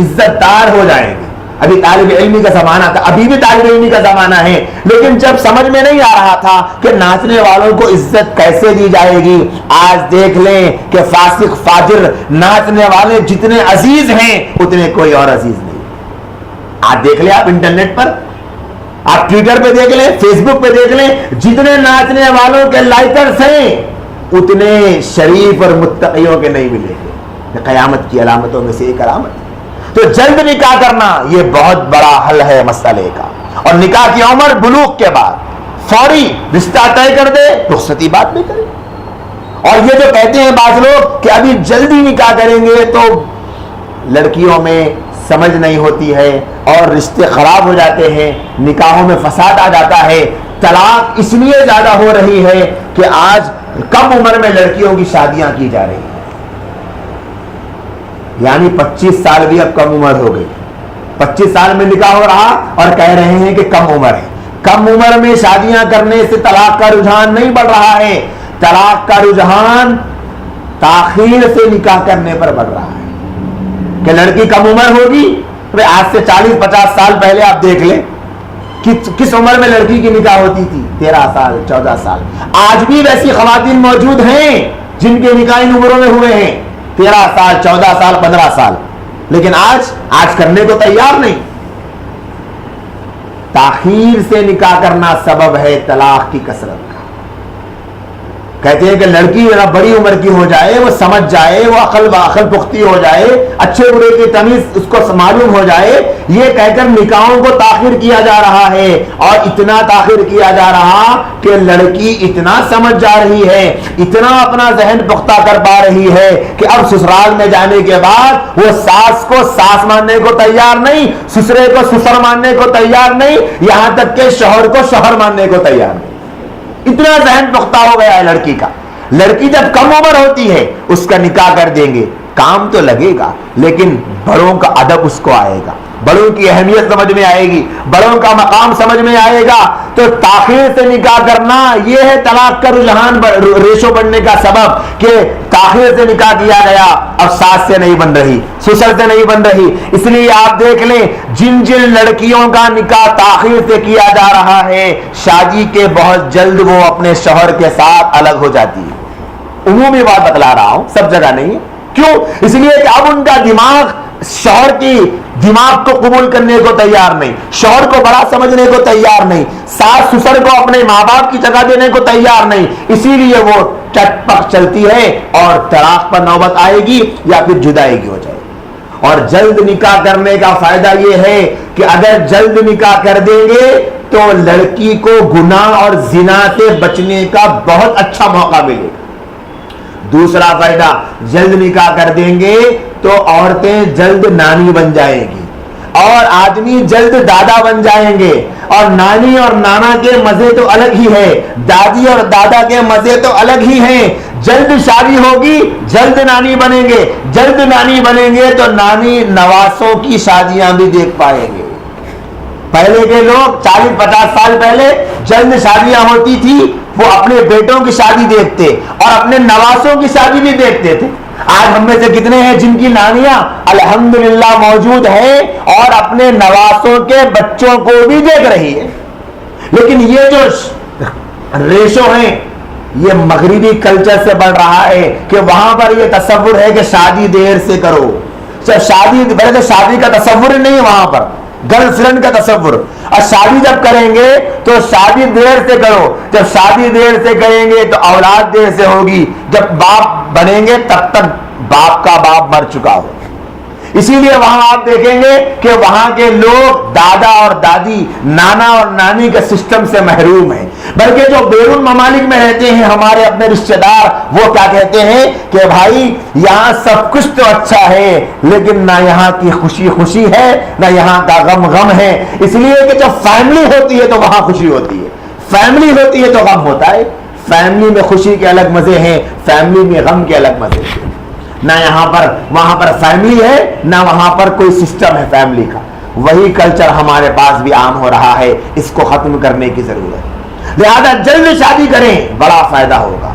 S1: عزت دار ہو جائیں گے. ابھی طالب علمی کا زمانہ تھا, ابھی بھی طالب علمی کا زمانہ ہے, لیکن جب سمجھ میں نہیں آ رہا تھا کہ ناچنے والوں کو عزت کیسے دی جائے گی, آج دیکھ لیں کہ فاسق فاجر ناچنے والے جتنے عزیز ہیں اتنے کوئی اور عزیز نہیں. آج دیکھ لیں آپ انٹرنیٹ پر, آپ ٹویٹر پہ دیکھ لیں, فیس بک پہ دیکھ لیں, جتنے ناچنے والوں کے لائکرز ہیں اتنے شریف اور متقیوں کے نہیں ملیں گے. قیامت کی علامتوں میں سے ایک علامت. تو جلد نکاح کرنا یہ بہت بڑا حل ہے مسئلے کا, اور نکاح کی عمر بلوغ کے بعد فوری رشتہ طے کر دے, رخصتی بات نہیں کرے. اور یہ جو کہتے ہیں بعض لوگ کہ ابھی جلدی نکاح کریں گے تو لڑکیوں میں سمجھ نہیں ہوتی ہے اور رشتے خراب ہو جاتے ہیں, نکاحوں میں فساد آ جاتا ہے. طلاق اس لیے زیادہ ہو رہی ہے کہ آج کم عمر میں لڑکیوں کی شادیاں کی جا رہی ہیں, یعنی 25 سال بھی اب کم عمر ہو گئی. 25 سال میں نکاح ہو رہا اور کہہ رہے ہیں کہ کم عمر ہے. کم عمر میں شادیاں کرنے سے طلاق کا رجحان نہیں بڑھ رہا ہے, طلاق کا رجحان تاخیر سے نکاح کرنے پر بڑھ رہا ہے. کہ لڑکی کم عمر ہوگی, آج سے 40-50 سال پہلے آپ دیکھ لیں کس عمر میں لڑکی کی نکاح ہوتی تھی, 13 سال 14 سال. آج بھی ویسی خواتین موجود ہیں جن کے نکاح ان عمروں میں ہوئے ہیں, 13 سال 14 سال 15 سال, لیکن آج کرنے کو تیار نہیں. تاخیر سے نکاح کرنا سبب ہے طلاق کی کثرت کا. کہتے ہیں کہ لڑکی بڑی عمر کی ہو جائے, وہ سمجھ جائے, وہ عقل پختی ہو جائے, اچھے برے کی تمیز اس کو معلوم ہو جائے, یہ کہہ کر نکاحوں کو تاخیر کیا جا رہا ہے. اور اتنا تاخیر کیا جا رہا کہ لڑکی اتنا سمجھ جا رہی ہے, اتنا اپنا ذہن پختہ کر پا رہی ہے کہ اب سسرال میں جانے کے بعد وہ ساس کو ساس ماننے کو تیار نہیں, سسرے کو سسر ماننے کو تیار نہیں, یہاں تک کہ شوہر کو شوہر ماننے کو تیار نہیں. اتنا ذہن پختہ ہو گیا ہے لڑکی کا. لڑکی جب کم عمر ہوتی ہے اس کا نکاح کر دیں گے, کام تو لگے گا لیکن بڑوں کا ادب اس کو آئے گا, بڑوں کی اہمیت سمجھ میں آئے گی, بڑوں کا مقام سمجھ میں آئے گا. تو تاخیر سے نکاح کرنا یہ ہے طلاق کا رجحان ریشو بڑھنے کا سبب کہ تاخیر سے نکاح کیا گیا, اب ساس سے نہیں بن رہی, سسر سے نہیں بن رہی. اس لیے آپ دیکھ لیں جن جن لڑکیوں کا نکاح تاخیر سے کیا جا رہا ہے شادی کے بہت جلد وہ اپنے شوہر کے ساتھ الگ ہو جاتی ہے. عمومی بات بتلا رہا ہوں, سب جگہ نہیں. کیوں؟ اس لیے کہ اب ان کا دماغ شوہر کی دماغ کو قبول کرنے کو تیار نہیں, شوہر کو بڑا سمجھنے کو تیار نہیں, ساس سسر کو اپنے ماں باپ کی جگہ دینے کو تیار نہیں. اسی لیے وہ چٹ پک چلتی ہے اور طلاق پر نوبت آئے گی یا پھر جدائی ہو جائے گی. اور جلد نکاح کرنے کا فائدہ یہ ہے کہ اگر جلد نکاح کر دیں گے تو لڑکی کو گناہ اور زنا سے بچنے کا بہت اچھا موقع ملے گا. دوسرا فائدہ, جلد نکاح کر دیں گے تو عورتیں جلد نانی بن جائیں گی اور آدمی جلد دادا بن جائیں گے. اور نانی اور نانا کے مزے تو الگ ہی ہے, دادی اور دادا کے مزے تو الگ ہی ہیں. جلد شادی ہوگی جلد نانی بنیں گے, جلد نانی بنیں گے تو نانی نواسوں کی شادیاں بھی دیکھ پائیں گے. پہلے کے لوگ 40-50 سال پہلے جلد شادیاں ہوتی تھی, وہ اپنے بیٹوں کی شادی دیکھتے اور اپنے نواسوں کی شادی بھی دیکھتے تھے. آج ہم میں سے کتنے ہیں جن کی نانیاں الحمدللہ موجود ہیں اور اپنے نواسوں کے بچوں کو بھی دیکھ رہی ہے. لیکن یہ جو ریشو ہیں یہ مغربی کلچر سے بڑھ رہا ہے کہ وہاں پر یہ تصور ہے کہ شادی دیر سے کرو. پہلے تو شادی کا تصور ہی نہیں ہے وہاں پر, گرل فرینڈ کا تصور. اور شادی جب کریں گے تو شادی دیر سے کرو, جب شادی دیر سے کریں گے تو اولاد دیر سے ہوگی, جب باپ بنیں گے تب تک باپ کا باپ مر چکا ہو. اسی لیے وہاں آپ دیکھیں گے کہ وہاں کے لوگ دادا اور دادی, نانا اور نانی کے سسٹم سے محروم ہیں. بلکہ جو بیرون ممالک میں رہتے ہیں ہمارے اپنے رشتہ دار, وہ کیا کہتے ہیں کہ بھائی یہاں سب کچھ تو اچھا ہے لیکن نہ یہاں کی خوشی خوشی ہے نہ یہاں کا غم غم ہے. اس لیے کہ جب فیملی ہوتی ہے تو وہاں خوشی ہوتی ہے, فیملی ہوتی ہے تو غم ہوتا ہے. فیملی میں خوشی کے الگ مزے ہیں, فیملی میں غم کے الگ مزے ہیں. نہ یہاں پر وہاں پر فیملی ہے نہ وہاں پر کوئی سسٹم ہے فیملی کا. وہی کلچر ہمارے پاس بھی عام ہو رہا ہے, اس کو ختم کرنے کی ضرورت ہے. لہذا جلد شادی کریں, بڑا فائدہ ہوگا.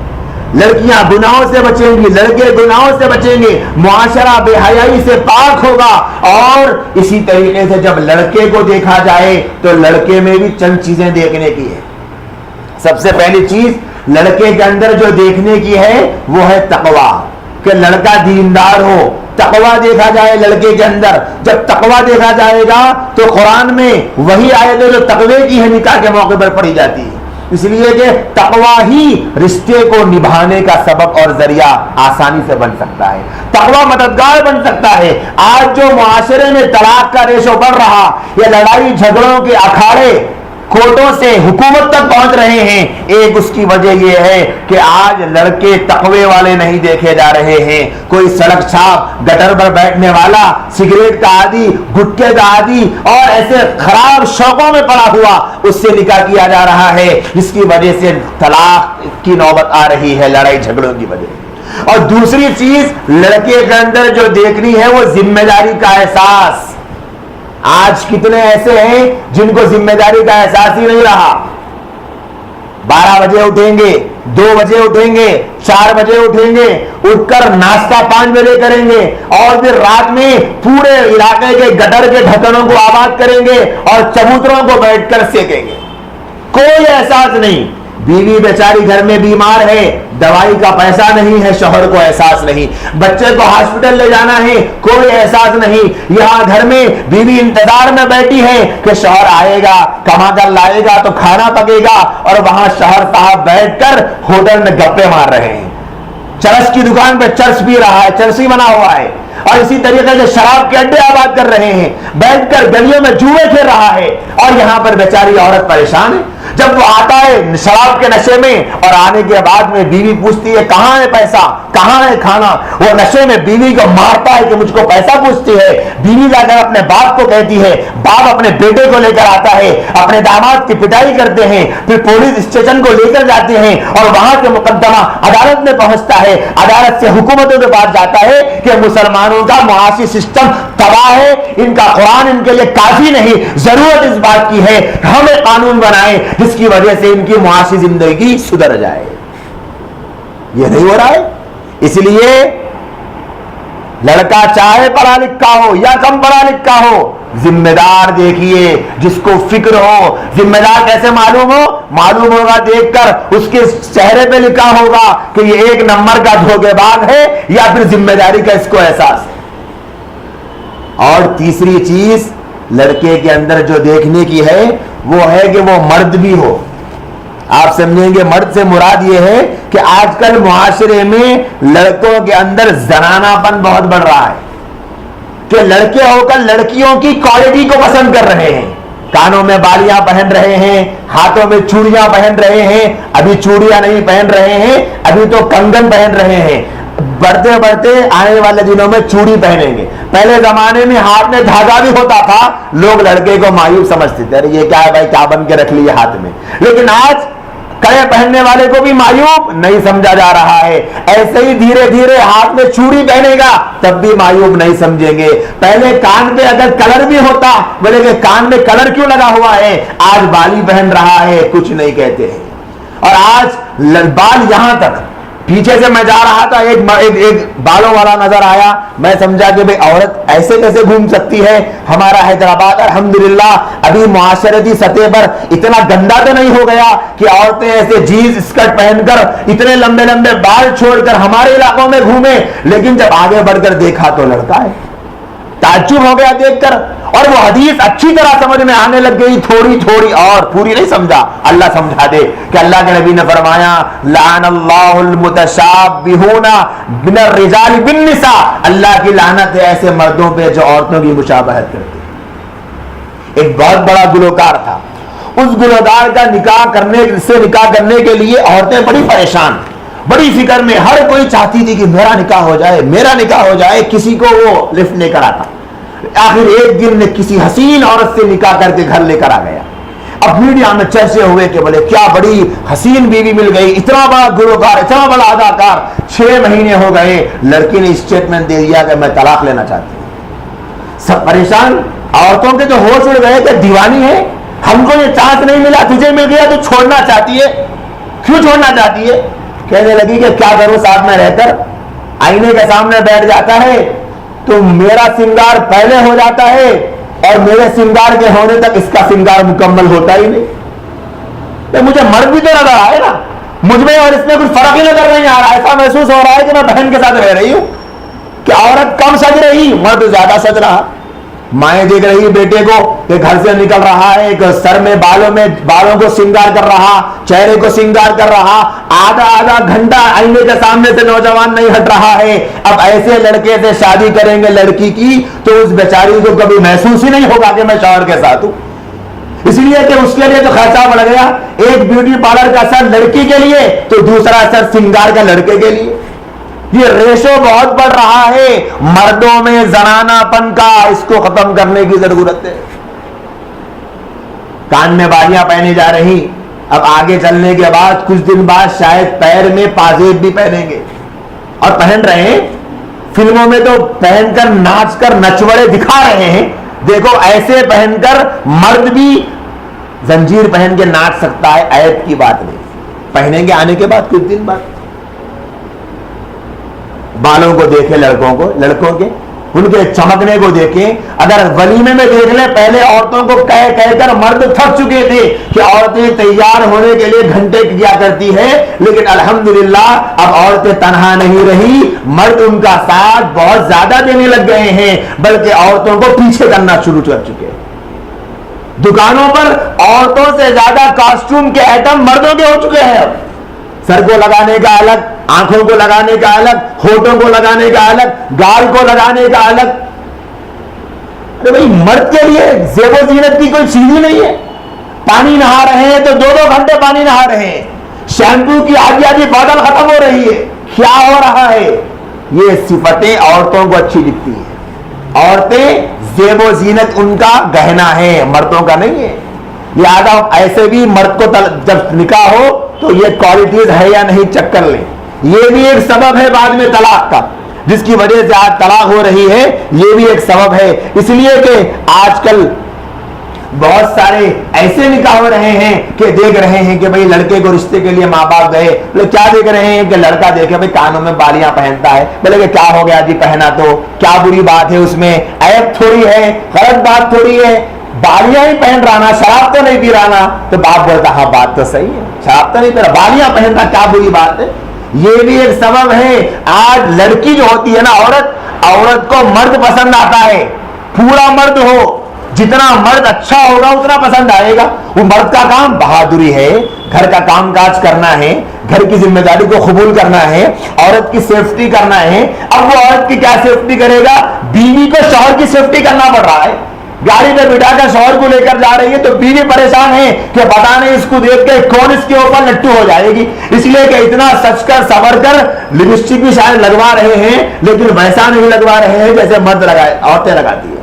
S1: لڑکیاں گناہوں سے بچیں گی, لڑکے گناہوں سے بچیں گے, معاشرہ بے حیائی سے پاک ہوگا. اور اسی طریقے سے جب لڑکے کو دیکھا جائے تو لڑکے میں بھی چند چیزیں دیکھنے کی ہے. سب سے پہلی چیز لڑکے کے اندر جو دیکھنے کی ہے وہ ہے تقویٰ, کہ لڑکا دیندار ہو. تقویٰ دیکھا جائے لڑکے کے اندر. جب تقویٰ دیکھا جائے گا تو قرآن میں وہی آیتیں جو تقوی کی ہے نکاح کے موقع پر پڑھی جاتی ہے. اس لیے کہ تقویٰ ہی رشتے کو نبھانے کا سبب اور ذریعہ آسانی سے بن سکتا ہے, تقویٰ مددگار بن سکتا ہے. آج جو معاشرے میں طلاق کا ریشو بڑھ رہا, یہ لڑائی جھگڑوں کے اکھاڑے کورٹوں سے حکومت تک پہنچ رہے ہیں, ایک اس کی وجہ یہ ہے کہ آج لڑکے تقوی والے نہیں دیکھے جا رہے ہیں. کوئی سڑک چھاپ, گٹر پر بیٹھنے والا, سگریٹ کا عادی, گٹکے کا عادی اور ایسے خراب شوقوں میں پڑا ہوا, اس سے نکاح کیا جا رہا ہے, جس کی وجہ سے طلاق کی نوبت آ رہی ہے لڑائی جھگڑوں کی وجہ. اور دوسری چیز لڑکے کے اندر جو دیکھنی ہے وہ ذمہ داری کا احساس. آج کتنے ایسے ہیں جن کو ذمہ داری کا احساس ہی نہیں رہا. 12 بجے اٹھیں گے, 2 بجے اٹھیں گے, 4 بجے اٹھیں گے, اٹھ کر ناشتہ 5 بجے کریں گے اور پھر رات میں پورے علاقے کے گٹر کے ڈھکنوں کو آباد کریں گے اور چبوتروں کو بیٹھ کر سینکیں گے. کوئی احساس نہیں. بیوی بیچاری گھر میں بیمار ہے, دوائی کا پیسہ نہیں ہے, شوہر کو احساس نہیں. بچے کو ہاسپٹل لے جانا ہے, کوئی احساس نہیں. یہاں گھر میں بیوی انتظار میں بیٹھی ہے کہ شوہر آئے گا, کما کر لائے گا تو کھانا پکے گا, اور وہاں شوہر صاحب بیٹھ کر ہوٹل میں گپے مار رہے ہیں. چرس کی دکان پہ چرس پی رہا ہے, چرسی بنا ہوا ہے. اور اسی طریقے سے شراب کے اڈے آباد کر رہے ہیں, بیٹھ کر گلیوں میں جوئے کھیل رہا ہے, اور یہاں پر بیچاری عورت پریشان ہے. جب وہ آتا ہے شراب کے نشے میں, اور آنے کے بعد میں بیوی پوچھتی ہے کہاں ہے پیسہ, کہاں ہے کھانا, وہ نشے میں بیوی کو مارتا ہے کہ مجھ کو پیسہ پوچھتی ہے. بیوی جا کر اپنے باپ کو کہتی ہے, باپ اپنے بیٹے کو لے کر آتا ہے, اپنے داماد کی پٹائی کرتے ہیں, پھر پولیس اسٹیشن کو لے کر جاتے ہیں, اور وہاں کے مقدمہ عدالت میں پہنچتا ہے. عدالت سے حکومتوں کے پاس جاتا ہے کہ مسلمانوں کا معاشی سسٹم تباہ ہے, ان کا قرآن ان کے لیے کافی نہیں, ضرورت اس بات کی ہے ہم ایک قانون بنائیں جس کی وجہ سے ان کی معاشی زندگی سدھر جائے. یہ نہیں ہو رہا ہے. اس لیے لڑکا چاہے پڑھا لکھا ہو یا کم پڑھا لکھا ہو, ذمہ دار دیکھیے جس کو فکر ہو. ذمہ دار کیسے معلوم ہو؟ معلوم ہوگا دیکھ کر اس کے چہرے پہ لکھا ہوگا کہ یہ 1 نمبر کا دھوکے باز ہے, یا پھر ذمہ داری کا اس کو احساس ہے. اور تیسری چیز لڑکے کے اندر جو دیکھنے کی ہے وہ ہے کہ وہ مرد بھی ہو. آپ سمجھیں گے مرد سے مراد یہ ہے کہ آج کل معاشرے میں لڑکوں کے اندر زنانہ پن بہت بڑھ رہا ہے, کہ لڑکے ہو کر لڑکیوں کی کوالٹی کو پسند کر رہے ہیں. کانوں میں بالیاں پہن رہے ہیں, ہاتھوں میں چوڑیاں پہن رہے ہیں, ابھی چوڑیاں نہیں پہن رہے ہیں, ابھی تو کنگن پہن رہے ہیں. بڑھتے بڑھتے آنے والے دنوں میں چوڑی پہنیں گے. پہلے زمانے میں ہاتھ میں دھاگا بھی ہوتا تھا, لوگ لڑکے کو مایوب سمجھتے تھے, ارے یہ کیا ہے بھائی, کیا بن کے رکھ لیے ہاتھ میں. لیکن آج کڑے پہننے والے کو بھی مایوب نہیں سمجھا جا رہا ہے. ایسے ہی دھیرے دھیرے ہاتھ میں چوڑی پہنے گا تب بھی مایوب نہیں سمجھیں گے. پہلے کان پہ اگر کلر بھی ہوتا, بولے کہ کان میں کلر کیوں لگا ہوا ہے, آج بالی پہن رہا ہے کچھ نہیں کہتے ہیں. اور آج بال یہاں تک, پیچھے سے میں جا رہا تھا, ایک بالوں والا نظر آیا, میں سمجھا کہ بھئی عورت ایسے کیسے گھوم سکتی ہے. ہمارا حیدرآباد الحمدللہ ابھی معاشرتی سطح پر اتنا گندا تو نہیں ہو گیا کہ عورتیں ایسے جینز اسکرٹ پہن کر اتنے لمبے لمبے بال چھوڑ کر ہمارے علاقوں میں گھومے. لیکن جب آگے بڑھ کر دیکھا تو لڑکا ہے, تعجب ہو گیا دیکھ کر. اور وہ حدیث اچھی طرح سمجھ میں آنے لگ گئی, تھوڑی تھوڑی, اور پوری نہیں سمجھا, اللہ سمجھا دے کہ اللہ کے نبی نے فرمایا لعن اللہ المتشابہون من الرجال بالنساء, اللہ کی لعنت ہے ایسے مردوں پہ جو عورتوں کی مشابہت کرتے. ایک بہت بڑا گلوکار تھا, اس گلوکار کا نکاح کرنے کے لیے عورتیں بڑی پریشان, بڑی فکر میں, ہر کوئی چاہتی تھی کہ میرا نکاح ہو جائے, میرا نکاح ہو جائے. کسی کو وہ لفٹ لے کر آتا. آخر ایک دن نے کسی حسین عورت سے نکاح کر کے گھر لے کر آ گیا. اب میڈیا میں چرچے ہوئے کہ بولے کیا بڑی حسین بیوی مل گئی, اتنا بڑا گلوکار, اتنا بڑا اداکار. 6 مہینے ہو گئے, لڑکی نے اسٹیٹمنٹ دے دیا کہ میں طلاق لینا چاہتی ہوں. سب پریشان, عورتوں کے جو ہوش اڑ گئے کہ دیوانی ہے, ہم کو یہ چانس نہیں ملا, تجھے مل گیا تو چھوڑنا چاہتی ہے, کیوں چھوڑنا چاہتی ہے. کہنے لگی کہ کیا کروں, ساتھ میں رہ کر آئینے کے سامنے بیٹھ جاتا ہے تو میرا سنگار پہلے ہو جاتا ہے, اور میرے سنگار کے ہونے تک اس کا سنگار مکمل ہوتا ہی نہیں. مجھے مرد بھی تو نظر آئے نا, مجھ میں اور اس میں کچھ فرق ہی نظر نہیں آ رہا. ایسا محسوس ہو رہا ہے کہ میں بہن کے ساتھ رہ رہی ہوں, کہ عورت کم سج رہی, مرد زیادہ سج رہا. مائیں دیکھ رہی بیٹے کو کہ گھر سے نکل رہا ہے, ایک سر میں بالوں کو سنگار کر رہا, چہرے کو سنگار کر رہا, آدھا گھنٹہ آئینے کے سامنے سے نوجوان نہیں ہٹ رہا ہے. اب ایسے لڑکے سے شادی کریں گے لڑکی کی تو اس بیچاری کو کبھی محسوس ہی نہیں ہوگا کہ میں شوہر کے ساتھ ہوں. اس لیے کہ اس کے لیے تو خرچہ بڑھ گیا, ایک بیوٹی پارلر کا سر لڑکی کے لیے تو دوسرا سر سنگار کا لڑکے کے لیے. یہ ریشو بہت بڑھ رہا ہے مردوں میں زنانہ پن کا, اس کو ختم کرنے کی ضرورت ہے. کان میں بالیاں پہنی جا رہی, اب آگے چلنے کے بعد کچھ دن بعد شاید پیر میں پازیب بھی پہنیں گے, اور پہن رہے ہیں. فلموں میں تو پہن کر ناچ کر نچوڑے دکھا رہے ہیں. دیکھو ایسے پہن کر مرد بھی زنجیر پہن کے ناچ سکتا ہے, عیب کی بات نہیں. پہنیں گے آنے کے بعد کچھ دن بعد. بالوں کو دیکھیں لڑکوں کے ان کے چمکنے کو دیکھیں. اگر ولیمے میں دیکھ لیں, پہلے عورتوں کو کہہ کر مرد تھک چکے تھے کہ عورتیں تیار ہونے کے لیے گھنٹے کیا کرتی ہے, لیکن الحمدللہ اب عورتیں تنہا نہیں رہی, مرد ان کا ساتھ بہت زیادہ دینے لگ گئے ہیں, بلکہ عورتوں کو پیچھے کرنا شروع کر چکے ہیں. دکانوں پر عورتوں سے زیادہ کاسٹیوم کے آئٹم مردوں کے ہو چکے ہیں. اب سر کو لگانے کا الگ, آنکھوں کو لگانے کا الگ, ہونٹوں کو لگانے کا الگ, گال کو لگانے کا الگ. ارے بھائی مرد کے لیے زیب و زینت کی کوئی چیز ہی نہیں ہے. پانی نہا رہے ہیں تو 2-2 گھنٹے پانی نہا رہے ہیں, شیمپو کی آدھی آدھی بوتل ختم ہو رہی ہے. کیا ہو رہا ہے؟ یہ صفتیں عورتوں کو اچھی دکھتی ہیں. عورتیں زیب و زینت ان کا گہنا ہے, مردوں کا نہیں ہے. لہذا ایسے بھی مرد کو جب نکاح ہو تو یہ کوالٹیز ہے یا نہیں چیک کر لیں. یہ بھی ایک سبب ہے بعد میں طلاق کا, جس کی وجہ سے آج طلاق ہو رہی ہے. یہ بھی ایک سبب ہے, اس لیے کہ آج کل بہت سارے ایسے نکاح ہو رہے ہیں کہ دیکھ رہے ہیں کہ بھئی لڑکے کو رشتے کے لیے ماں باپ گئے, لوگ کیا دیکھ رہے ہیں کہ لڑکا دیکھے بھئی کانوں میں بالیاں پہنتا ہے, بولے کہ کیا ہو گیا جی پہنا تو کیا بری بات ہے, اس میں عیب تھوڑی ہے, غلط بات تھوڑی ہے, بالیاں ہی پہن رہا نا, شراب تو نہیں پی رہا نا. تو باپ بولتا ہاں بات تو صحیح ہے, شراب تو نہیں پی رہا, بالیاں پہنتا کیا بری بات ہے. یہ بھی ایک سبب ہے. آج لڑکی جو ہوتی ہے نا عورت کو مرد پسند آتا ہے, پورا مرد ہو, جتنا مرد اچھا ہوگا اتنا پسند آئے گا. وہ مرد کا کام بہادری ہے, گھر کا کام کاج کرنا ہے, گھر کی ذمہ داری کو قبول کرنا ہے, عورت کی سیفٹی کرنا ہے. اب وہ عورت کی کیا سیفٹی کرے گا؟ بیوی کو شوہر کی سیفٹی کرنا پڑ رہا ہے. گاڑی پہ بٹھا کر شوہر کو لے کر جا رہی ہے تو بیوی پریشان ہے کہ پتا نہیں اس کو دیکھ کے کون اس کے اوپر لٹو ہو جائے گی. اس لیے کہ اتنا سچ کر صبر کر لپسٹک بھی شاید لگوا رہے ہیں, لیکن ویسا نہیں لگوا رہے ہیں جیسے مرد عورتیں لگاتی ہیں.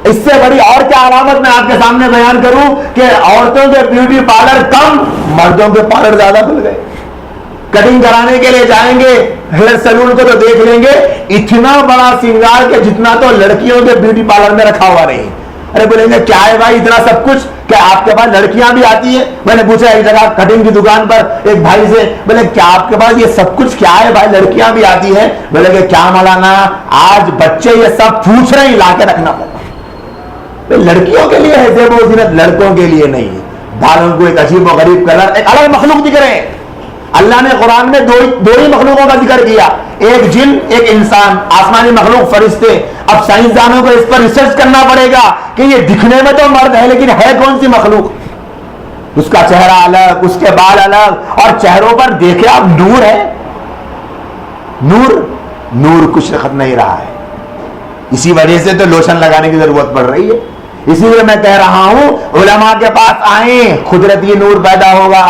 S1: اس سے بڑی اور کیا علامت میں آپ کے سامنے بیان کروں کہ عورتوں کے بیوٹی پارلر کم, مردوں کے پارلر زیادہ کھل گئے. کٹنگ کرانے کے لیے جائیں گے ہیئر سیلون کو تو دیکھ لیں گے اتنا بڑا سنگار کہ جتنا تو لڑکیوں کے بیوٹی پارلر میں رکھا ہوا نہیں. ارے بولیں گے کیا ہے بھائی اتنا سب کچھ, کیا آپ کے پاس لڑکیاں بھی آتی ہیں؟ میں نے پوچھا ایک جگہ کٹنگ کی دکان پر ایک بھائی سے, بولے کیا آپ کے پاس یہ سب کچھ کیا ہے بھائی, لڑکیاں بھی آتی ہیں؟ بولے کہ کیا مولانا آج بچے یہ سب پوچھ رہے ہیں, لا کے رکھنا پڑا. لڑکیوں کے لیے ہے زیب و زینت, لڑکوں کے لیے نہیں ہے. بالوں کو ایک عجیب و غریب کلر, ایک الگ مخلوق دکھ رہے ہیں. اللہ نے قرآن میں دو ہی مخلوقوں کا ذکر کیا, ایک جن ایک انسان, آسمانی مخلوق فرشتے. اب سائنسدانوں کو اس پر ریسرچ کرنا پڑے گا کہ یہ دکھنے میں تو مرد ہے لیکن ہے کون سی مخلوق. اس کا چہرہ الگ, اس کے بال الگ, اور چہروں پر دیکھے آپ نور ہے, نور کچھ رخت نہیں رہا ہے. اسی وجہ سے تو لوشن لگانے کی ضرورت پڑ رہی ہے. اسی لیے میں کہہ رہا ہوں علماء کے پاس آئیں, قدرتی نور پیدا ہوگا.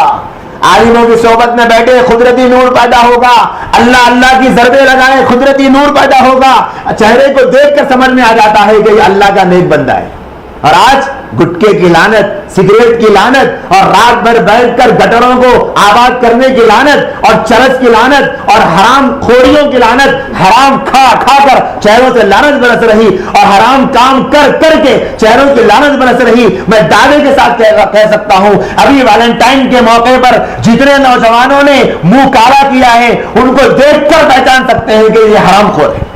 S1: عالموں کی صحبت میں بیٹھے, قدرتی نور پیدا ہوگا. اللہ اللہ کی ضربے لگائیں, قدرتی نور پیدا ہوگا. چہرے کو دیکھ کر سمجھ میں آ جاتا ہے کہ یہ اللہ کا نیک بندہ ہے. اور آج گٹکے کی لعنت, سگریٹ کی لعنت, اور رات بھر بیٹھ کر گٹروں کو آباد کرنے کی لعنت, اور چرس کی لعنت, اور حرام خوریوں کی لعنت, حرام کھا کھا کر چہروں سے لعنت برس رہی, اور حرام کام کر کر کے چہروں کی لعنت برس رہی. میں دعوے کے ساتھ کہہ سکتا ہوں ابھی ویلنٹائن کے موقع پر جتنے نوجوانوں نے منہ کالا کیا ہے ان کو دیکھ کر پہچان سکتے ہیں کہ یہ حرام خور ہے.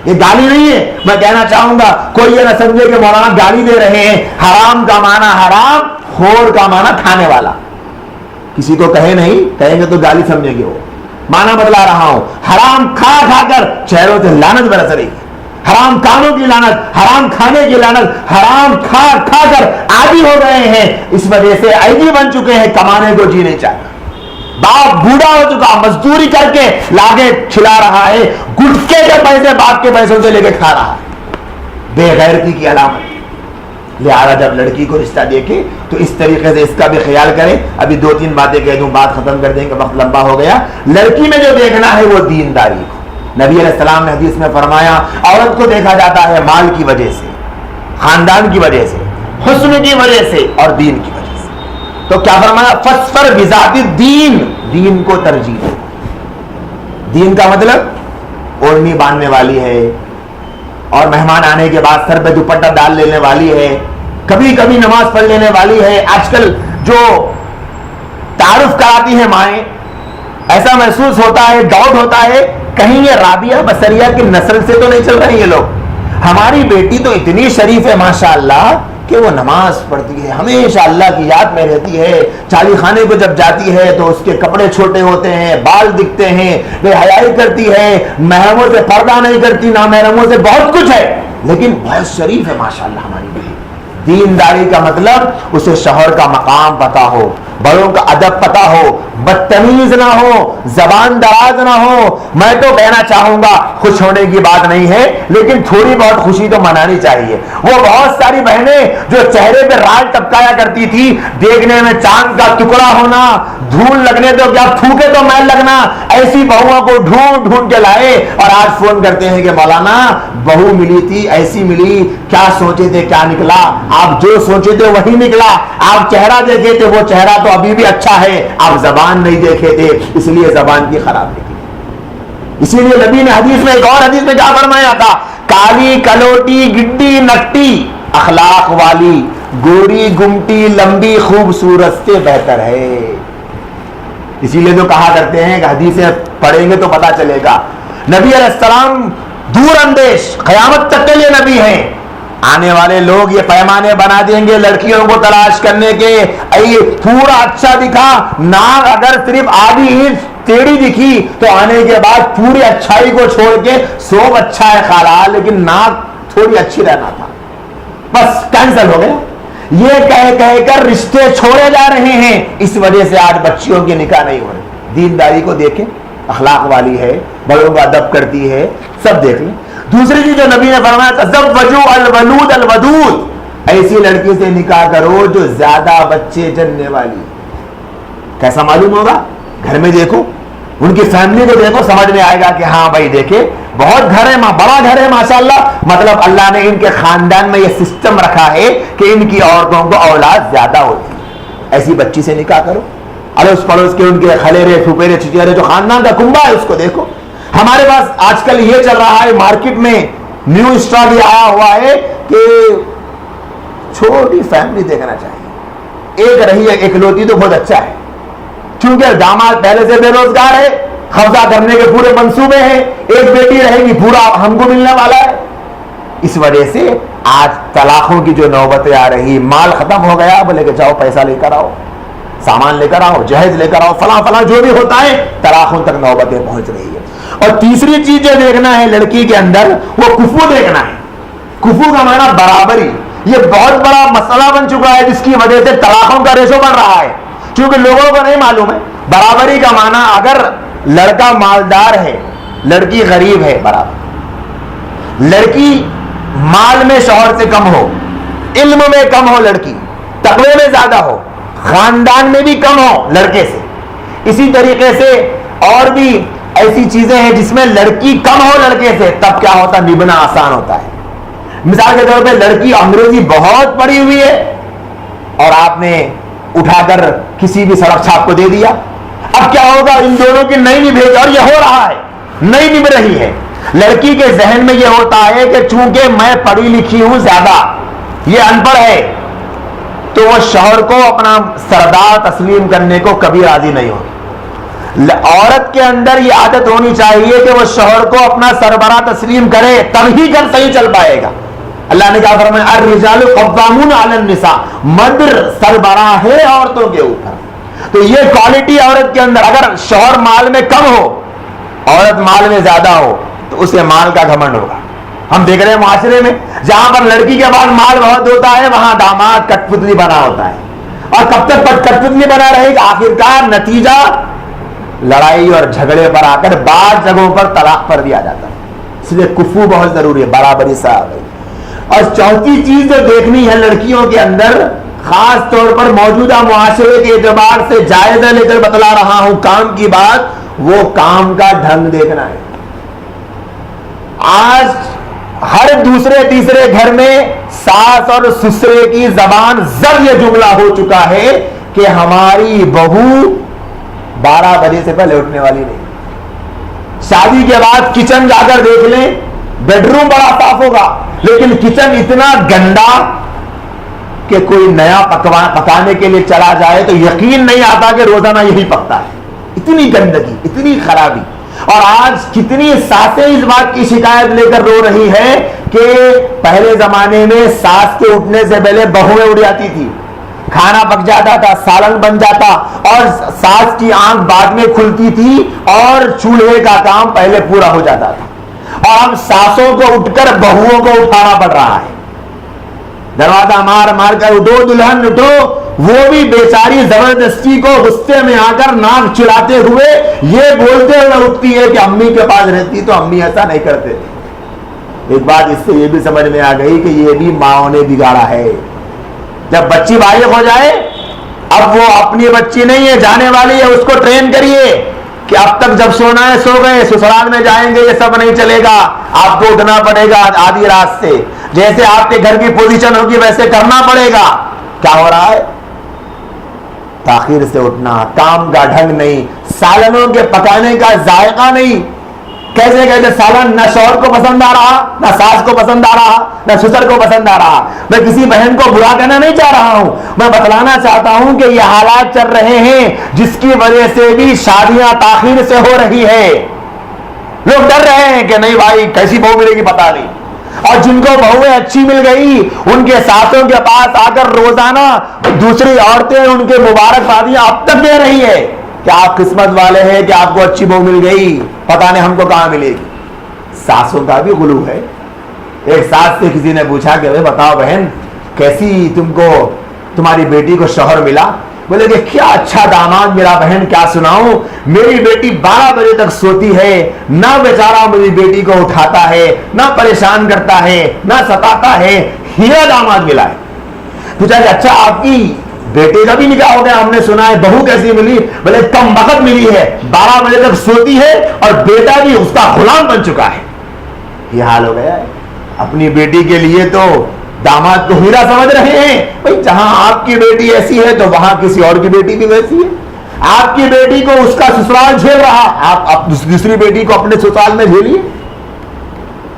S1: یہ گالی نہیں ہے. میں کہنا چاہوں گا کوئی یہ نہ سمجھے کہ مولانا گالی دے رہے ہیں. حرام کا معنی حرام, خور کا معنی کھانے والا. کسی کو کہے نہیں, کہیں گے تو گالی سمجھیں گے. وہ معنی بدلا رہا ہوں. حرام کھا کھا کر چہروں سے لعنت برس رہی, حرام کانوں کی لعنت, حرام کھانے کی لعنت, حرام کھا کھا کر عادی ہو گئے ہیں. اس وجہ سے عیدی بن چکے ہیں, کمانے کو جی نہیں چاہتے. باپ بوڑھا ہو چکا, مزدوری کر کے لاگے کھلا رہا ہے, گٹکے کے پیسے باپ کے پیسوں سے لے کے کھا رہا ہے. بے غیرتی کی علامت. لہذا جب لڑکی کو رشتہ دیکھے تو اس طریقے سے اس کا بھی خیال کریں. ابھی 2-3 باتیں کہہ دوں, بات ختم کر دیں کہ وقت لمبا ہو گیا. لڑکی میں جو دیکھنا ہے وہ دینداری کو. نبی علیہ السلام نے حدیث میں فرمایا عورت کو دیکھا جاتا ہے مال کی وجہ سے, خاندان کی وجہ سے, حسن کی وجہ سے, اور دین کی وجہ سے. تو کیا فرمایا؟ فَاسْفَرْ بِذَاتِ الدِّین, دین کو ترجیح دو. دین کا مطلب اوڑھنی باندھنے والی ہے, اور مہمان آنے کے بعد سر پہ دوپٹہ ڈال لینے والی ہے, کبھی کبھی نماز پڑھ لینے والی ہے. آج کل جو تعارف کراتی ہیں مائیں, ایسا محسوس ہوتا ہے, ڈاؤٹ ہوتا ہے کہیں یہ رابعہ بصریہ کی نسل سے تو نہیں چل رہے یہ لوگ. ہماری بیٹی تو اتنی شریف ہے ماشاءاللہ کہ وہ نماز پڑھتی ہے, ہمیشہ اللہ کی یاد میں رہتی ہے. چالی خانے کو جب جاتی ہے تو اس کے کپڑے چھوٹے ہوتے ہیں, بال دکھتے ہیں, بے حیائی کرتی ہے, محرموں سے پردہ نہیں کرتی, نامحرموں سے, بہت کچھ ہے, لیکن بہت شریف ہے ماشاءاللہ ہماری بیٹی. دینداری کا مطلب اسے شوہر کا مقام پتا ہو, بڑوں کا ادب پتہ ہو، بدتمیز نہ ہو، زبان دراز نہ ہو. میں تو کہنا چاہوں گا خوش ہونے کی بات نہیں ہے، لیکن تھوڑی بہت خوشی تو منانی چاہیے. وہ بہت ساری بہنیں جو چہرے پہ رال ٹپکایا کرتی تھی، دیکھنے میں چاند کا ٹکڑا ہونا، دھول لگنے تو کیا پھوکے تو میل لگنا، ایسی بہوؤں کو ڈھونڈ ڈھونڈ کے لائے اور آج فون کرتے ہیں کہ مولانا بہو ملی تھی، ایسی ملی، کیا سوچے تھے کیا نکلا. آپ جو سوچے تھے وہی نکلا. آپ چہرہ دیکھے تھے، وہ چہرہ تو ابھی بھی اچھا ہے، آپ زبان نہیں دیکھے تھے، اس لیے زبان کی خراب نکلی. اسی لیے نبی نے حدیث میں، ایک اور حدیث میں کیا فرمایا تھا؟ کالی کلوٹی گڈی نکٹی اخلاق والی گوری گمٹی لمبی خوبصورت سے بہتر ہے. اسی لیے تو کہا کرتے ہیں کہ حدیثیں پڑھیں گے تو پتا چلے گا. نبی علیہ السلام دور اندیش قیامت تک کے لیے نبی ہیں. آنے والے لوگ یہ پیمانے بنا دیں گے لڑکیوں کو تلاش کرنے کے، پورا اچھا دکھا، ناک اگر صرف آدھی انچ ٹیڑھی دکھی تو آنے کے بعد پوری اچھائی کو چھوڑ کے سوب اچھا ہے خالا لیکن ناک تھوڑی اچھی رہنا تھا، بس کینسل ہو گیا. یہ کہہ کر رشتے چھوڑے جا رہے ہیں. اس وجہ سے آج بچیوں کی نکاح نہیں ہو رہی. دینداری کو دیکھیں، اخلاق والی ہے، بڑوں کا ادب کرتی ہے، سب دیکھ لیں. دوسری چیز جو نبی نے فرمایا تزوجوا الولود الودود، ایسی لڑکی سے نکاح کرو جو زیادہ بچے جننے والی. کیسا معلوم ہوگا؟ گھر میں دیکھو، ان کی فیملی کو دیکھو، سمجھ میں آئے گا کہ ہاں بھائی دیکھے بہت گھر ہے، بڑا گھر ہے ماشاءاللہ. مطلب اللہ نے ان کے خاندان میں یہ سسٹم رکھا ہے کہ ان کی عورتوں کو اولاد زیادہ ہوتی. ایسی بچی سے نکاح کرو. اڑوس پڑوس کے ان کے خلیرے پھوپھیرے چچیرے جو خاندان کا کنبا ہے اس کو دیکھو. ہمارے پاس آج کل یہ چل رہا ہے مارکیٹ میں نیو اسٹاک یہ آیا ہوا ہے کہ چھوٹی فیملی دیکھنا چاہیے. ایک رہی ہے اکلوتی تو بہت اچھا ہے، کیونکہ داماد پہلے سے بے روزگار ہے، قبضہ کرنے کے پورے منصوبے ہیں، ایک بیٹی رہے گی پورا ہم کو ملنے والا ہے. اس وجہ سے آج طلاقوں کی جو نوبتیں آ رہی، مال ختم ہو گیا، بولے کہ جاؤ پیسہ لے کر آؤ، سامان لے کر آؤ، جہیز لے کر آؤ، فلاں فلاں جو بھی ہوتا ہے، طلاقوں تک نوبتیں پہنچ رہی ہے. اور تیسری چیز جو دیکھنا ہے لڑکی کے اندر وہ کفو دیکھنا ہے. کفو کا معنی برابری. یہ بہت بڑا مسئلہ بن چکا ہے جس کی وجہ سے طلاقوں کا ریشو بڑھ رہا ہے، کیونکہ لوگوں کو نہیں معلوم ہے. برابری کا معنی اگر لڑکا مالدار ہے لڑکی غریب ہے برابر. لڑکی مال میں شوہر سے کم ہو، علم میں کم ہو، لڑکی تقوی میں زیادہ ہو، خاندان میں بھی کم ہو لڑکے سے. اسی طریقے سے اور بھی ایسی چیزیں ہیں جس میں لڑکی کم ہو لڑکے سے، تب کیا ہوتا؟ نبھنا آسان ہوتا ہے. مثال کے طور پہ لڑکی انگریزی بہت پڑھی ہوئی ہے اور آپ نے اٹھا کر کسی بھی سڑک چھاپ کو دے دیا. اب کیا ہوگا؟ ان دونوں کی نہیں نبھے، اور یہ ہو رہا ہے، نہیں نبھ رہی ہے. لڑکی کے ذہن میں یہ ہوتا ہے کہ چونکہ میں پڑھی لکھی ہوں زیادہ، یہ ان پڑھ ہے، تو وہ شوہر کو اپنا سردار تسلیم کرنے کو کبھی راضی نہیں ہوتی. عورت کے اندر یہ عادت ہونی چاہیے کہ وہ شوہر کو اپنا سربراہ تسلیم کرے، تب ہی گھر صحیح چل پائے گا. اللہ نے کہا فرمایا الرجال قوامون علی النساء، مرد سربراہ ہے عورتوں کے اوپر. تو یہ کوالٹی عورت کے اندر، اگر شوہر مال میں کم ہو عورت مال میں زیادہ ہو تو اسے مال کا گھمنڈ ہوگا. ہم دیکھ رہے ہیں معاشرے میں جہاں پر لڑکی کے بعد مال بہت ہوتا ہے وہاں داماد کٹ پتلی بنا ہوتا ہے. اور کب تک کٹ پتلی بنا رہے گا؟ آخرکار نتیجہ لڑائی اور جھگڑے پر آ کر بعض جگہوں پر طلاق پر بھی آ جاتا ہے. اس لیے کفو بہت ضروری ہے، برابری صاحب. اور چوتھی چیز جو دیکھنی ہے لڑکیوں کے اندر، خاص طور پر موجودہ معاشرے کے اعتبار سے جائزہ لے کر بتلا رہا ہوں کام کی بات، وہ کام کا ڈھنگ دیکھنا ہے. آج ہر دوسرے تیسرے گھر میں ساس اور سسرے کی زبان زد یہ جملہ ہو چکا ہے کہ ہماری بہو 12 بجے سے پہلے اٹھنے والی نہیں. شادی کے بعد کچن جا کر دیکھ لیں، بیڈ روم بڑا صاف ہوگا لیکن کچن اتنا گندا کہ کوئی نیا پکانے کے لیے چلا جائے تو یقین نہیں آتا کہ روزانہ یہی پکتا ہے. اتنی گندگی، اتنی خرابی. اور آج کتنی ساسیں اس بات کی شکایت لے کر رو رہی ہے کہ پہلے زمانے میں ساس کے اٹھنے سے پہلے بہویں اٹھ جاتی تھی، کھانا پک جاتا تھا، سالن بن جاتا، اور ساس کی آنکھ بعد میں کھلتی تھی اور چولہے کا کام پہلے پورا ہو جاتا تھا. اور اب ساسوں کو اٹھ کر بہوؤں کو اٹھانا پڑ رہا ہے. دروازہ مار مار کر اٹھو دلہن اٹھو، وہ بھی بیچاری زبردستی کو غصے میں آ کر ناک چلاتے ہوئے یہ بولتے ہوئے اٹھتی ہے کہ امی کے پاس رہتی تو امی ایسا نہیں کرتے. ایک بات اس سے یہ بھی سمجھ میں آ گئی کہ یہ بھی ماں نے بگاڑا ہے. جب بچی بالغ ہو جائے, اب وہ اپنی بچی نہیں ہے, جانے والی ہے, اس کو ٹرین کریے کہ اب تک جب سونا ہے سو گئے, سسرال میں جائیں گے یہ سب نہیں چلے گا, آپ کو اٹھنا پڑے گا آدھی رات سے, جیسے آپ کے گھر کی پوزیشن ہوگی ویسے کرنا پڑے گا. کیا ہو رہا ہے؟ تاخیر سے اٹھنا, کام کا ڈھنگ نہیں, سالنوں کے پکانے کا ذائقہ نہیں. کیسے کہتے سالن نہ شوہر کو پسند آ رہا, نہ ساس کو پسند آ رہا, نہ سسر کو پسند آ رہا. میں کسی بہن کو برا کہنا نہیں چاہ رہا ہوں, میں بتلانا چاہتا ہوں کہ یہ حالات چل رہے ہیں جس کی وجہ سے بھی شادیاں تاخیر سے ہو رہی ہے. لوگ ڈر رہے ہیں کہ نہیں بھائی کیسی بہو ملے گی پتا نہیں, اور جن کو بہویں اچھی مل گئی ان کے ساسوں کے پاس آ کر روزانہ دوسری عورتیں ان کے مبارکبادیاں اب تک دے رہی ہے کہ آپ قسمت والے ہیں کہ آپ کو اچھی بہو مل گئی, پتہ نہیں ہم کو کہاں ملے گی. ساسوں کا بھی غلو ہے. ایک ساس سے کسی نے پوچھا کہ بتاؤ بہن کیسی تم کو تمہاری بیٹی کو شوہر ملا؟ بولے کہ کیا اچھا داماد ملا بہن, کیا سناؤں, میری بیٹی 12 بجے تک سوتی ہے, نہ بیچارہ میری بیٹی کو اٹھاتا ہے, نہ پریشان کرتا ہے, نہ ستاتا ہے, ہیرا داماد ملا ہے. پوچھا کہ اچھا آپ کی بیٹے کا بھی نکاح ہو گیا, ہم نے سنا ہے, بہو کیسی ملی؟ بولے کم وقت ملی ہے, 12 بجے تک سوتی ہے اور بیٹا بھی اس کا غلام بن چکا ہے. یہ حال ہو گیا ہے. اپنی بیٹی کے لیے تو داماد کو ہیرا سمجھ رہے ہیں. بھائی جہاں آپ کی بیٹی ایسی ہے تو وہاں کسی اور کی بیٹی بھی ویسی ہے. آپ کی بیٹی کو اس کا سسرال جھیل رہا, آپ دوسری بیٹی کو اپنے سسرال میں جھیلیے.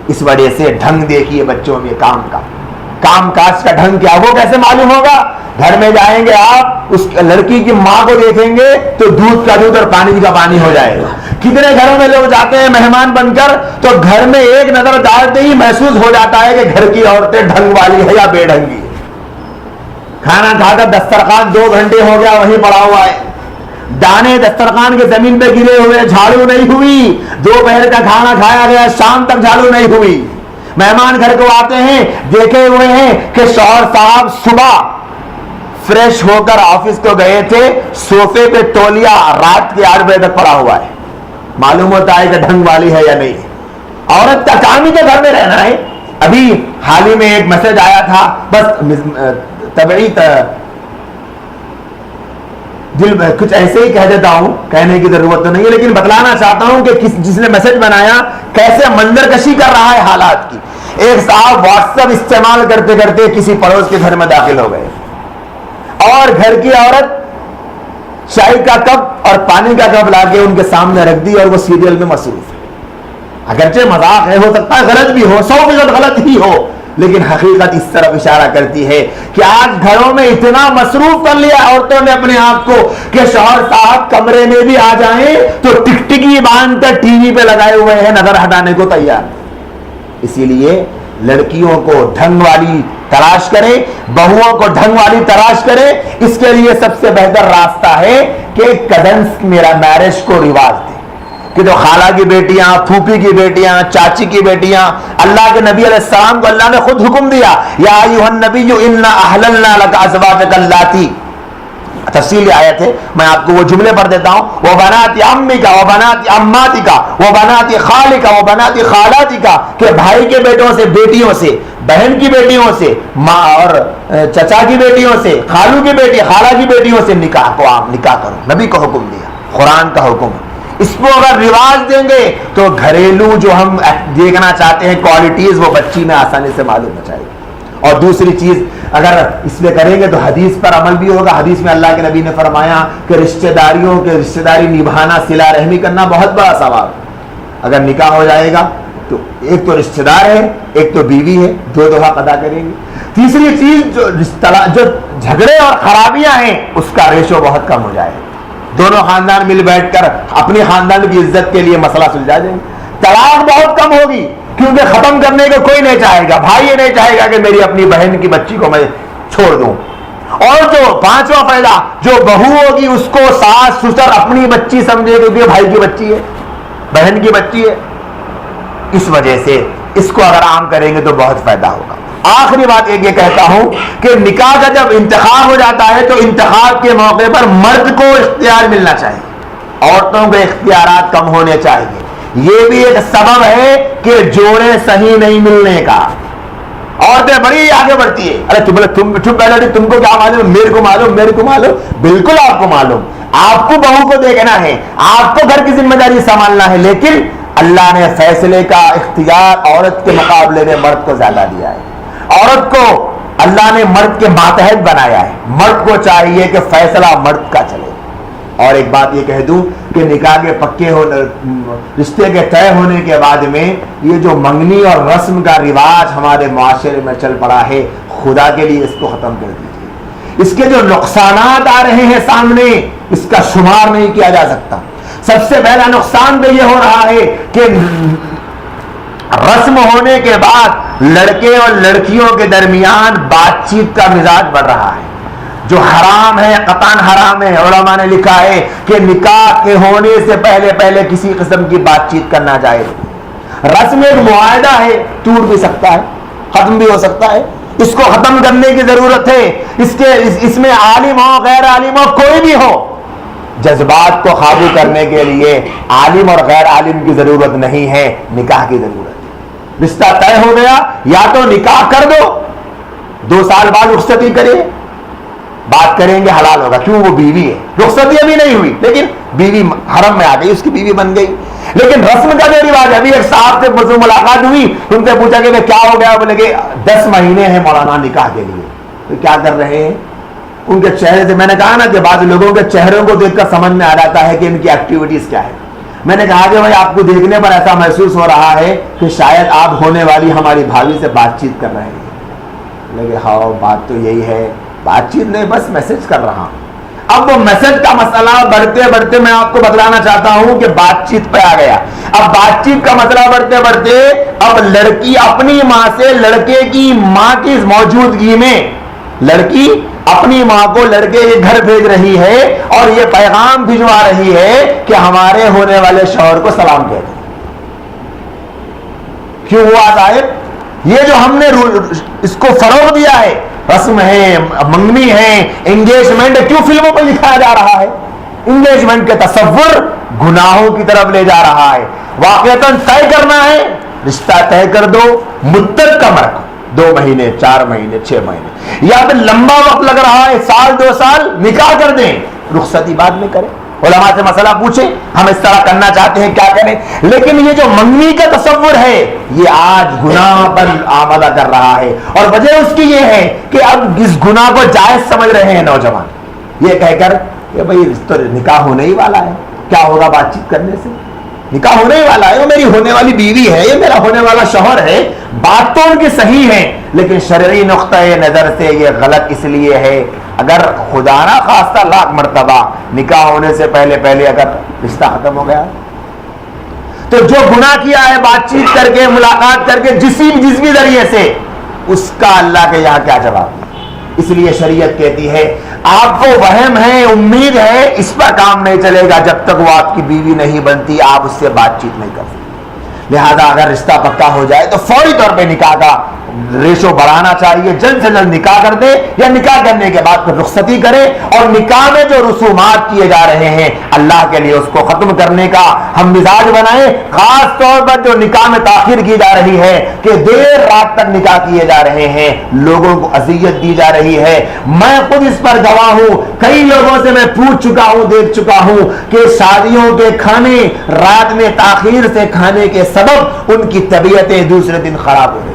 S1: اس وجہ سے ڈھنگ دیکھیے بچوں میں کام کاج کا ڈھنگ کیا, وہ کیسے معلوم ہوگا؟ گھر میں جائیں گے آپ, اس لڑکی کی ماں کو دیکھیں گے تو دودھ کا دودھ اور پانی کا پانی ہو جائے گا. کتنے گھروں میں لوگ جاتے ہیں مہمان بن کر تو گھر میں ایک نظر ڈالتے ہی محسوس ہو جاتا ہے کہ گھر کی عورتیں ڈھنگ والی ہے یا بے ڈھنگی. کھانا کھا کر دسترخوان 2 گھنٹے ہو گیا وہیں پڑا ہوا ہے, دانے دسترخوان کے زمین پہ گرے ہوئے, جھاڑو نہیں ہوئی, دوپہر کا کھانا کھایا گیا, شام تک جھاڑو نہیں ہوئی. مہمان گھر کو آتے ہیں, دیکھے ہوئے ہیں کہ شوہر صاحب صبح فریش ہو کر آفس کو گئے تھے, صوفے پہ تولیہ رات کے 8 بجے تک پڑا ہوا ہے. معلوم ہوتا ہے کہ ڈھنگ والی ہے یا نہیں. عورت کا کام ہی تو گھر میں رہنا ہے. ابھی حال ہی میں ایک میسج آیا تھا, بس طبعی دل میں کچھ ایسے ہی کہہ دیتا ہوں, کہنے کی ضرورت تو نہیں ہے, لیکن بتلانا چاہتا ہوں کہ جس نے میسج بنایا کیسے منظر کشی کر رہا ہے حالات کی. ایک صاحب واٹس ایپ استعمال کرتے کرتے کسی پڑوس کے گھر میں داخل ہو گئے اور گھر کی عورت چائے کا کپ اور پانی کا کپ لا کے ان کے سامنے رکھ دی اور وہ سیریل میں مصروف ہے. اگرچہ مذاق ہے, ہو سکتا ہے غلط بھی ہو, 100% غلط ہی ہو, لیکن حقیقت اس طرف اشارہ کرتی ہے کہ آج گھروں میں اتنا مصروف کر لیا عورتوں نے اپنے آپ کو کہ شوہر صاحب کمرے میں بھی آ جائیں تو ٹکٹکی باندھ کر ٹی وی پہ لگائے ہوئے ہیں, نظر ہٹانے کو تیار. اسی لیے لڑکیوں کو ڈھنگ والی تلاش کرے, بہوؤں کو ڈھنگ والی تلاش کرے. اس کے لیے سب سے بہتر راستہ ہے کہ کزنس میرا میرج کو رواج دے, کہ جو خالہ کی بیٹیاں, پھوپھی کی بیٹیاں, چاچی کی بیٹیاں, اللہ کے نبی علیہ السلام کو اللہ نے خود حکم دیا, یا ایھا النبی انا احللنا لک ازواجک اللاتی, تفصیلی آیت ہے, میں آپ کو وہ جملے پڑھ دیتا ہوں. وہ بنات عمک و بنات عماتک و بنات خالک و بنات خالاتک, کہ بھائی کے بیٹوں سے, بیٹیوں سے, بہن کی بیٹیوں سے, ماں اور چچا کی بیٹیوں سے, خالو کی بیٹی, خالہ کی بیٹیوں سے نکاح کرو. نبی کو حکم دیا, قرآن کا حکم ہے. اس کو اگر رواج دیں گے تو گھریلو جو ہم دیکھنا چاہتے ہیں کوالٹیز, وہ بچی میں آسانی سے معلوم ہو جائے گی. اور دوسری چیز اگر اس میں کریں گے تو حدیث پر عمل بھی ہوگا. حدیث میں اللہ کے نبی نے فرمایا کہ رشتہ داری نبھانا, صلہ رحمی کرنا بہت بڑا ثواب. اگر نکاح ہو جائے گا تو ایک تو رشتہ دار ہے, ایک تو بیوی ہے, 2 دفعہ ادا کریں گے. تیسری چیز جو جھگڑے اور خرابیاں ہیں اس کا ریشو بہت کم ہو جائے گا. دونوں خاندان مل بیٹھ کر اپنی خاندان کی عزت کے لیے مسئلہ سلجھا دیں گے. طلاق بہت کم ہوگی کیونکہ ختم کرنے کو کوئی نہیں چاہے گا. بھائی یہ نہیں چاہے گا کہ میری اپنی بہن کی بچی کو میں چھوڑ دوں. اور جو 5واں فائدہ, جو بہو ہوگی اس کو ساس سسر اپنی بچی سمجھے گی, کہ بھائی کی بچی ہے, بہن کی بچی ہے. اس وجہ سے اس کو اگر عام کریں گے تو بہت فائدہ ہوگا. آخری بات ایک یہ کہتا ہوں کہ نکاح کا جب انتخاب ہو جاتا ہے تو انتخاب کے موقع پر مرد کو اختیار ملنا چاہیے، عورتوں کے اختیارات کم ہونے چاہیے۔ یہ بھی ایک سبب ہے کہ جوڑے صحیح نہیں ملنے کا۔ عورتیں بڑی آگے بڑھتی ہے، ارے تم چپ بیٹھو، تم کو کیا معلوم، میرے کو معلوم، میرے کو معلوم۔ بالکل آپ کو معلوم، آپ کو بہو کو دیکھنا ہے، آپ کو گھر کی ذمہ داری سنبھالنا ہے، لیکن اللہ نے فیصلے کا اختیار عورت کے مقابلے میں مرد کو زیادہ دیا ہے۔ عورت کو اللہ نے مرد کے ماتحت بنایا ہے، مرد کو چاہیے کہ فیصلہ مرد کا چلے۔ اور ایک بات یہ کہہ دوں کہ نکاح کے پکے ہونے، رشتے کے طے ہونے کے بعد میں یہ جو منگنی اور رسم کا رواج ہمارے معاشرے میں چل پڑا ہے، خدا کے لیے اس کو ختم کر دیجیے۔ اس کے جو نقصانات آ رہے ہیں سامنے، اس کا شمار نہیں کیا جا سکتا۔ سب سے پہلا نقصان تو یہ ہو رہا ہے کہ رسم ہونے کے بعد لڑکے اور لڑکیوں کے درمیان بات چیت کا مزاج بڑھ رہا ہے، جو حرام ہے، قطعاً حرام ہے۔ علماء نے لکھا ہے کہ نکاح کے ہونے سے پہلے کسی قسم کی بات چیت کرنا جائز۔ رسم ایک معاہدہ ہے، ٹوٹ بھی سکتا ہے، ختم بھی ہو سکتا ہے، اس کو ختم کرنے کی ضرورت ہے۔ اس میں عالم ہو غیر عالم ہو کوئی بھی ہو، جذبات کو قابو کرنے کے لیے عالم اور غیر عالم کی ضرورت نہیں ہے، نکاح کی ضرورت ہے۔ رشتہ طے ہو گیا، یا تو نکاح کر دو، 2 سال بعد رخصتی کرے، بات کریں گے حلال ہوگا، کیوں وہ بیوی ہے، رخصتی ابھی نہیں ہوئی لیکن بیوی حرم میں آ گئی، اس کی بیوی بن گئی۔ لیکن رسم کا جو رواج ہے، ابھی ایک صاحب سے مجھ سے ملاقات ہوئی، ان سے پوچھا کہ کیا ہو گیا، بولے کہ 10 مہینے ہیں مولانا نکاح کے لیے۔ تو کیا کر رہے ہیں؟ ان کے چہرے سے، میں نے کہا نا کہ بعض لوگوں کے چہروں کو دیکھ کر سمجھ میں آ جاتا ہے کہ ان کی ایکٹیویٹیز کیا ہے۔ میں نے کہا کہ بھائی آپ کو دیکھنے پر ایسا محسوس ہو رہا ہے کہ شاید آپ ہونے والی ہماری بھابھی سے بات چیت کر رہے ہیں۔ لیکن ہاں بات تو یہی ہے، بات چیت نہیں، بس میسج کر رہا ہوں۔ اب وہ میسج کا مسئلہ بڑھتے بڑھتے میں آپ کو بتلانا چاہتا ہوں کہ بات چیت پہ آ گیا۔ اب بات چیت کا مسئلہ بڑھتے بڑھتے اب لڑکی اپنی ماں سے لڑکے کی ماں کی موجودگی میں، لڑکی اپنی ماں کو لڑکے کے گھر بھیج رہی ہے اور یہ پیغام بھجوا رہی ہے کہ ہمارے ہونے والے شوہر کو سلام کہہ دیں۔ کیوں ہوا صاحب؟ یہ جو ہم نے اس کو فروغ دیا ہے، رسم ہے، منگنی ہے، انگیجمنٹ ہے، کیوں فلموں پہ دکھایا جا رہا ہے؟ انگیجمنٹ کے تصور گناہوں کی طرف لے جا رہا ہے۔ واقعتاً طے کرنا ہے، رشتہ طے کر دو، مدت کم رکھو، 2 مہینے، 4 مہینے، 6 مہینے، یا پھر لمبا وقت لگ رہا ہے، 1 2 سال، نکاح کر دیں، رخصتی بعد میں کریں۔ علماء سے مسئلہ پوچھیں، ہم اس طرح کرنا چاہتے ہیں، کیا کریں؟ لیکن یہ جو منگنی کا تصور ہے، یہ آج گناہ پر آمادہ کر رہا ہے، اور وجہ اس کی یہ ہے کہ اب اس گناہ کو جائز سمجھ رہے ہیں نوجوان، یہ کہہ کر کہ بھئی تو نکاح ہونے ہی والا ہے، کیا ہوگا بات چیت کرنے سے، نکاح ہونے ہی والا ہے، وہ میری ہونے والی بیوی ہے، یہ میرا ہونے والا شوہر ہے۔ بات تو ان کی صحیح ہے، لیکن شرعی نقطۂ نظر سے یہ غلط اس لیے ہے، اگر خدا نہ خواستہ لاکھ مرتبہ نکاح ہونے سے پہلے اگر رشتہ ختم ہو گیا تو جو گناہ کیا ہے بات چیت کر کے، ملاقات کر کے، جس بھی ذریعے سے، اس کا اللہ کے یہاں کیا جواب؟ اس لیے شریعت کہتی ہے آپ کو وہم ہے، امید ہے، اس پر کام نہیں چلے گا جب تک وہ آپ کی بیوی نہیں بنتی، آپ اس سے بات چیت نہیں کر سکتے۔ لہذا اگر رشتہ پکا ہو جائے تو فوری طور پہ نکاح کا ریشو بڑھانا چاہیے، جلد سے جلد نکاح کر دے، یا نکاح کرنے کے بعد پھر رخصتی کرے، اور نکاح میں جو رسومات کیے جا رہے ہیں اللہ کے لیے اس کو ختم کرنے کا ہم مزاج بنائیں۔ خاص طور پر جو نکاح میں تاخیر کی جا رہی ہے کہ دیر رات تک نکاح کیے جا رہے ہیں، لوگوں کو اذیت دی جا رہی ہے، میں خود اس پر گواہ ہوں، کئی لوگوں سے میں پوچھ چکا ہوں، دیکھ چکا ہوں کہ شادیوں کے کھانے رات میں تاخیر سے کھانے کے سبب ان کی طبیعتیں دوسرے دن خراب ہو رہی ہیں۔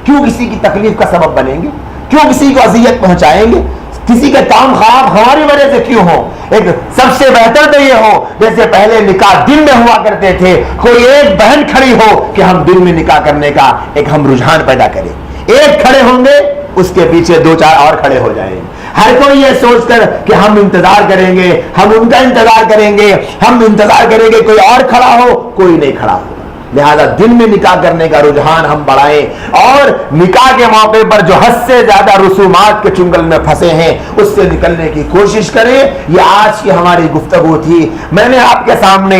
S1: کیوں کسی کی تکلیف کا سبب بنیں گے؟ کیوں کسی کو اذیت پہنچائیں گے؟ کسی کا کام خراب ہماری وجہ سے کیوں ہو؟ ایک سب سے بہتر تو یہ ہو جیسے پہلے نکاح دن میں ہوا کرتے تھے، کوئی ایک بہن کھڑی ہو کہ ہم دن میں نکاح کرنے کا ایک ہم رجحان پیدا کریں، ایک کھڑے ہوں گے اس کے پیچھے 2 4 اور کھڑے ہو جائیں گے، ہر کوئی یہ سوچ کر کہ ہم انتظار کریں گے، ہم ان کا انتظار کریں گے، ہم انتظار کریں گے کوئی اور کھڑا ہو، کوئی نہیں کھڑا ہو۔ لہذا دن میں نکاح کرنے کا رجحان ہم بڑھائیں، اور نکاح کے موقع پر جو حد سے زیادہ رسومات کے چنگل میں پھنسے ہیں اس سے نکلنے کی کوشش کریں۔ یہ آج کی ہماری گفتگو تھی۔ میں نے آپ کے سامنے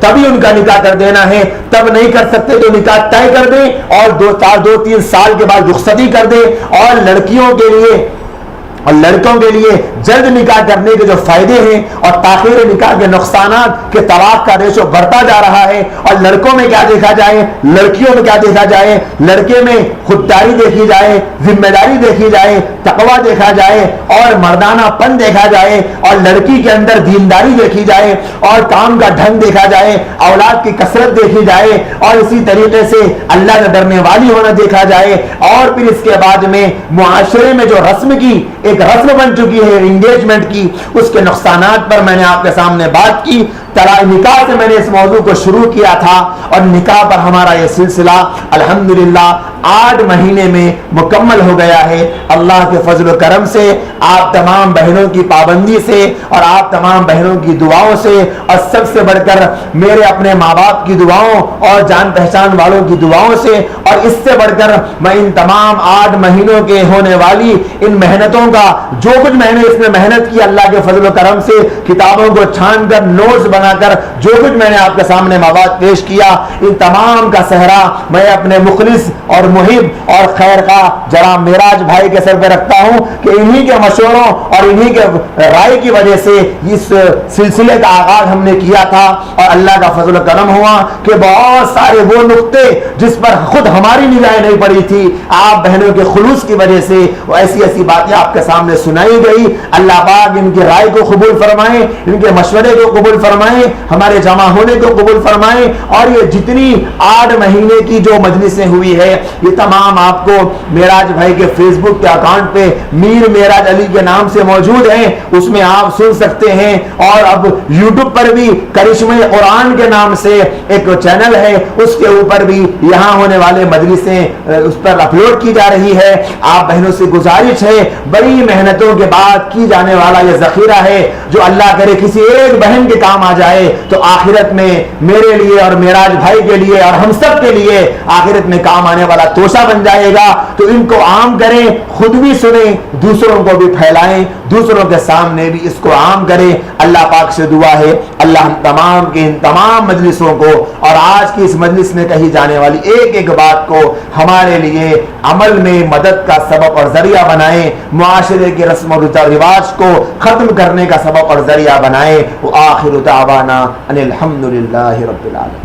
S1: تبھی ان کا نکاح کر دینا ہے، تب نہیں کر سکتے تو نکاح طے کر دیں اور 2-3 سال کے بعد رخصتی کر دیں۔ اور لڑکیوں کے لیے اور لڑکوں کے لیے جلد نکاح کرنے کے جو فائدے ہیں اور تاخیر نکاح کے نقصانات کہ طلاق کا ریشو بڑھتا جا رہا ہے، اور لڑکوں میں کیا دیکھا جائے، لڑکیوں میں کیا دیکھا جائے، لڑکے میں خودداری دیکھی جائے، ذمہ داری دیکھی جائے، تقویٰ دیکھا جائے اور مردانہ پن دیکھا جائے، اور لڑکی کے اندر دینداری دیکھی جائے اور کام کا ڈھنگ دیکھا جائے، اولاد کی کثرت دیکھی جائے، اور اسی طریقے سے اللہ سے ڈرنے والی ہونا دیکھا جائے۔ اور پھر اس کے بعد میں معاشرے میں جو رسم کی ایک رسم بن چکی ہے انگیجمنٹ کی، اس کے نقصانات پر میں نے آپ کے سامنے بات کی۔ نکاح سے میں نے اس موضوع کو شروع کیا تھا، اور نکاح پر ہمارا یہ سلسلہ الحمدللہ 8 مہینے میں مکمل ہو گیا ہے۔ اللہ کے فضل و کرم سے، آپ تمام بہنوں کی پابندی سے، اور آپ تمام بہنوں کی دعاؤں سے، اور سب سے بڑھ کر میرے اپنے ماں باپ کی دعاؤں اور جان پہچان والوں کی دعاؤں سے، اور اس سے بڑھ کر میں ان تمام 8 مہینوں کے ہونے والی ان محنتوں کا جو کچھ میں نے اس میں محنت کی اللہ کے فضل و کرم سے، کتابوں کو چھان کر نوٹس بنا کر جو کچھ میں نے آپ کے سامنے مواد پیش کیا، ان تمام کا صحرا میں اپنے مخلص اور محب اور خیر خواہ جناب معراج بھائی کے سر پہ رکھتا ہوں کہ انہی کے مشوروں اور انہی کے رائے کی وجہ سے اس سلسلے کا آغاز ہم نے کیا تھا، اور اللہ کا فضل و کرم ہوا کہ بہت سارے وہ نقطے جس پر خود ہماری نگاہیں نہیں پڑی تھی، آپ بہنوں کے خلوص کی وجہ سے وہ ایسی باتیں آپ کے سامنے سنائی گئی۔ اللہ پاک ان کی رائے کو قبول فرمائے، ان کے مشورے کو قبول فرمائے، ہمارے جمع ہونے کو قبول فرمائے، اور یہ جتنی 8 مہینے کی جو مجلسیں ہوئی ہے یہ تمام آپ کو معراج بھائی کے فیس بک کے اکاؤنٹ پہ میر معراج علی کے نام سے موجود ہیں، اس میں آپ سن سکتے ہیں۔ اور اب یوٹیوب پر بھی کرشمہ قرآن کے نام سے ایک چینل ہے، اس کے اوپر بھی یہاں ہونے والے مجلسیں اس پر اپلوڈ کی جا رہی ہے۔ آپ بہنوں سے گزارش ہے، بڑی محنتوں کے بعد کی جانے والا یہ ذخیرہ ہے، جو اللہ کرے کسی ایک بہن کے کام آ جائے تو آخرت میں میرے لیے اور معراج بھائی کے لیے اور ہم سب کے لیے آخرت میں کام آنے والا توشہ بن جائے گا۔ تو ان کو عام کریں، خود بھی سنیں، دوسروں کو بھی پھیلائیں، دوسروں کے سامنے بھی اس کو عام کریں۔ اللہ پاک سے دعا ہے اللہ ہم تمام کے ان تمام مجلسوں کو اور آج کی اس مجلس میں کہی جانے والی ایک ایک بات کو ہمارے لیے عمل میں مدد کا سبب اور ذریعہ بنائیں، معاشرے کے رسم و رواج کو ختم کرنے کا سبب اور ذریعہ بنائیں۔ وآخر دعوانا ان الحمدللہ رب العالمین۔